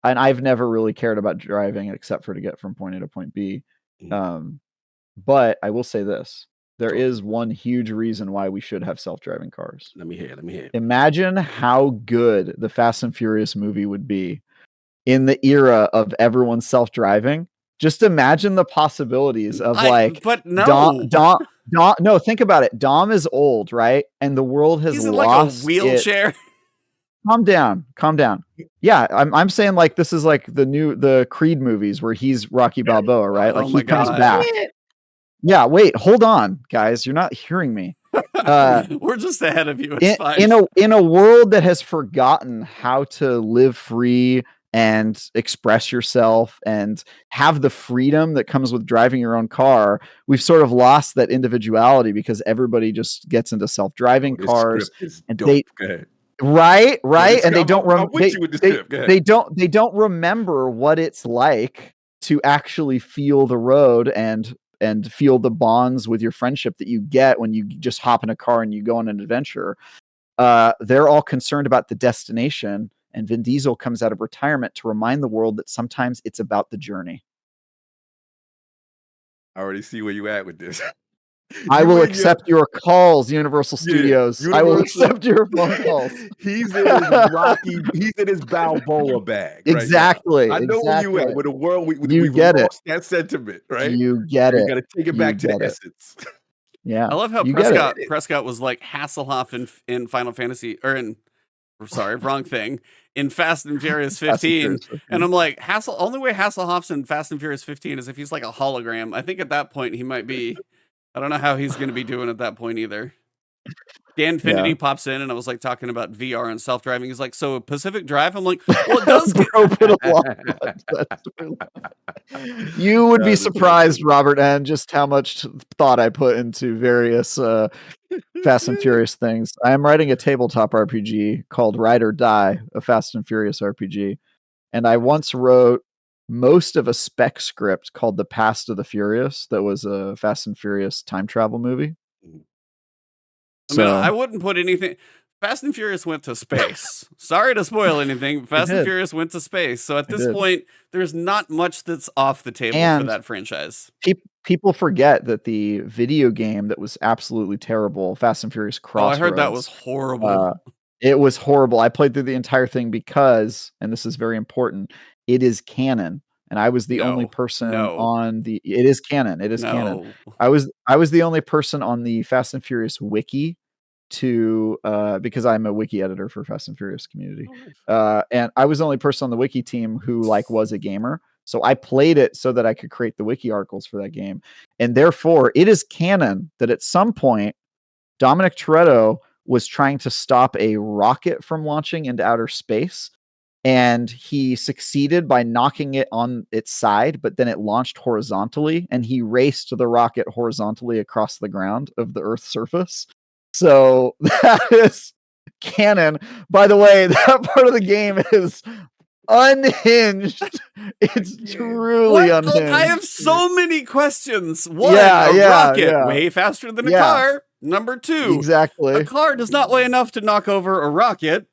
Speaker 2: I've never really cared about driving except for to get from point A to point B. But I will say this. There is one huge reason why we should have self-driving cars.
Speaker 1: Let me hear.
Speaker 2: Imagine how good the Fast and Furious movie would be in the era of everyone self-driving. Just imagine the possibilities of
Speaker 3: but no.
Speaker 2: Dom, no, think about it. Dom is old, right? And the world has
Speaker 3: He's in
Speaker 2: lost
Speaker 3: like a wheelchair.
Speaker 2: Calm down. Yeah, I'm saying like this is like the Creed movies where he's Rocky Balboa, right? Like he comes back. Yeah, wait, hold on, guys. You're not hearing me.
Speaker 3: We're just ahead of you. It's fine.
Speaker 2: In a world that has forgotten how to live free and express yourself and have the freedom that comes with driving your own car, we've sort of lost that individuality because everybody just gets into self-driving cars and right, and they don't remember what it's like to actually feel the road and feel the bonds with your friendship that you get when you just hop in a car and you go on an adventure. They're all concerned about the destination, and Vin Diesel comes out of retirement to remind the world that sometimes it's about the journey.
Speaker 4: I already see where you at with this.
Speaker 2: I will accept your calls, Universal Studios. I will accept your phone calls.
Speaker 4: He's in his Rocky, he's in his Balboa bag.
Speaker 2: Exactly.
Speaker 4: Right, I know where you at with the world.
Speaker 2: You get it.
Speaker 4: That sentiment, right?
Speaker 2: You get it.
Speaker 4: You got to take it back to the essence.
Speaker 2: Yeah.
Speaker 3: I love how Prescott was like Hasselhoff in Final Fantasy, or wrong thing, in Fast and Furious 15. And I'm like, only way Hasselhoff's in Fast and Furious 15 is if he's like a hologram. I think at that point he might be. I don't know how he's going to be doing at that point either. Dan
Speaker 2: Yeah.
Speaker 3: Finity pops in, and I was like talking about VR and self-driving. He's like, "So Pacific Drive?" I'm like, "Well, it does get."
Speaker 2: Bro, put a lock on. That's true. You would be
Speaker 1: That is so
Speaker 2: surprised,
Speaker 1: funny.
Speaker 2: Robert, and just how much thought I put into various Fast and Furious things. I am writing a tabletop RPG called Ride or Die, a Fast and Furious RPG. And I once wrote most of a spec script called The Past of the Furious that was a Fast and Furious time travel movie.
Speaker 3: I mean, I
Speaker 2: So
Speaker 3: wouldn't put anything. Fast and Furious went to space. Sorry to spoil anything. But Fast and
Speaker 2: did.
Speaker 3: Furious went to space. So at
Speaker 2: They
Speaker 3: this
Speaker 2: did.
Speaker 3: point, there's not much that's off the table for
Speaker 2: And
Speaker 3: that franchise.
Speaker 2: people forget that the video game that was absolutely terrible, Fast and Furious
Speaker 3: Oh, I
Speaker 2: Crossroads.
Speaker 3: heard that was horrible.
Speaker 2: It was horrible. I played through the entire thing because, and this is very important, it is canon. And I was the only
Speaker 3: No,
Speaker 2: person
Speaker 3: no,
Speaker 2: on the. It is canon. It is canon.
Speaker 3: no.
Speaker 2: I was the only person on the Fast and Furious wiki to because I'm a wiki editor for Fast and Furious community.
Speaker 1: Oh, nice.
Speaker 2: And I was the only person on the wiki team who like was a gamer. So I played it so that I could create the wiki articles for that game. And therefore, it is canon that at some point Dominic Toretto was trying to stop a rocket from launching into outer space. And he succeeded by knocking it on its side, but then it launched horizontally, and he raced the rocket horizontally across the ground of the Earth's surface. So that is canon. By the way, that part of the game is unhinged. It's truly
Speaker 3: What? Look,
Speaker 2: unhinged.
Speaker 3: I have so many questions. One,
Speaker 2: Yeah,
Speaker 3: a
Speaker 2: yeah,
Speaker 3: rocket
Speaker 2: yeah.
Speaker 3: way faster than a
Speaker 2: Yeah.
Speaker 3: car. Number two, a
Speaker 2: Exactly.
Speaker 3: car does not weigh enough to knock over a rocket.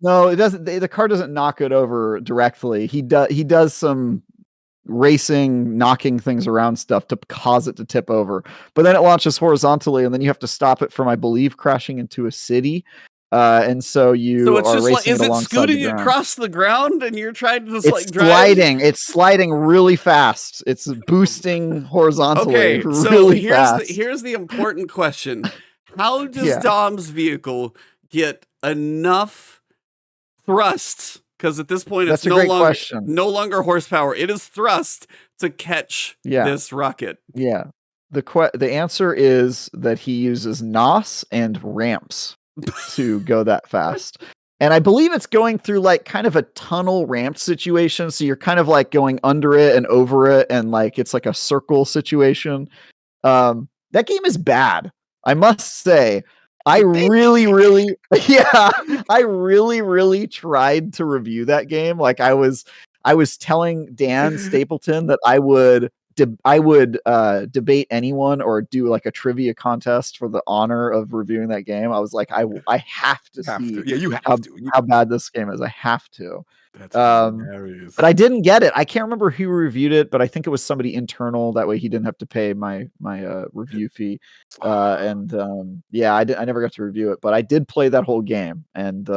Speaker 2: No, it doesn't. The car doesn't knock it over directly. He does some racing, knocking things around stuff to cause it to tip over. But then it launches horizontally, and then you have to stop it from, I believe, crashing into a city. And so you
Speaker 3: So it's
Speaker 2: are
Speaker 3: just like,
Speaker 2: racing
Speaker 3: is
Speaker 2: it
Speaker 3: it
Speaker 2: alongside
Speaker 3: scooting
Speaker 2: the ground.
Speaker 3: across the ground and you're trying to just
Speaker 2: It's
Speaker 3: like drive?
Speaker 2: sliding. It's sliding really fast. It's boosting horizontally
Speaker 3: Okay, so
Speaker 2: really
Speaker 3: here's
Speaker 2: fast.
Speaker 3: here's the important question. How does
Speaker 2: Yeah.
Speaker 3: Dom's vehicle get enough thrust? Because at this point,
Speaker 2: That's
Speaker 3: it's
Speaker 2: a great question.
Speaker 3: no longer horsepower. It is thrust to catch
Speaker 2: Yeah.
Speaker 3: this rocket.
Speaker 2: Yeah. The answer is that he uses NOS and ramps to go that fast. And I believe it's going through like kind of a tunnel ramp situation. So you're kind of like going under it and over it, and like it's like a circle situation. That game is bad, I must say. I really, yeah, I really tried to review that game. Like I was telling Dan Stapleton that I would debate anyone or do like a trivia contest for the honor of reviewing that game. I was like, I have to see
Speaker 1: Yeah, you have
Speaker 2: how,
Speaker 1: to.
Speaker 2: how bad this game is. I have to.
Speaker 1: That's hilarious.
Speaker 2: But I didn't get it. I can't remember who reviewed it, but I think it was somebody internal. That way he didn't have to pay my review fee. Yeah, I never got to review it, but I did play that whole game, and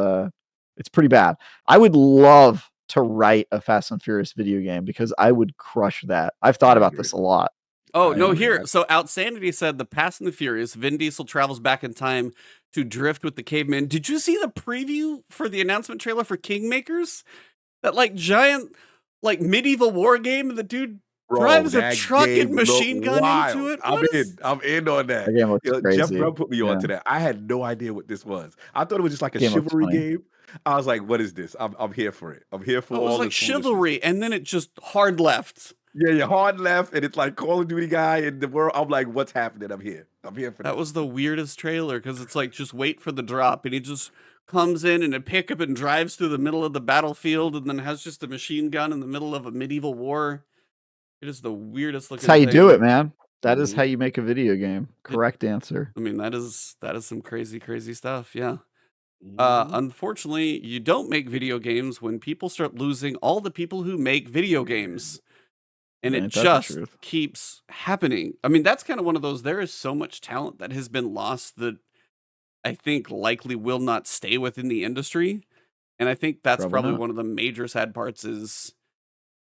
Speaker 2: it's pretty bad. I would love to write a Fast and Furious video game because I would crush that. I've thought about this a lot.
Speaker 3: Oh,
Speaker 1: I
Speaker 3: no,
Speaker 1: agree.
Speaker 3: here. So Outsanity said the Fast and the Furious, Vin Diesel travels back in time to drift with the caveman. Did you see the preview for the announcement trailer for Kingmakers? That like giant, like medieval war game, and the dude drives a
Speaker 1: that
Speaker 3: truck and
Speaker 1: game
Speaker 3: machine
Speaker 1: looked
Speaker 3: gun
Speaker 1: wild.
Speaker 3: into it.
Speaker 1: I'm
Speaker 3: What
Speaker 1: in.
Speaker 3: is-
Speaker 1: I'm in on that.
Speaker 2: That game looks
Speaker 1: Jeff
Speaker 2: crazy.
Speaker 1: Grubb put me
Speaker 2: Yeah.
Speaker 1: onto that. I had no idea what this was. I thought it was just like a
Speaker 2: Game looks
Speaker 1: chivalry
Speaker 2: funny.
Speaker 1: game. I was like, "What is this?" I'm here for it. I'm here for
Speaker 3: Oh, it
Speaker 1: all
Speaker 3: was like
Speaker 1: this foolishness.
Speaker 3: chivalry, and then it just hard left.
Speaker 1: Yeah, hard left, and it's like Call of Duty guy in the world. I'm like, "What's happening?" I'm here. I'm here for
Speaker 3: That was the weirdest trailer because it's like just wait for the drop, and he just comes in a pickup and drives through the middle of the battlefield, and then has just a machine gun in the middle of a medieval war. It is the weirdest looking.
Speaker 2: That's how you
Speaker 3: thing.
Speaker 2: do it, man. That is
Speaker 3: Mhm.
Speaker 2: how you make a video game. Correct answer.
Speaker 3: I mean, that is some crazy stuff. Yeah.
Speaker 1: Mhm.
Speaker 3: Unfortunately, you don't make video games when people start losing all the people who make video games. And it
Speaker 2: Ain't that the
Speaker 3: just
Speaker 2: truth?
Speaker 3: keeps happening. I mean, that's kind of one of those, there is so much talent that has been lost that I think likely will not stay within the industry. And I think that's
Speaker 2: Probably
Speaker 3: probably
Speaker 2: not.
Speaker 3: one of the major sad parts is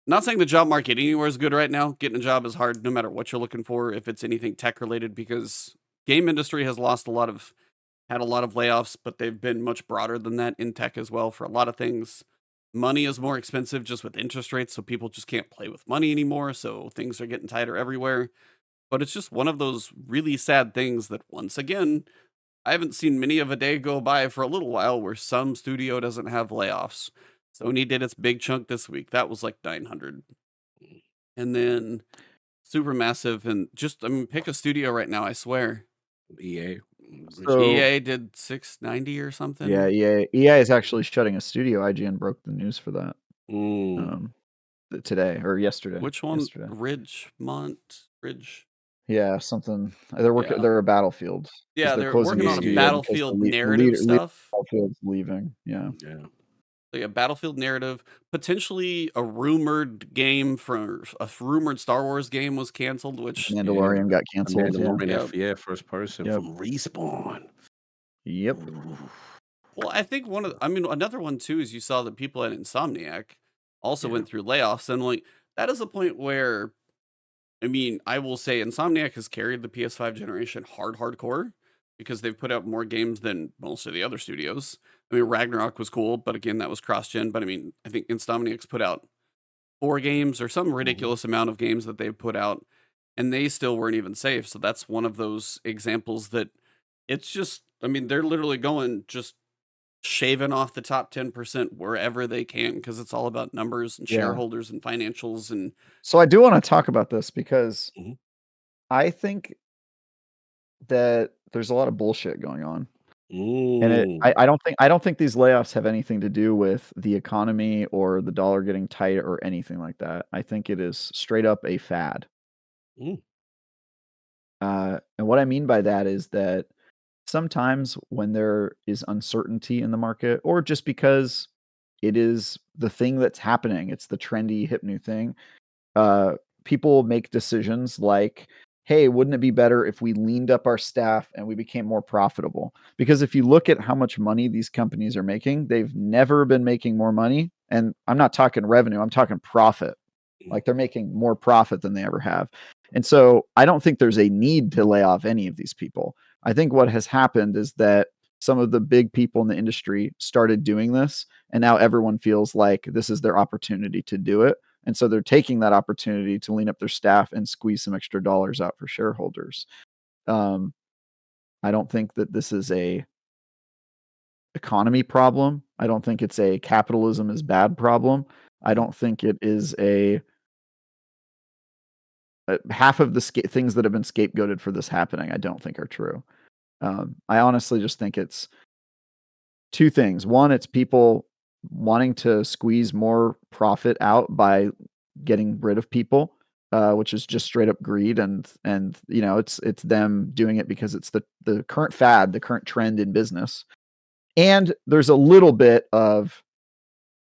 Speaker 3: not saying the job market anywhere is good right now. Getting a job is hard no matter what you're looking for, if it's anything tech related, because game industry has had a lot of layoffs, but they've been much broader than that in tech as well for a lot of things. Money is more expensive just with interest rates, so people just can't play with money anymore, so things are getting tighter everywhere. But it's just one of those really sad things that, once again, I haven't seen many of a day go by for a little while where some studio doesn't have layoffs. Sony did its big chunk this week. That was like 900. And then Supermassive and just, I mean, pick a studio right now, I swear.
Speaker 1: EA.
Speaker 2: So
Speaker 3: EA did 690 or
Speaker 2: yeah,
Speaker 3: something.
Speaker 2: EA is actually shutting a studio. IGN broke the news for that
Speaker 1: Mm.
Speaker 2: today or yesterday.
Speaker 3: Which one?
Speaker 2: Yesterday.
Speaker 3: Ridge.
Speaker 2: Yeah, something. They're working.
Speaker 3: Yeah.
Speaker 2: They're a Battlefield. 'cause
Speaker 3: Yeah,
Speaker 2: they're
Speaker 3: they're
Speaker 2: closing
Speaker 3: working
Speaker 2: the
Speaker 3: on a
Speaker 2: studio because
Speaker 3: Battlefield
Speaker 2: the
Speaker 3: narrative
Speaker 2: leader
Speaker 3: stuff.
Speaker 2: Battlefield's leaving. Yeah.
Speaker 1: Yeah.
Speaker 3: Like a Battlefield narrative, potentially a rumored game for a rumored Star Wars game was canceled, which
Speaker 2: Mandalorian got
Speaker 1: The
Speaker 2: canceled. Yeah.
Speaker 1: Mandalorian,
Speaker 3: Yep.
Speaker 1: yeah, first person
Speaker 2: Yep.
Speaker 1: from Respawn.
Speaker 2: Yep.
Speaker 1: Ooh.
Speaker 3: Well, I think another one too is you saw that people at Insomniac also
Speaker 1: Yeah.
Speaker 3: went through layoffs, and like that is a point where, I mean, I will say Insomniac has carried the PS5 generation hardcore because they've put out more games than most of the other studios. I mean, Ragnarok was cool, but again, that was cross-gen. But I mean, I think Insomniac's put out 4 games or some
Speaker 1: Mhm.
Speaker 3: ridiculous amount of games that they've put out, and they still weren't even safe. So that's one of those examples that it's just, I mean, they're literally going just shaving off the top 10% wherever they can because it's all about numbers and
Speaker 2: Yeah.
Speaker 3: shareholders and financials. And
Speaker 2: So I do want to talk about this because
Speaker 1: Mhm.
Speaker 2: I think that there's a lot of bullshit going on. And
Speaker 1: Mm.
Speaker 2: I don't think these layoffs have anything to do with the economy or the dollar getting tight or anything like that. I think it is straight up a fad.
Speaker 1: Mm.
Speaker 2: And what I mean by that is that sometimes when there is uncertainty in the market, or just because it is the thing that's happening, it's the trendy hip new thing, people make decisions like, hey, wouldn't it be better if we leaned up our staff and we became more profitable? Because if you look at how much money these companies are making, they've never been making more money. And I'm not talking revenue, I'm talking profit. Like they're making more profit than they ever have. And so I don't think there's a need to lay off any of these people. I think what has happened is that some of the big people in the industry started doing this, and now everyone feels like this is their opportunity to do it. And so they're taking that opportunity to lean up their staff and squeeze some extra dollars out for shareholders. I don't think that this is a economy problem. I don't think it's a capitalism is bad problem. I don't think it is a half of the things that have been scapegoated for this happening, I don't think are true. I honestly just think it's 2 things. One, it's people wanting to squeeze more profit out by getting rid of people, which is just straight up greed, and you know, it's them doing it because it's the current fad, the current trend in business. And there's a little bit of,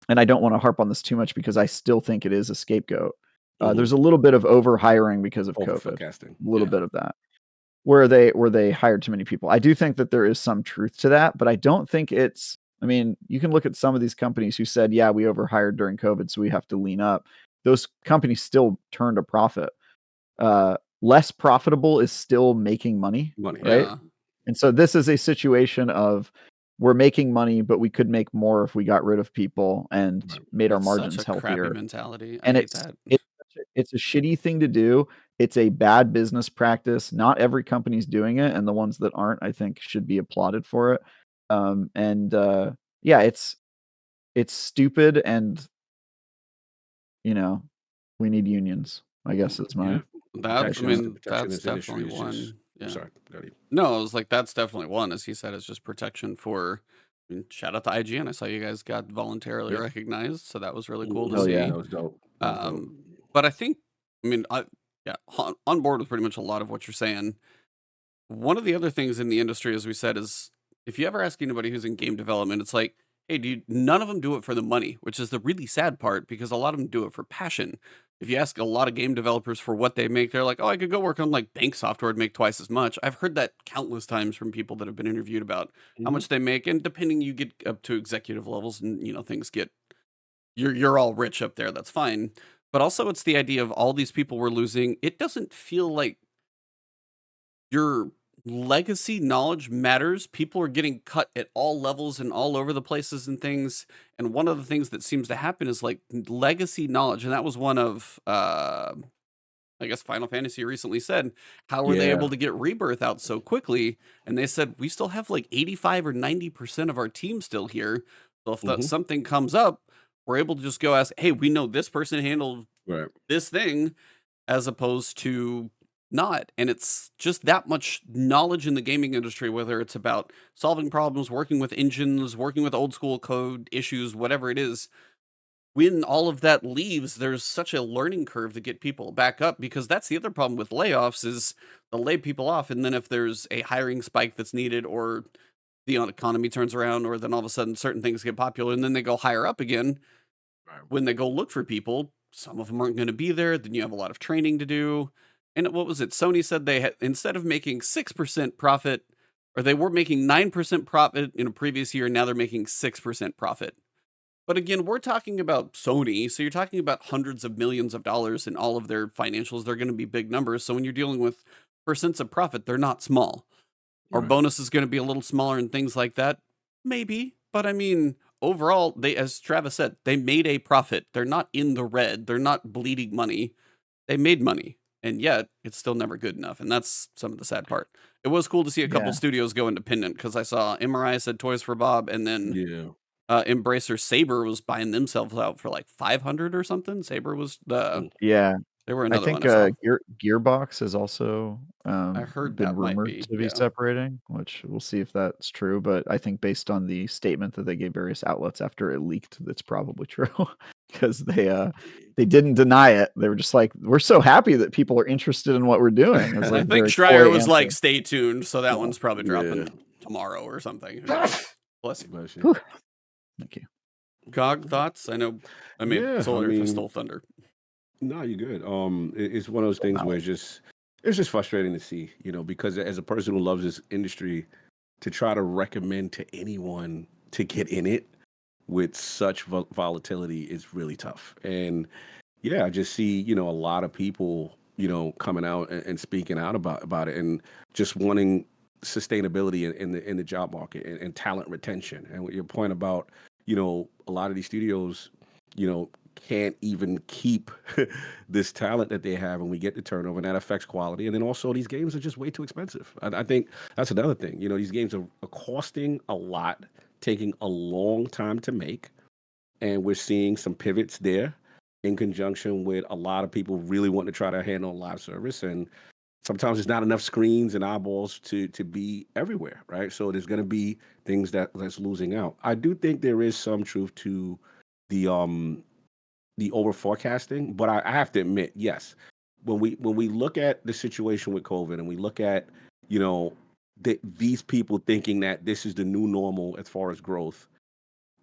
Speaker 2: and I don't want to harp on this too much because I still think it is a scapegoat. There's a little bit of over hiring because of COVID.
Speaker 1: Overforecasting.
Speaker 2: A little
Speaker 3: Yeah.
Speaker 2: bit of that. Where they hired too many people. I do think that there is some truth to that, but I don't think it's, I mean, you can look at some of these companies who said, yeah, we overhired during COVID, so we have to lean up. Those companies still turned a profit. Less profitable is still making money,
Speaker 1: Money.
Speaker 2: right?
Speaker 3: yeah,
Speaker 2: And so this is a situation of we're making money, but we could make more if we got rid of people and
Speaker 1: Right.
Speaker 2: made our
Speaker 3: it's
Speaker 2: margins
Speaker 3: such a crappy
Speaker 2: healthier.
Speaker 3: mentality. I
Speaker 2: And
Speaker 3: hate that.
Speaker 2: it's a shitty thing to do. It's a bad business practice. Not every company's doing it, and the ones that aren't, I think, should be applauded for it. Yeah, it's stupid, and you know, we need unions, I guess is my
Speaker 1: Yeah.
Speaker 3: That's, I
Speaker 1: Protections. The
Speaker 3: mean,
Speaker 1: protection in
Speaker 3: that's
Speaker 1: this industry
Speaker 3: definitely
Speaker 1: is just.
Speaker 3: one.
Speaker 1: I'm
Speaker 3: Yeah.
Speaker 1: sorry. Go ahead.
Speaker 3: No, it was like that's definitely one, as he said, it's just protection for. I mean, shout out to IGN. I saw you guys got voluntarily
Speaker 1: Yeah.
Speaker 3: recognized, so that was really cool to
Speaker 2: Hell yeah.
Speaker 3: see.
Speaker 1: That was dope. That was dope.
Speaker 3: But I think, I mean, yeah, on board with pretty much a lot of what you're saying. One of the other things in the industry, as we said, is if you ever ask anybody who's in game development, it's like, hey, none of them do it for the money, which is the really sad part because a lot of them do it for passion. If you ask a lot of game developers for what they make, they're like, oh, I could go work on like bank software and make twice as much. I've heard that countless times from people that have been interviewed about how
Speaker 1: Mhm.
Speaker 3: much they make. And depending, you get up to executive levels and, you know, things get, you're all rich up there. That's fine. But also it's the idea of all these people we're losing. It doesn't feel like your legacy knowledge matters. People are getting cut at all levels and all over the places and things. And one of the things that seems to happen is like legacy knowledge. And that was one of I guess Final Fantasy recently said, how were they
Speaker 1: Yeah.
Speaker 3: able to get Rebirth out so quickly? And they said, we still have like 85 or 90% of our team still here. So if
Speaker 1: Mhm.
Speaker 3: something comes up, we're able to just go ask, hey, we know this person handled
Speaker 1: Right.
Speaker 3: this thing, as opposed to not. And it's just that much knowledge in the gaming industry, whether it's about solving problems, working with engines, working with old school code issues, whatever it is. When all of that leaves, there's such a learning curve to get people back up, because that's the other problem with layoffs is they'll lay people off. And then if there's a hiring spike that's needed, or the economy turns around, or then all of a sudden certain things get popular and then they go higher up again,
Speaker 1: Right.
Speaker 3: when they go look for people, some of them aren't going to be there. Then you have a lot of training to do. And what was it? Sony said they had, instead of making 6% profit, or they were making 9% profit in a previous year, now they're making 6% profit. But again, we're talking about Sony, so you're talking about hundreds of millions of dollars in all of their financials. They're going to be big numbers. So when you're dealing with percents of profit, they're not small. Our
Speaker 1: Right.
Speaker 3: bonus is going to be a little smaller and things like that. Maybe. But I mean, overall, they, as Travis said, they made a profit. They're not in the red. They're not bleeding money. They made money. And yet, it's still never good enough. And that's some of the sad part. It was cool to see a couple
Speaker 2: Yeah.
Speaker 3: studios go independent, because I saw MRI said Toys for Bob, and then
Speaker 1: Yeah.
Speaker 3: Embracer Saber was buying themselves out for like 500 or something. Saber was
Speaker 2: Yeah.
Speaker 3: they were
Speaker 2: I
Speaker 3: another
Speaker 2: think
Speaker 3: one I saw.
Speaker 2: Gearbox has also
Speaker 3: I heard
Speaker 2: been
Speaker 3: that might
Speaker 2: rumored
Speaker 3: be,
Speaker 2: to be
Speaker 3: yeah.
Speaker 2: separating, which we'll see if that's true. But I think based on the statement that they gave various outlets after it leaked, that's probably true because they didn't deny it. They were just like, "We're so happy that people are interested in what we're doing." It was
Speaker 3: And I
Speaker 2: like a
Speaker 3: think
Speaker 2: very
Speaker 3: Schreier
Speaker 2: coy
Speaker 3: was like,
Speaker 2: answer.
Speaker 3: "Stay tuned," so that one's probably
Speaker 1: Yeah.
Speaker 3: dropping tomorrow or something. Who knows? Bless you.
Speaker 1: Bless you.
Speaker 2: Whew. Thank you.
Speaker 3: Cog thoughts? I know I may have
Speaker 1: Yeah, I
Speaker 3: sold if I
Speaker 1: mean,
Speaker 3: stole thunder.
Speaker 1: no, you're good. It's one of those things where it's just frustrating to see, because as a person who loves this industry, to try to recommend to anyone to get in it with such volatility is really tough. And yeah, I just see, a lot of people, coming out and speaking out about it, and just wanting sustainability in the job market, and talent retention. And with your point about, a lot of these studios, can't even keep this talent that they have, and we get the turnover, and that affects quality. And then also these games are just way too expensive. I think that's another thing. These games are costing a lot, taking a long time to make, and we're seeing some pivots there in conjunction with a lot of people really wanting to try to handle live service. And sometimes there's not enough screens and eyeballs to be everywhere, right? So there's going to be things that's losing out. I do think there is some truth to the over forecasting, but I have to admit, yes, when we look at the situation with COVID, and we look at, these people thinking that this is the new normal as far as growth,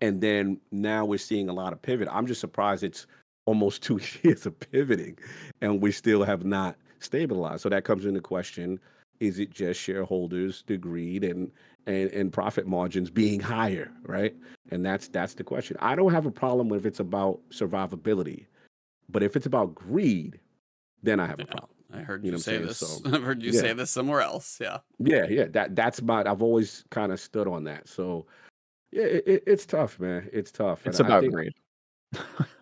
Speaker 1: and then now we're seeing a lot of pivot. I'm just surprised it's almost 2 years of pivoting, and we still have not stabilized. So that comes into question: is it just shareholders, the greed, and profit margins being higher, right? And that's the question. I don't have a problem if it's about survivability, but if it's about greed, then I have a
Speaker 3: Yeah,
Speaker 1: problem.
Speaker 3: I heard
Speaker 1: You
Speaker 3: you
Speaker 1: know what I'm
Speaker 3: say
Speaker 1: saying?
Speaker 3: this.
Speaker 1: So
Speaker 3: I've heard you say
Speaker 1: yeah,
Speaker 3: this somewhere else. Yeah.
Speaker 1: yeah. I've always kind of stood on that. So yeah, it's tough, man. It's tough, and
Speaker 2: It's
Speaker 1: I
Speaker 2: about
Speaker 1: think
Speaker 2: greed.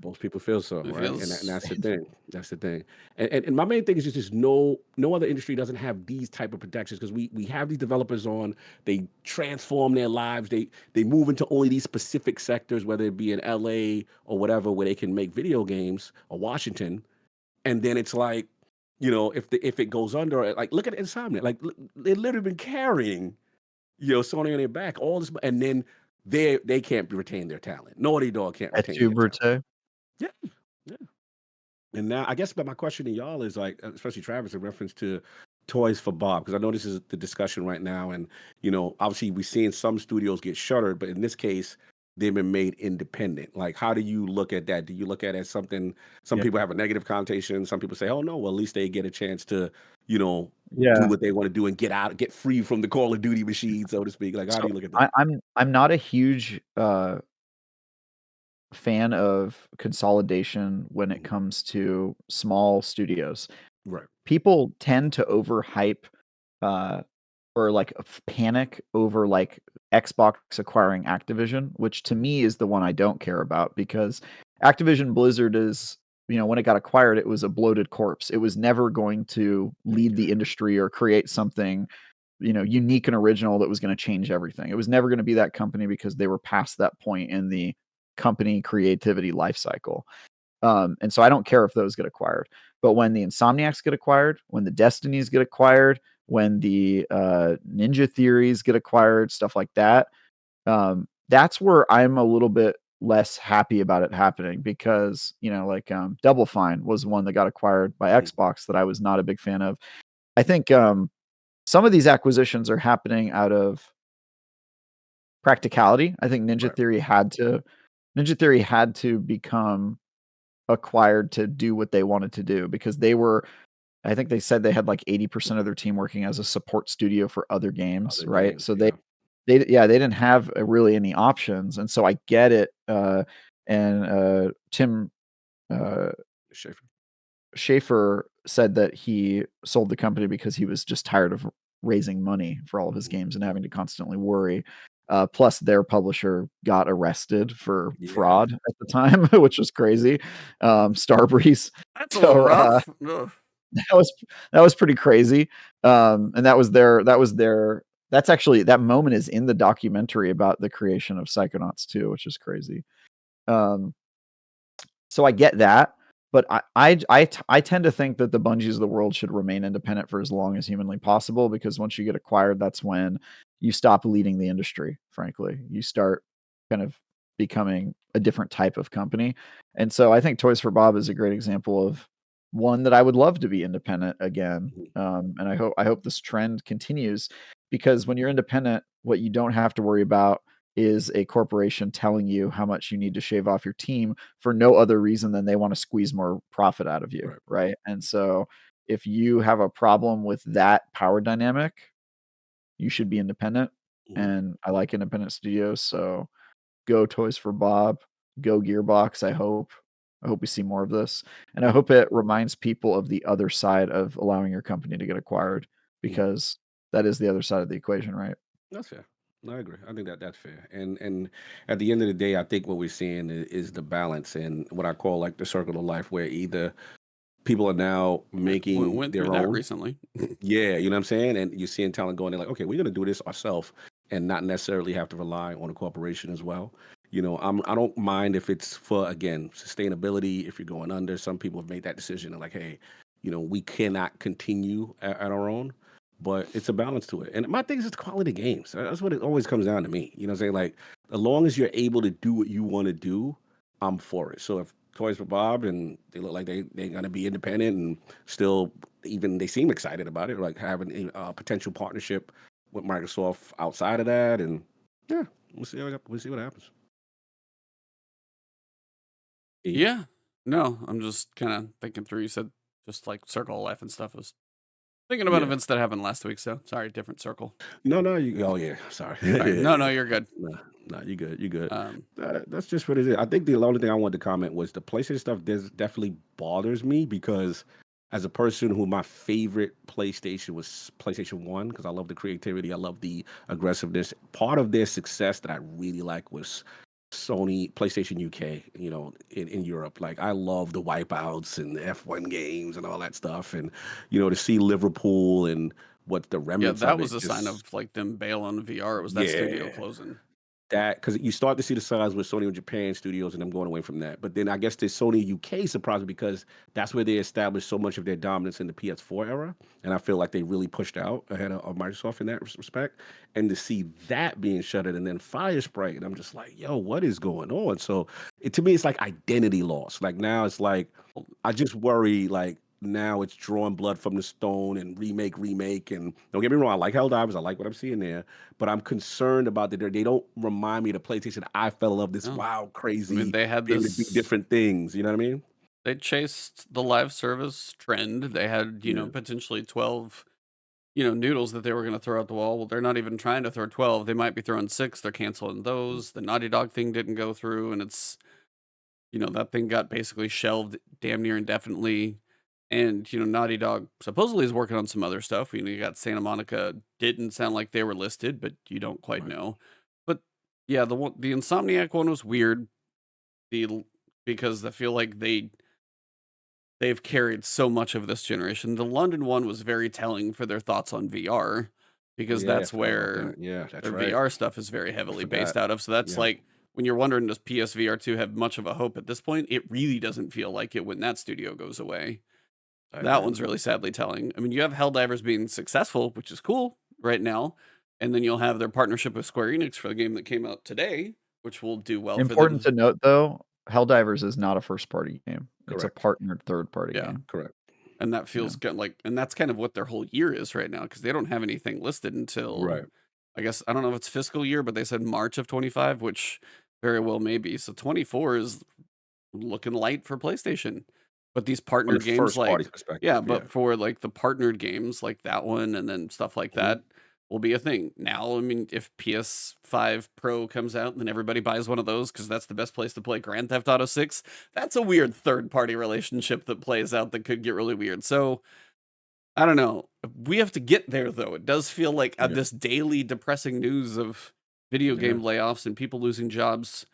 Speaker 1: most people feel so,
Speaker 3: It
Speaker 1: right? And
Speaker 3: feels
Speaker 1: that's the thing. That's the thing. And my main thing is just no other industry doesn't have these type of protections, because we have these developers on. They transform their lives. They move into only these specific sectors, whether it be in LA or whatever, where they can make video games, or Washington. And then it's like, if it goes under, like look at Insomniac. Like they've literally been carrying, Sony on their back all this, and then they can't retain their talent. Naughty Dog can't
Speaker 2: Et
Speaker 1: retain
Speaker 2: tu,
Speaker 1: their talent.
Speaker 2: Brute?
Speaker 1: Yeah, yeah. And now I guess, but my question to y'all is like, especially Travis, in reference to Toys for Bob, because I know this is the discussion right now, and obviously we're seeing some studios get shuttered, but in this case, they've been made independent. Like, how do you look at that? Do you look at it as something? Some
Speaker 2: Yeah.
Speaker 1: people have a negative connotation. Some people say, "Oh no, well at least they get a chance to, do
Speaker 2: Yeah.
Speaker 1: what they want to do and get free from the Call of Duty machine, so to speak." Like, how do
Speaker 2: So
Speaker 1: you look at that?
Speaker 2: I'm not a huge fan of consolidation when it
Speaker 1: Mhm.
Speaker 2: comes to small studios.
Speaker 1: Right.
Speaker 2: People tend to overhype uh, or like panic over like Xbox acquiring Activision, which to me is the one I don't care about, because Activision Blizzard is when it got acquired, it was a bloated corpse. It was never going to lead the industry or create something, unique and original that was going to change everything. It was never going to be that company because they were past that point in the company creativity life cycle. And so I don't care if those get acquired. But when the Insomniacs get acquired, when the Destinies get acquired, when the Ninja Theories get acquired, stuff like that, that's where I'm a little bit less happy about it happening because, like Double Fine was one that got acquired by Xbox that I was not a big fan of. I think some of these acquisitions are happening out of practicality. I think Ninja Theory had to become acquired to do what they wanted to do because I think they said they had like 80% of their team working as a support studio for other games, right? So they didn't have really any options, and so I get it. And Tim Schafer said that he sold the company because he was just tired of raising money for all of his games and having to constantly worry. Plus, their publisher got arrested for fraud at the time, which was crazy. Starbreeze.
Speaker 3: That's a little rough.
Speaker 2: That was pretty crazy. And that's actually, that moment is in the documentary about the creation of Psychonauts 2, which is crazy. So I get that, but I tend to think that the Bungies of the world should remain independent for as long as humanly possible, because once you get acquired, that's when you stop leading the industry, frankly. You start kind of becoming a different type of company. And so I think Toys for Bob is a great example of one that I would love to be independent again. And I hope this trend continues, because when you're independent, what you don't have to worry about is a corporation telling you how much you need to shave off your team for no other reason than they want to squeeze more profit out of you, right? And so if you have a problem with that power dynamic, you should be independent. And I like independent studios, so go Toys for Bob, go Gearbox. I hope we see more of this, and I hope it reminds people of the other side of allowing your company to get acquired, because that is the other side of the equation, right?
Speaker 1: That's fair. I agree. I think that's fair. And at the end of the day, I think what we're seeing is the balance and what I call like the circle of life, where either people are now making
Speaker 3: went
Speaker 1: their
Speaker 3: through that
Speaker 1: own.
Speaker 3: recently.
Speaker 1: Yeah, you know what I'm saying? And you're seeing talent going there like, okay, we're gonna do this ourselves and not necessarily have to rely on a corporation as well. I don't mind if it's for, again, sustainability. If you're going under, some people have made that decision and like, hey, we cannot continue at our own, but it's a balance to it. And my thing is it's quality games. That's what it always comes down to me. You know what I'm saying? Like, as long as you're able to do what you want to do, I'm for it. So if Toys for Bob and they look like they're gonna be independent and still, even they seem excited about it, like having a potential partnership with Microsoft outside of that, and yeah, we'll see what happens.
Speaker 3: Yeah. No, I'm just kind of thinking through. You said just like Circle of Life and stuff. I was thinking about
Speaker 1: Yeah.
Speaker 3: events that happened last week. So sorry, different circle.
Speaker 1: No, you. Oh yeah, sorry.
Speaker 3: Sorry. No, you're good.
Speaker 1: No, you good. You good.
Speaker 3: Um,
Speaker 1: That's just what it is. I think the only thing I wanted to comment was the PlayStation stuff. Definitely bothers me because as a person who my favorite PlayStation was PlayStation 1, because I love the creativity, I love the aggressiveness. Part of their success that I really like was Sony PlayStation UK, in Europe. Like I love the wipeouts and the F1 games and all that stuff. And, to see Liverpool and what the
Speaker 3: yeah,
Speaker 1: remnants
Speaker 3: that
Speaker 1: of
Speaker 3: was
Speaker 1: it
Speaker 3: a sign
Speaker 1: just,
Speaker 3: of like them bailing VR. It was that studio
Speaker 1: yeah.
Speaker 3: closing.
Speaker 1: That because you start to see the signs with Sony Japan studios and them going away from that. But then I guess the Sony UK surprised me because that's where they established so much of their dominance in the PS4 era, and I feel like they really pushed out ahead of Microsoft in that respect. And to see that being shuttered and then Fire Sprite, and I'm just like, yo, what is going on? So to me, it's like identity loss. Like now, it's like I just worry like. Now it's drawing blood from the stone and remake. And don't get me wrong, I like Helldivers. I like what I'm seeing there. But I'm concerned about that they don't remind me of the PlayStation I fell in love this
Speaker 3: No.
Speaker 1: wild,
Speaker 3: I
Speaker 1: crazy,
Speaker 3: mean, they had
Speaker 1: being to be
Speaker 3: this.
Speaker 1: different things. You know what I mean?
Speaker 3: They chased the live service trend. They had,
Speaker 1: Yeah.
Speaker 3: potentially 12, noodles that they were going to throw out the wall. Well, they're not even trying to throw 12. They might be throwing 6. They're canceling those. The Naughty Dog thing didn't go through, and it's, that thing got basically shelved damn near indefinitely. And, Naughty Dog supposedly is working on some other stuff. You got Santa Monica. Didn't sound like they were listed, but you don't quite
Speaker 1: Right.
Speaker 3: know. But yeah, the Insomniac one was weird. Because I feel like they they've carried so much of this generation. The London one was very telling for their thoughts on VR, because
Speaker 1: Yeah, I
Speaker 3: that's
Speaker 1: forgot about
Speaker 3: where
Speaker 1: that. Yeah, that's
Speaker 3: their
Speaker 1: right.
Speaker 3: VR stuff is very
Speaker 1: I
Speaker 3: heavily
Speaker 1: forgot.
Speaker 3: based out of. So that's
Speaker 1: Yeah.
Speaker 3: like, when you're wondering, does PSVR 2 have much of a hope at this point? It really doesn't feel like it when that studio goes away.
Speaker 1: I
Speaker 3: That
Speaker 1: agree.
Speaker 3: one's really sadly telling. I mean, you have Helldivers being successful, which is cool right now, and then you'll have their partnership with Square Enix for the game that came out today, which will do well for
Speaker 2: Important
Speaker 3: them.
Speaker 2: to note, though, Helldivers is not a first-party game. It's a
Speaker 1: Correct.
Speaker 2: partnered third-party
Speaker 3: Yeah.
Speaker 2: game.
Speaker 1: Correct.
Speaker 3: And that feels good, like, and that's kind of what their whole year is right now, because they don't have anything listed until,
Speaker 1: Right.
Speaker 3: I guess, I don't know if it's fiscal year, but they said March of 25, which very well may be. So 24 is looking light for PlayStation. But these
Speaker 1: From the
Speaker 3: partnered games,
Speaker 1: first party
Speaker 3: like,
Speaker 1: perspective.
Speaker 3: yeah, but for like the partnered games like that one and then stuff like
Speaker 1: Mhm.
Speaker 3: that will be a thing. Now, I mean, if PS5 Pro comes out and then everybody buys one of those because that's the best place to play Grand Theft Auto 6, that's a weird third party relationship that plays out that could get really weird. So I don't know. We have to get there, though. It does feel like
Speaker 1: Yeah.
Speaker 3: this daily depressing news of video
Speaker 1: Yeah.
Speaker 3: game layoffs and people losing jobs.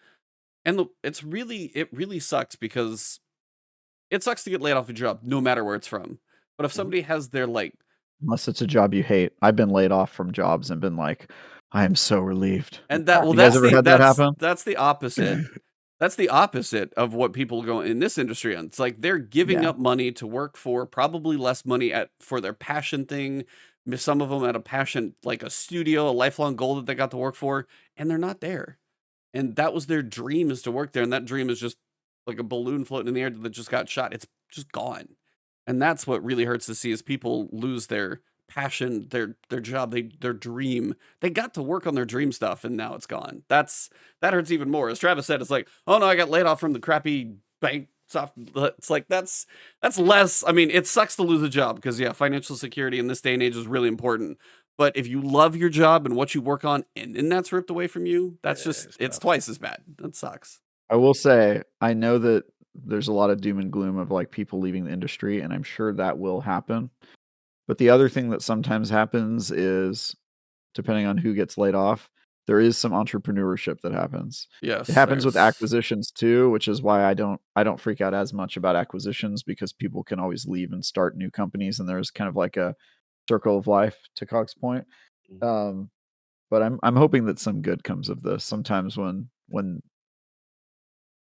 Speaker 3: And it really sucks, because it sucks to get laid off a job no matter where it's from. But if
Speaker 1: Mhm.
Speaker 3: somebody has their, like,
Speaker 2: Unless it's a job you hate. I've been laid off from jobs and been like, "I am so relieved."
Speaker 3: and that, well,
Speaker 2: You guys ever had that happen?
Speaker 3: that's the opposite. That's the opposite of what people go in this industry on. It's like they're giving
Speaker 2: Yeah.
Speaker 3: up money to work for probably less money for their passion thing. Some of them at a passion, like a studio, a lifelong goal that they got to work for, and they're not there. And that was their dream, is to work there. And that dream is just like a balloon floating in the air that just got shot. It's just gone. And that's what really hurts to see, is people lose their passion, their job, their dream. They got to work on their dream stuff, and now it's gone. That hurts even more. As Travis said, it's like, oh no, I got laid off from the crappy bank soft. It's like that's less. I mean, it sucks to lose a job, because yeah, financial security in this day and age is really important. But if you love your job and what you work on, and then that's ripped away from you, that's
Speaker 1: Yeah,
Speaker 3: just,
Speaker 1: it's
Speaker 3: it's
Speaker 1: tough.
Speaker 3: twice as bad. That sucks.
Speaker 2: I will say, I know that there's a lot of doom and gloom of like people leaving the industry, and I'm sure that will happen. But the other thing that sometimes happens is, depending on who gets laid off, there is some entrepreneurship that happens. It
Speaker 3: Yes,
Speaker 2: happens with
Speaker 3: there's
Speaker 2: acquisitions too, which is why I don't freak out as much about acquisitions, because people can always leave and start new companies, and there's kind of like a circle of life, to Cog's point.
Speaker 1: Mhm.
Speaker 2: But I'm hoping that some good comes of this. Sometimes when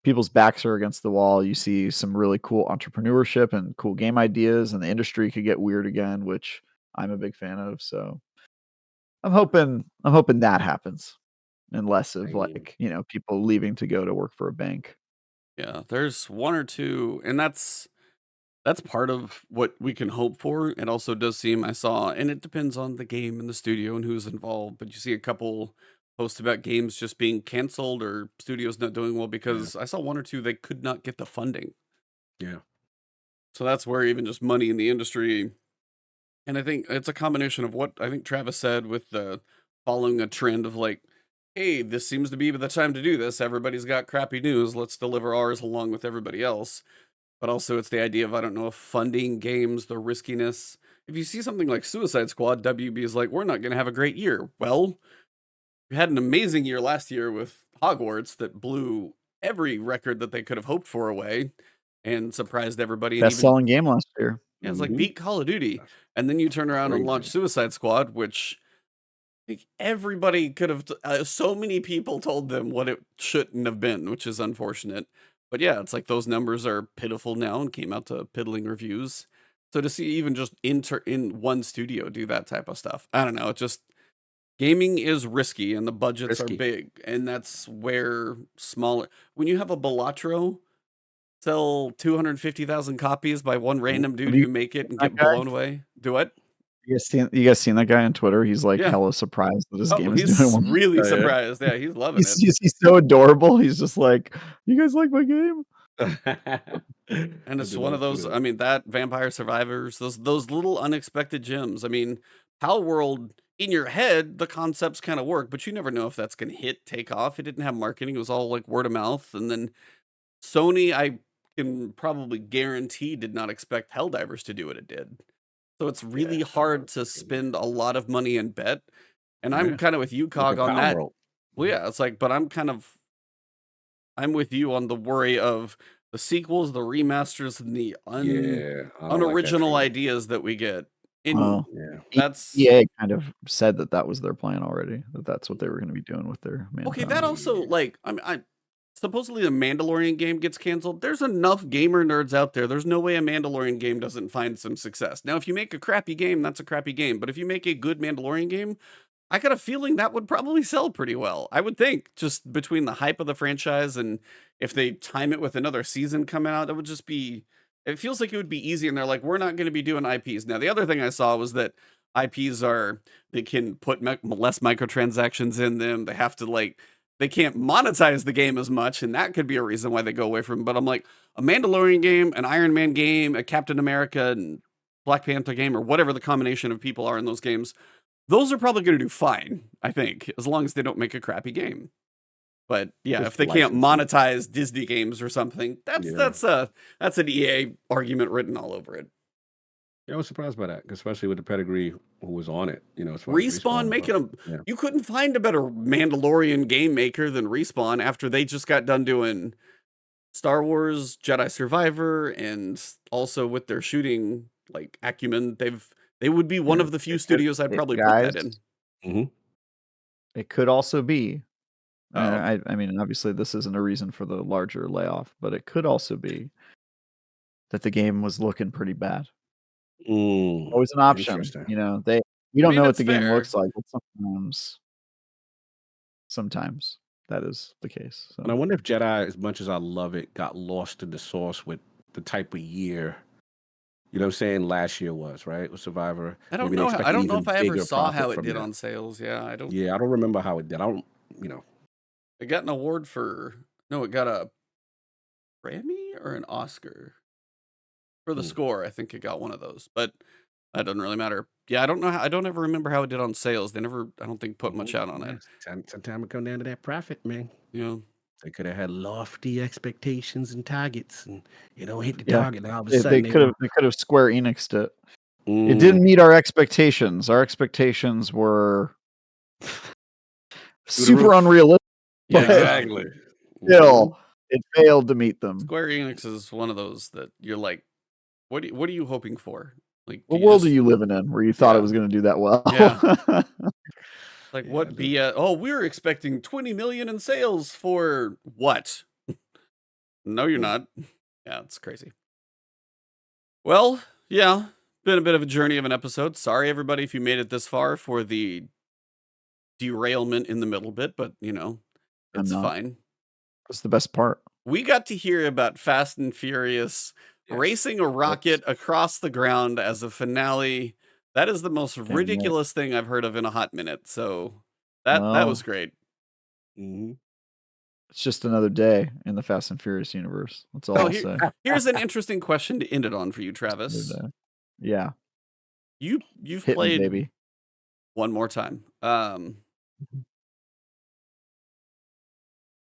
Speaker 2: people's backs are against the wall, you see some really cool entrepreneurship and cool game ideas, and the industry could get weird again, which I'm a big fan of. So I'm hoping that happens, and less of
Speaker 1: Same.
Speaker 2: like, people leaving to go to work for a bank.
Speaker 3: Yeah, there's one or two, and that's part of what we can hope for. It also does seem, I saw, and it depends on the game and the studio and who's involved, but you see a couple posts about games just being canceled or studios not doing well
Speaker 1: Yeah.
Speaker 3: because I saw one or two they could not get the funding.
Speaker 1: Yeah.
Speaker 3: So that's where even just money in the industry, and I think it's a combination of what I think Travis said with the following a trend of like, hey, this seems to be the time to do this. Everybody's got crappy news. Let's deliver ours along with everybody else. But also, it's the idea of, I don't know, if funding games, the riskiness. If you see something like Suicide Squad, WB is like, we're not going to have a great year. Well, we had an amazing year last year with Hogwarts that blew every record that they could have hoped for away and surprised everybody. And
Speaker 2: Best
Speaker 3: even,
Speaker 2: selling game last year.
Speaker 3: yeah, it's like
Speaker 1: Mhm.
Speaker 3: beat Call of Duty.
Speaker 1: That's
Speaker 3: And then you turn around and launch
Speaker 1: crazy.
Speaker 3: Suicide Squad, which I think everybody could have, so many people told them what it shouldn't have been, which is unfortunate. But yeah, it's like those numbers are pitiful now and came out to piddling reviews. So to see even just in one studio do that type of stuff, I don't know. It just, gaming is risky and the budgets are
Speaker 1: Risky.
Speaker 3: big, and that's where smaller. When you have a Balatro sell 250,000 copies by one random dude
Speaker 2: Have you
Speaker 3: who make it and
Speaker 2: that
Speaker 3: get
Speaker 2: guy?
Speaker 3: blown away, do what?
Speaker 2: You guys seen that guy on Twitter? He's like
Speaker 3: Yeah.
Speaker 2: hella surprised that his
Speaker 3: Oh,
Speaker 2: game is doing
Speaker 3: he's
Speaker 2: well.
Speaker 3: really
Speaker 1: Oh, yeah.
Speaker 3: surprised. Yeah, he's loving it.
Speaker 2: He's so adorable. He's just like, "You guys like my game?"
Speaker 3: And
Speaker 1: I
Speaker 3: it's
Speaker 1: did
Speaker 3: one of
Speaker 1: not see
Speaker 3: those,
Speaker 1: that.
Speaker 3: I mean, that Vampire Survivors, those little unexpected gems. I mean, Pal World, in your head, the concepts kind of work, but you never know if that's going to take off. It didn't have marketing. It was all like word of mouth. And then Sony, I can probably guarantee, did not expect Helldivers to do what it did. So it's really
Speaker 1: Yeah,
Speaker 3: hard to spend a lot of money and bet. And I'm
Speaker 1: Yeah.
Speaker 3: kind of with you,
Speaker 1: Look
Speaker 3: Cog,
Speaker 1: at
Speaker 3: on that.
Speaker 1: Palworld.
Speaker 3: Well, yeah, it's like, but I'm with you on the worry of the sequels, the remasters, and the
Speaker 4: Yeah, I don't like that
Speaker 3: unoriginal
Speaker 4: trend.
Speaker 3: ideas that we get. And
Speaker 2: Well,
Speaker 4: Yeah.
Speaker 3: that's
Speaker 2: EA kind of said that that was their plan already, that that's what they were going to be doing with their
Speaker 3: okay. That
Speaker 2: Mankind.
Speaker 3: also like I supposedly the Mandalorian game gets canceled. There's enough gamer nerds out there. There's no way a Mandalorian game doesn't find some success. Now, if you make a crappy game, that's a crappy game. But if you make a good Mandalorian game, I got a feeling that would probably sell pretty well. I would think just between the hype of the franchise and if they time it with another season coming out, that would just be. It feels like it would be easy, and they're like, we're not going to be doing IPs. Now, the other thing I saw was that IPs are they can put less microtransactions in them. They have to like they can't monetize the game as much, and that could be a reason why they go away from it. But I'm like, a Mandalorian game, an Iron Man game, a Captain America and Black Panther game, or whatever the combination of people are in those games, those are probably going to do fine, I think, as long as they don't make a crappy game. But yeah,
Speaker 4: Just
Speaker 3: if they can't
Speaker 4: licensing.
Speaker 3: monetize Disney games or something, that's
Speaker 4: Yeah.
Speaker 3: that's an EA argument written all over it.
Speaker 4: Yeah, I was surprised by that, especially with the pedigree who was on it, as far as
Speaker 3: Respawn
Speaker 4: Respawn.
Speaker 3: making
Speaker 4: But
Speaker 3: them.
Speaker 4: yeah.
Speaker 3: You couldn't find a better Mandalorian game maker than Respawn after they just got done doing Star Wars, Jedi Survivor, and also with their shooting like acumen, they would be one
Speaker 2: Yeah,
Speaker 3: of the few
Speaker 2: it could,
Speaker 3: studios I'd probably put
Speaker 2: guys,
Speaker 3: that in.
Speaker 4: hmm
Speaker 2: it could also be.
Speaker 3: Oh,
Speaker 2: I mean, obviously, this isn't a reason for the larger layoff, but it could also be that the game was looking pretty bad. Always an option,
Speaker 4: Interesting.
Speaker 2: we
Speaker 3: I
Speaker 2: don't
Speaker 3: mean,
Speaker 2: know what
Speaker 3: it's
Speaker 2: the game
Speaker 3: fair.
Speaker 2: looks like, but sometimes that is the case.
Speaker 4: And I
Speaker 2: So
Speaker 4: wonder if Jedi, as much as I love it, got lost in the sauce with the type of year, what I'm saying, last year was, right? With Survivor.
Speaker 3: I don't
Speaker 4: Maybe they
Speaker 3: know. I
Speaker 4: expected
Speaker 3: don't know if
Speaker 4: even
Speaker 3: I ever
Speaker 4: bigger
Speaker 3: saw how
Speaker 4: profit
Speaker 3: it
Speaker 4: from
Speaker 3: did
Speaker 4: that.
Speaker 3: on sales. Yeah, I don't.
Speaker 4: Yeah, I don't remember how it did. I don't.
Speaker 3: It got an award for no, it got a Grammy or an Oscar for the
Speaker 4: Hmm.
Speaker 3: score. I think it got one of those, but that doesn't really matter. Yeah, I don't know. I don't ever remember how it did on sales. They never, I don't think, put much out on it.
Speaker 4: Sometimes it come down to that profit, man.
Speaker 3: Yeah.
Speaker 4: They could have had lofty expectations and targets, and hit the
Speaker 2: yeah,
Speaker 4: target, and all of a
Speaker 2: they
Speaker 4: sudden
Speaker 2: could have Square Enixed it. It
Speaker 4: Mm,
Speaker 2: didn't meet our expectations. Our expectations were super
Speaker 4: roof.
Speaker 2: unrealistic.
Speaker 3: Yeah,
Speaker 2: but
Speaker 3: exactly.
Speaker 2: Still, it failed to meet them.
Speaker 3: Square Enix is one of those that you're like, what are you hoping for? Like,
Speaker 2: What world are you living in where you thought it was going to do that well?
Speaker 3: Yeah. Like
Speaker 4: Yeah,
Speaker 3: what BS? Oh, we're expecting 20 million in sales for what? No, you're not. Yeah, it's crazy. Well, yeah, been a bit of a journey of an episode. Sorry, everybody, if you made it this far for the derailment in the middle bit, but it's
Speaker 2: not.
Speaker 3: fine.
Speaker 2: That's the best part.
Speaker 3: We got to hear about Fast and Furious
Speaker 4: Yes.
Speaker 3: racing a rocket across the ground as a finale. That is the most ridiculous thing I've heard of in a hot minute. So that was great.
Speaker 4: Mm-hmm.
Speaker 2: It's just another day in the Fast and Furious universe. That's all I'll say.
Speaker 3: Here's an interesting question to end it on for you, Travis.
Speaker 2: Yeah.
Speaker 3: You've
Speaker 2: Hit
Speaker 3: played
Speaker 2: me, baby.
Speaker 3: one more time.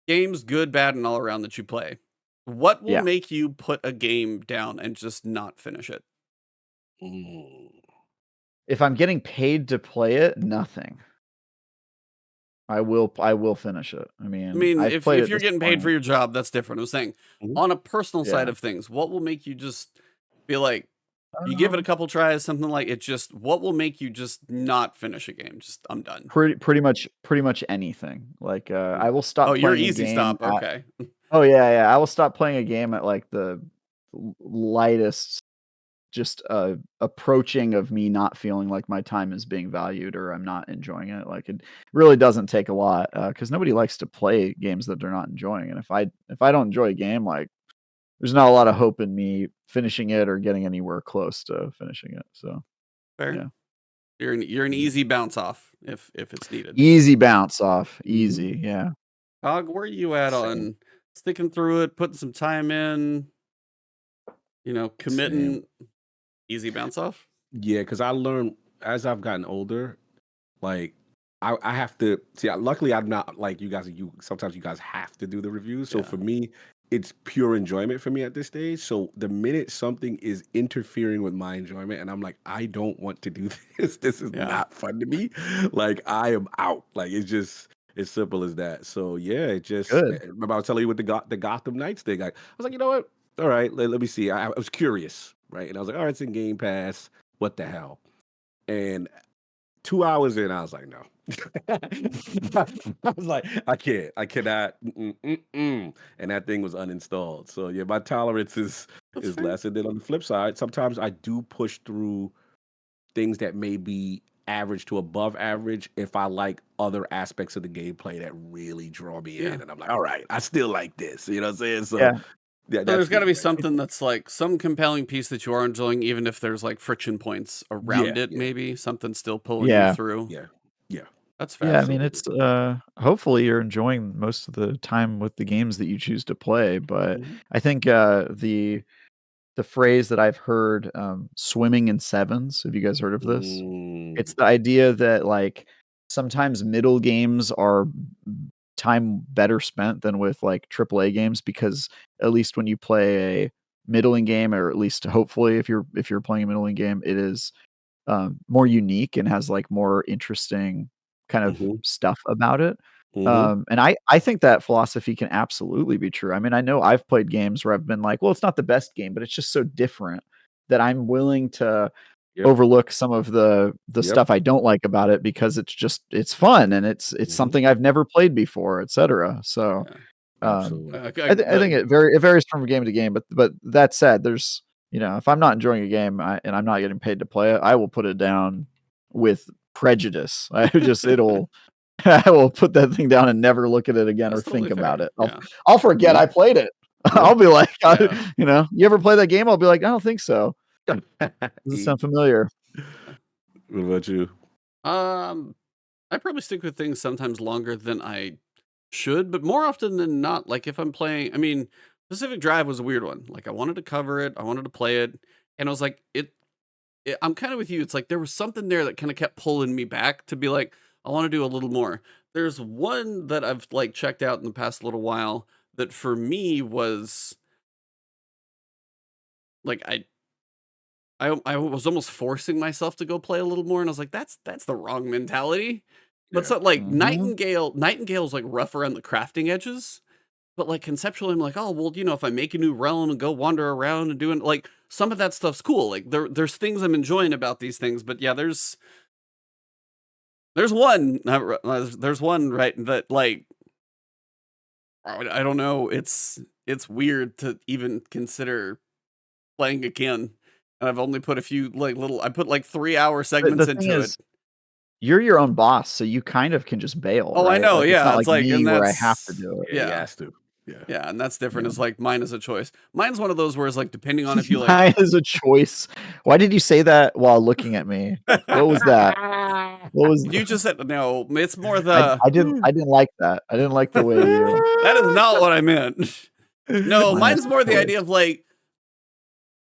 Speaker 3: Games, good, bad, and all around that you play. What will make you put a game down and just not finish it?
Speaker 2: If I'm getting paid to play it, nothing. I will finish it. I mean, I've
Speaker 3: if
Speaker 2: played
Speaker 3: you're getting paid for your job, that's different. I was saying, on a personal side of things, what will make you just be like, you give it a couple tries, something like it just, what will make you just not finish a game? Just, I'm done.
Speaker 2: Pretty much anything. Like, I will stop playing
Speaker 3: you're
Speaker 2: a
Speaker 3: easy
Speaker 2: game
Speaker 3: stop. Okay.
Speaker 2: Oh, yeah. I will stop playing a game at, like, the lightest just approaching of me not feeling like my time is being valued or I'm not enjoying it. Like, it really doesn't take a lot because nobody likes to play games that they're not enjoying. And if I don't enjoy a game, like, there's not a lot of hope in me finishing it or getting anywhere close to finishing it. So
Speaker 3: fair.
Speaker 2: Yeah.
Speaker 3: You're an easy bounce off if it's needed.
Speaker 2: Easy bounce off. Easy. Yeah.
Speaker 3: Cog, where are you at on sticking through it, putting some time in, committing? Easy bounce off?
Speaker 4: Yeah, because I learned as I've gotten older, like I have to see. Luckily, I'm not like you guys. Sometimes you guys have to do the reviews. So for me, it's pure enjoyment for me at this stage. So the minute something is interfering with my enjoyment, and I'm like, I don't want to do this. This is not fun to me. Like I am out. Like it's just as simple as that. So yeah, it just.
Speaker 2: Good.
Speaker 4: Remember I was telling you with the Gotham Knights thing. I was like, you know what? all right, let me see. I was curious, right? And I was like, all right, it's in Game Pass. What the hell? And 2 hours in, I was like, no. I was like, I cannot. And that thing was uninstalled. So yeah, my tolerance is
Speaker 3: That's fair.
Speaker 4: less. And then on the flip side, sometimes I do push through things that may be average to above average if I like other aspects of the gameplay that really draw me
Speaker 3: Yeah.
Speaker 4: in. And I'm like, all right, I still like this. You know what I'm saying? So
Speaker 2: Yeah.
Speaker 4: yeah,
Speaker 3: So
Speaker 4: that's
Speaker 3: there's got to
Speaker 4: me,
Speaker 3: be
Speaker 4: right?
Speaker 3: something that's like some compelling piece that you are enjoying, even if there's like friction points around
Speaker 4: Yeah,
Speaker 3: it.
Speaker 4: yeah,
Speaker 3: Maybe something still pulling you
Speaker 2: Yeah.
Speaker 3: through.
Speaker 4: yeah, yeah,
Speaker 3: That's fair.
Speaker 2: Yeah, I mean,
Speaker 4: absolutely.
Speaker 2: it's hopefully you're enjoying most of the time with the games that you choose to play, but
Speaker 4: Mhm.
Speaker 2: I think the phrase that I've heard, swimming in sevens, have you guys heard of this? It's
Speaker 4: Mm,
Speaker 2: the idea that, like, sometimes middle games are time better spent than with, like, AAA games because at least when you play a middling game, or at least hopefully if you're playing a middling game, it is more unique and has like more interesting kind of
Speaker 4: mhm,
Speaker 2: stuff about it.
Speaker 4: mhm.
Speaker 2: And I think that philosophy can absolutely be true. I mean, I know I've played games where I've been like, well, it's not the best game, but it's just so different that I'm willing to
Speaker 4: Yep,
Speaker 2: overlook some of the
Speaker 4: yep.
Speaker 2: stuff I don't like about it because it's fun and it's
Speaker 4: Mhm.
Speaker 2: something I've never played before, etc. So
Speaker 3: Yeah.
Speaker 2: um,
Speaker 4: Absolutely.
Speaker 2: I think it varies from game to game, but that said, there's if I'm not enjoying a game and I'm not getting paid to play it, I will put it down with prejudice. I will put that thing down and never look at it again or
Speaker 3: That's totally
Speaker 2: think about
Speaker 3: fair.
Speaker 2: it.
Speaker 3: Yeah.
Speaker 2: I'll forget
Speaker 4: Yeah,
Speaker 2: I played it.
Speaker 4: yeah.
Speaker 2: I'll be like,
Speaker 3: Yeah.
Speaker 2: you ever play that game? I'll be like, I don't think so. Does it
Speaker 4: E
Speaker 2: sound familiar?
Speaker 4: What about you?
Speaker 3: Um, I probably stick with things sometimes longer than I should, but more often than not, like if I'm playing, I mean, Pacific Drive was a weird one. Like I wanted to cover it, I wanted to play it, and I was like, I'm kind of with you. It's like there was something there that kind of kept pulling me back to be like, I want to do a little more. There's one that I've like checked out in the past little while that for me was like I was almost forcing myself to go play a little more, and I was like, that's the wrong mentality. But
Speaker 4: Yeah.
Speaker 3: so like
Speaker 2: Mhm.
Speaker 3: Nightingale's like rough around the crafting edges. But like conceptually, I'm like, oh well, if I make a new realm and go wander around and doing like some of that stuff's cool. Like there's things I'm enjoying about these things. But yeah, there's one there's one right that like I don't know. It's weird to even consider playing again. And I've only put a few like little. I put like 3 hour
Speaker 2: The
Speaker 3: segments
Speaker 2: thing
Speaker 3: into it.
Speaker 2: is, you're your own boss, so you kind of can just bail,
Speaker 3: Oh, I
Speaker 2: right?
Speaker 3: know,
Speaker 2: Like, it's not
Speaker 3: yeah, it's
Speaker 2: like
Speaker 3: like
Speaker 2: me
Speaker 3: and
Speaker 2: where I have to
Speaker 3: that's
Speaker 2: do it.
Speaker 4: Yeah, he
Speaker 3: yeah,
Speaker 4: has to. Yeah.
Speaker 3: yeah, and that's different,
Speaker 2: Yeah.
Speaker 3: it's like mine is a choice. Mine's one of those where it's like, depending on if you like
Speaker 2: Mine is a choice. Why did you say that while looking at me? What was that? What was
Speaker 3: you just said no, it's more the
Speaker 2: I didn't like that. I didn't like the way you
Speaker 3: that is not what I meant. No,
Speaker 2: mine is
Speaker 3: mine's more
Speaker 2: a
Speaker 3: the idea
Speaker 2: choice.
Speaker 3: of like,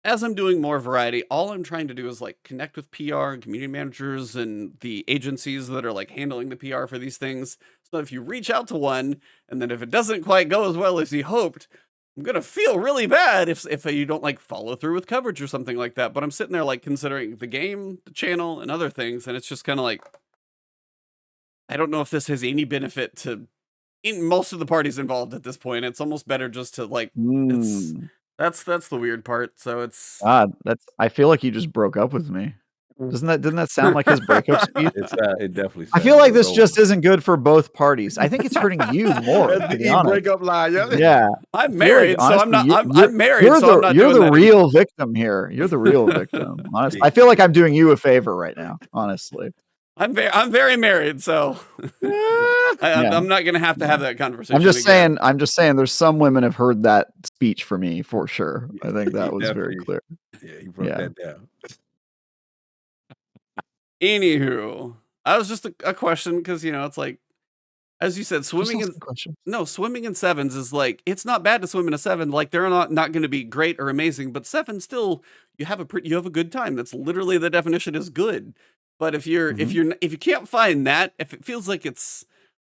Speaker 3: as I'm doing more variety, all I'm trying to do is like connect with PR and community managers and the agencies that are like handling the PR for these things. So if you reach out to one and then if it doesn't quite go as well as you hoped, I'm gonna feel really bad if you don't like follow through with coverage or something like that. But I'm sitting there like considering the game, the channel, and other things, and it's just kind of like I don't know if this has any benefit to in most of the parties involved at this point. It's almost better just to like it's
Speaker 2: Mm.
Speaker 3: that's the weird part. So it's
Speaker 2: God, that's I feel like you just broke up with me. Doesn't that sound like his breakup speech?
Speaker 4: It definitely
Speaker 2: I feel
Speaker 4: sounds
Speaker 2: like
Speaker 4: it's
Speaker 2: this
Speaker 4: over.
Speaker 2: just isn't good for both parties. I think it's hurting you more,
Speaker 4: That's
Speaker 2: to
Speaker 4: the
Speaker 2: be
Speaker 4: E
Speaker 2: honest.
Speaker 4: breakup line. Yeah.
Speaker 2: Yeah. I
Speaker 3: I'm
Speaker 2: feel like
Speaker 3: married, so I'm
Speaker 2: honestly
Speaker 3: not I'm married, so I'm not
Speaker 2: you're
Speaker 3: doing
Speaker 2: the
Speaker 3: that anymore.
Speaker 2: real victim here. You're the real victim. Honestly. I
Speaker 4: See,
Speaker 2: feel like I'm doing you a favor right now, honestly.
Speaker 3: I'm very married, so
Speaker 2: Yeah.
Speaker 3: I'm not gonna have to
Speaker 2: Yeah.
Speaker 3: have that conversation again.
Speaker 2: I'm just saying there's some women have heard that speech from me for sure.
Speaker 4: yeah,
Speaker 2: I think
Speaker 4: he
Speaker 2: that was very
Speaker 4: definitely,
Speaker 2: clear.
Speaker 4: yeah, he broke
Speaker 2: Yeah.
Speaker 4: that down.
Speaker 3: Anywho, I was just a question because it's like as you said,
Speaker 2: Just asking questions.
Speaker 3: swimming in sevens is like it's not bad to swim in a seven. Like they're not going to be great or amazing, but seven still you have a good time. That's literally the definition is good. But
Speaker 2: Mhm.
Speaker 3: if you can't find that, if it feels like it's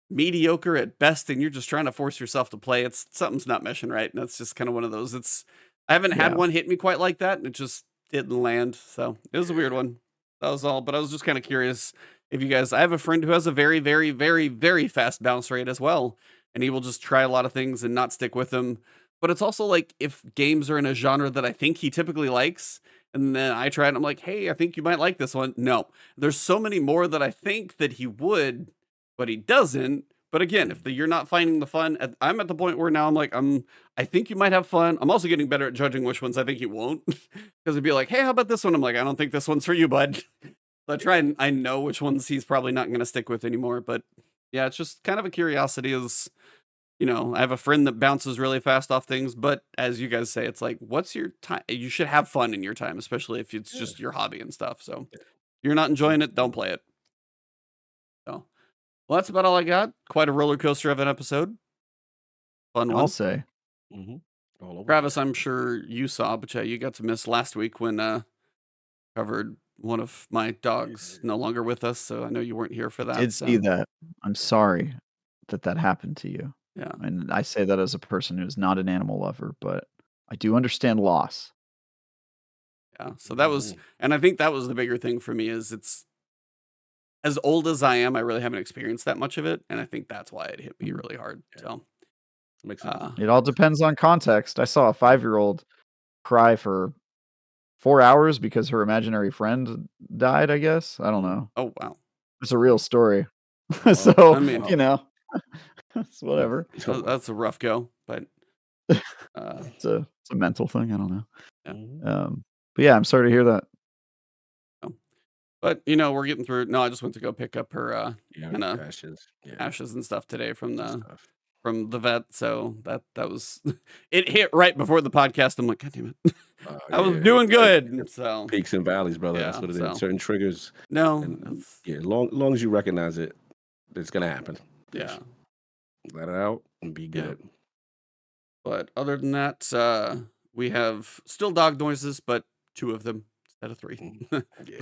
Speaker 3: mediocre at best and you're just trying to force yourself to play, it's something's not meshing right. And that's just kind of one of those. I haven't had
Speaker 2: Yeah.
Speaker 3: one hit me quite like that, and it just didn't land. So it was a weird one. That was all. But I was just kind of curious if you guys I have a friend who has a very, very, very, very fast bounce rate as well. And he will just try a lot of things and not stick with them. But it's also like if games are in a genre that I think he typically likes, and then I try it and I'm like, hey, I think you might like this one. No, there's so many more that I think that he would, but he doesn't. But again, if you're not finding the fun, I'm at the point where now I think you might have fun. I'm also getting better at judging which ones I think you won't. Because it'd be like, hey, how about this one? I'm like, I don't think this one's for you, bud. So I try and I know which ones he's probably not going to stick with anymore. But yeah, it's just kind of a curiosity is, I have a friend that bounces really fast off things, but as you guys say, it's like, what's your time? You should have fun in your time, especially if it's just your hobby and stuff. So if you're not enjoying it, don't play it. So, well, that's about all I got. Quite a roller coaster of an episode. Fun one.
Speaker 2: I'll say.
Speaker 4: All over.
Speaker 3: Travis, I'm sure you saw, but yeah, you got to miss last week when covered one of my dogs no longer with us. So I know you weren't here for that.
Speaker 2: Did see that. I'm sorry that happened to you.
Speaker 3: Yeah.
Speaker 2: And I say that as a person who's not an animal lover, but I do understand loss.
Speaker 3: Yeah. So that was, and I think that was the bigger thing for me is it's as old as I am, I really haven't experienced that much of it. And I think that's why it hit me really hard. So
Speaker 4: Makes sense.
Speaker 2: It all depends on context. I saw a 5-year-old cry for 4 hours because her imaginary friend died, I guess. I don't know.
Speaker 3: Oh, wow.
Speaker 2: It's a real story.
Speaker 3: I
Speaker 2: So,
Speaker 3: mean,
Speaker 2: it's whatever.
Speaker 3: that's a rough go, but
Speaker 2: It's a mental thing. I don't know.
Speaker 3: Yeah.
Speaker 2: But yeah, I'm sorry to hear that.
Speaker 3: But we're getting through. No, I just went to go pick up her ashes and stuff today from the vet. So that was it hit right before the podcast. I'm like, God damn it. I was doing good. So
Speaker 4: peaks and valleys, brother.
Speaker 3: Yeah,
Speaker 4: That's what it
Speaker 3: so.
Speaker 4: is. Certain triggers.
Speaker 3: No.
Speaker 4: And, long as you recognize it, it's gonna happen.
Speaker 3: Yeah.
Speaker 4: Let it out and be good.
Speaker 3: Yeah. But other than that, we have still dog noises, but 2 of them instead of 3.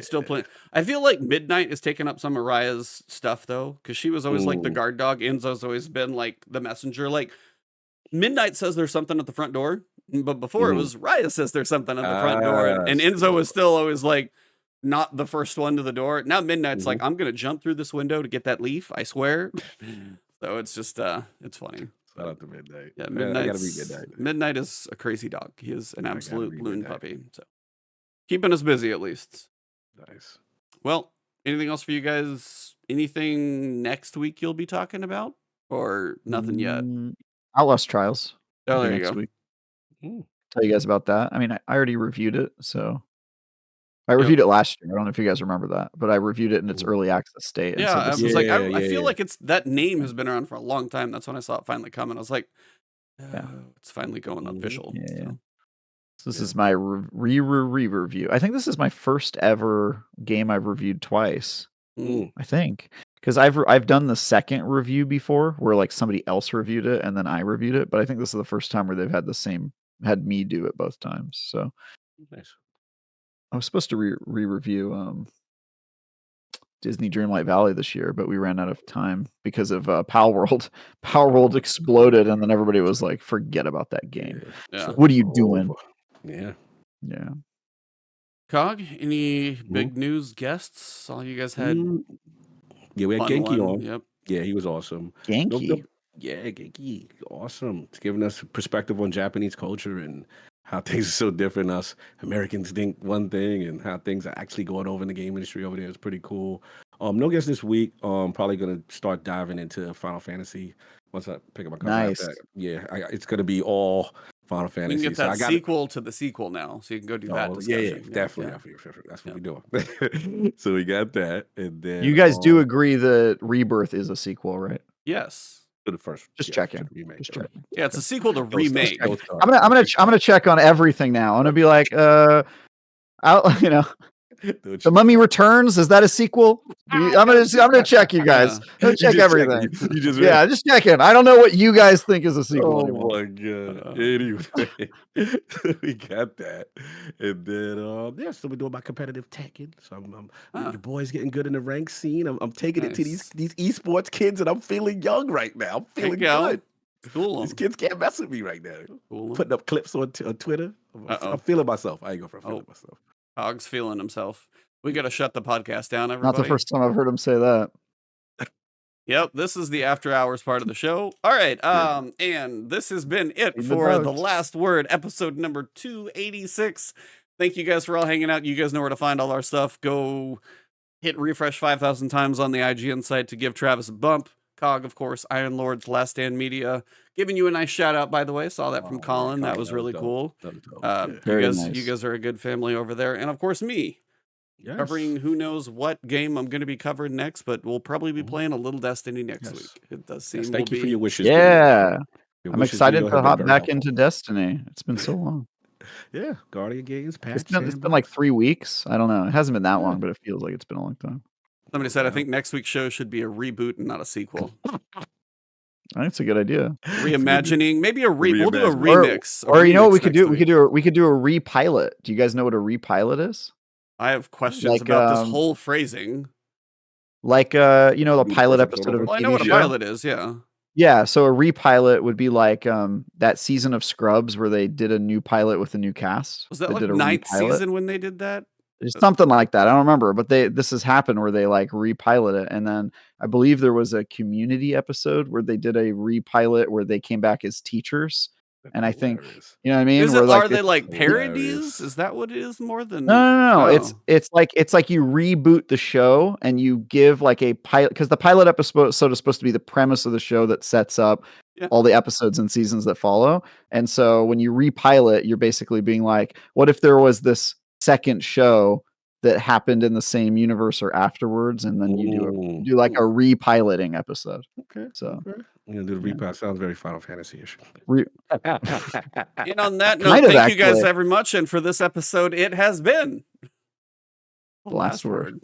Speaker 3: Still playing. I feel like Midnight is taking up some of Raya's stuff though, because she was always like the guard dog. Enzo's always been like the messenger. Like Midnight says there's something at the front door, but before it was Raya says there's something at the front door, and Enzo was still always like not the first one to the door. Now Midnight's like, I'm gonna jump through this window to get that leaf. I swear. So it's just it's funny.
Speaker 4: Shout out to Midnight.
Speaker 3: Yeah,
Speaker 4: I gotta be Midnight.
Speaker 3: Midnight is a crazy dog. He is an absolute loon puppy. So keeping us busy at least.
Speaker 4: Nice.
Speaker 3: Well, anything else for you guys? Anything next week you'll be talking about, or nothing yet?
Speaker 2: Outlast Trials.
Speaker 3: Oh, there you
Speaker 2: next
Speaker 3: go.
Speaker 2: week. Tell you guys about that. I mean, I already reviewed it, so I reviewed it last year. I don't know if you guys remember that, but I reviewed it in its early access state. And
Speaker 3: Yeah, I
Speaker 2: so
Speaker 3: was like, I feel like it's that name has been around for a long time. That's when I saw it finally coming. I was like, it's finally going official.
Speaker 2: Yeah. So this is my review. I think this is my first ever game I've reviewed twice. I think because I've done the second review before, where like somebody else reviewed it and then I reviewed it. But I think this is the first time where they've had me do it both times. So
Speaker 4: nice.
Speaker 2: I was supposed to re-review Disney Dreamlight Valley this year, but we ran out of time because of Pal World. Pal World exploded, and then everybody was like, "Forget about that game."
Speaker 3: Yeah.
Speaker 2: So what are you doing?
Speaker 4: Yeah.
Speaker 3: Cog, any big news guests? Saw you guys had.
Speaker 4: Yeah, we had Genki on.
Speaker 3: Yep.
Speaker 4: Yeah, he was awesome.
Speaker 2: Genki.
Speaker 4: Yeah, Genki, awesome. It's giving us perspective on Japanese culture and how things are so different. Us Americans think one thing, and how things are actually going over in the game industry over there. It's pretty cool. No guests this week. Probably gonna start diving into Final Fantasy once I pick up my cover.
Speaker 2: Nice.
Speaker 4: Yeah, it's gonna be all Final Fantasy.
Speaker 3: You can get that sequel to the sequel now, so you can go do that discussion.
Speaker 4: Yeah, definitely. That's what we're doing. So we got that, and then
Speaker 2: you guys do agree that Rebirth is a sequel, right?
Speaker 3: Yes.
Speaker 4: To the first,
Speaker 2: just checking.
Speaker 4: Remake.
Speaker 2: Just checking.
Speaker 3: Yeah, it's a sequel to remake.
Speaker 2: I'm gonna check on everything now. I'm gonna be like, The Mummy Returns, is that a sequel? I'm gonna check you guys. I'm gonna check everything. Just checking. I don't know what you guys think is a sequel.
Speaker 4: Oh my god. Anyway, we got that, and then so we're doing my competitive Tekken. So your boy's getting good in the rank scene. I'm taking it to these esports kids, and I'm feeling young right now. I'm feeling good.
Speaker 3: Cool.
Speaker 4: These kids can't mess with me right now. Putting up clips on Twitter. I'm feeling myself. I ain't going for a feeling myself.
Speaker 3: Hog's feeling himself. We got to shut the podcast down, everybody.
Speaker 2: Not the first time I've heard him say that.
Speaker 3: Yep, this is the after hours part of the show. All right,
Speaker 4: Yeah.
Speaker 3: and this has been it
Speaker 2: Read the
Speaker 3: for the
Speaker 2: notes.
Speaker 3: last word, episode number 286. Thank you guys for all hanging out. You guys know where to find all our stuff. Go hit refresh 5,000 times on the IGN site to give Travis a bump. Cog, of course, Iron Lord's Last Stand Media, giving you a nice shout out, by the way. Saw that from
Speaker 4: Oh,
Speaker 3: Colin.
Speaker 4: yeah,
Speaker 3: That
Speaker 4: Colin,
Speaker 3: was
Speaker 4: that was
Speaker 3: really
Speaker 4: dope.
Speaker 3: cool.
Speaker 4: That was dope.
Speaker 3: You
Speaker 4: Yeah.
Speaker 2: Very
Speaker 3: guys,
Speaker 2: nice.
Speaker 3: you guys are a good family over there, and of course me,
Speaker 4: Yes.
Speaker 3: covering who knows what game I'm going to be covering next, but we'll probably be playing a little Destiny next
Speaker 4: Yes.
Speaker 3: week. It does seem.
Speaker 4: Yes.
Speaker 3: we'll
Speaker 4: Thank you for
Speaker 3: be-
Speaker 4: your wishes. video.
Speaker 2: Yeah.
Speaker 4: Your
Speaker 2: I'm
Speaker 4: wishes
Speaker 2: excited
Speaker 4: video
Speaker 2: to
Speaker 4: have been
Speaker 2: hop
Speaker 4: very
Speaker 2: back
Speaker 4: helpful.
Speaker 2: into Destiny. It's been so long.
Speaker 4: Yeah, Guardian Games, patch.
Speaker 2: It's been
Speaker 4: sandbox.
Speaker 2: like 3 weeks. I don't know. It hasn't been that
Speaker 4: Yeah.
Speaker 2: long, but it feels like it's been a long time.
Speaker 3: Somebody said, I
Speaker 4: Wow.
Speaker 3: think next week's show should be a reboot and not a sequel.
Speaker 2: I think it's a good idea.
Speaker 3: Reimagining, maybe we'll do a
Speaker 4: Reimagining.
Speaker 3: remix.
Speaker 2: Or you know what we could
Speaker 3: next
Speaker 2: do? We
Speaker 3: week.
Speaker 2: could do a repilot. Do you guys know what a repilot is?
Speaker 3: I have questions
Speaker 2: Like,
Speaker 3: about this whole phrasing.
Speaker 2: Like you know, the
Speaker 4: The
Speaker 2: pilot
Speaker 4: first
Speaker 2: episode
Speaker 4: episode
Speaker 2: of a
Speaker 3: Well, I
Speaker 2: TV
Speaker 3: know what a
Speaker 2: show?
Speaker 3: pilot is, yeah.
Speaker 2: Yeah, so a repilot would be like that season of Scrubs where they did a new pilot with a new cast.
Speaker 3: Was that
Speaker 2: They
Speaker 3: like
Speaker 2: did a
Speaker 3: ninth
Speaker 2: repilot.
Speaker 3: season when they did that?
Speaker 2: It's something like that. I don't remember, but this has happened where they like repilot it, and then I believe there was a Community episode where they did a repilot where they came back as teachers, and I think
Speaker 4: Hilarious.
Speaker 2: you know what I mean.
Speaker 3: Is
Speaker 2: Where
Speaker 3: it,
Speaker 2: like
Speaker 3: are they like
Speaker 4: hilarious.
Speaker 3: parodies? Is that what it is more than
Speaker 2: no.
Speaker 3: Oh.
Speaker 2: It's like you reboot the show and you give like a pilot, because the pilot episode is supposed to be the premise of the show that sets up
Speaker 3: Yeah.
Speaker 2: all the episodes and seasons that follow. And so when you repilot, you're basically being like, what if there was this second show that happened in the same universe or afterwards, and then you do like a repiloting episode.
Speaker 4: Okay.
Speaker 2: So
Speaker 4: Okay. I'm gonna do the
Speaker 2: Yeah.
Speaker 4: replay. Sounds very Final Fantasy-ish.
Speaker 3: And on that note,
Speaker 2: Kind of,
Speaker 3: thank you guys
Speaker 2: actually.
Speaker 3: very much. And for this episode, it has been
Speaker 2: The Last Word.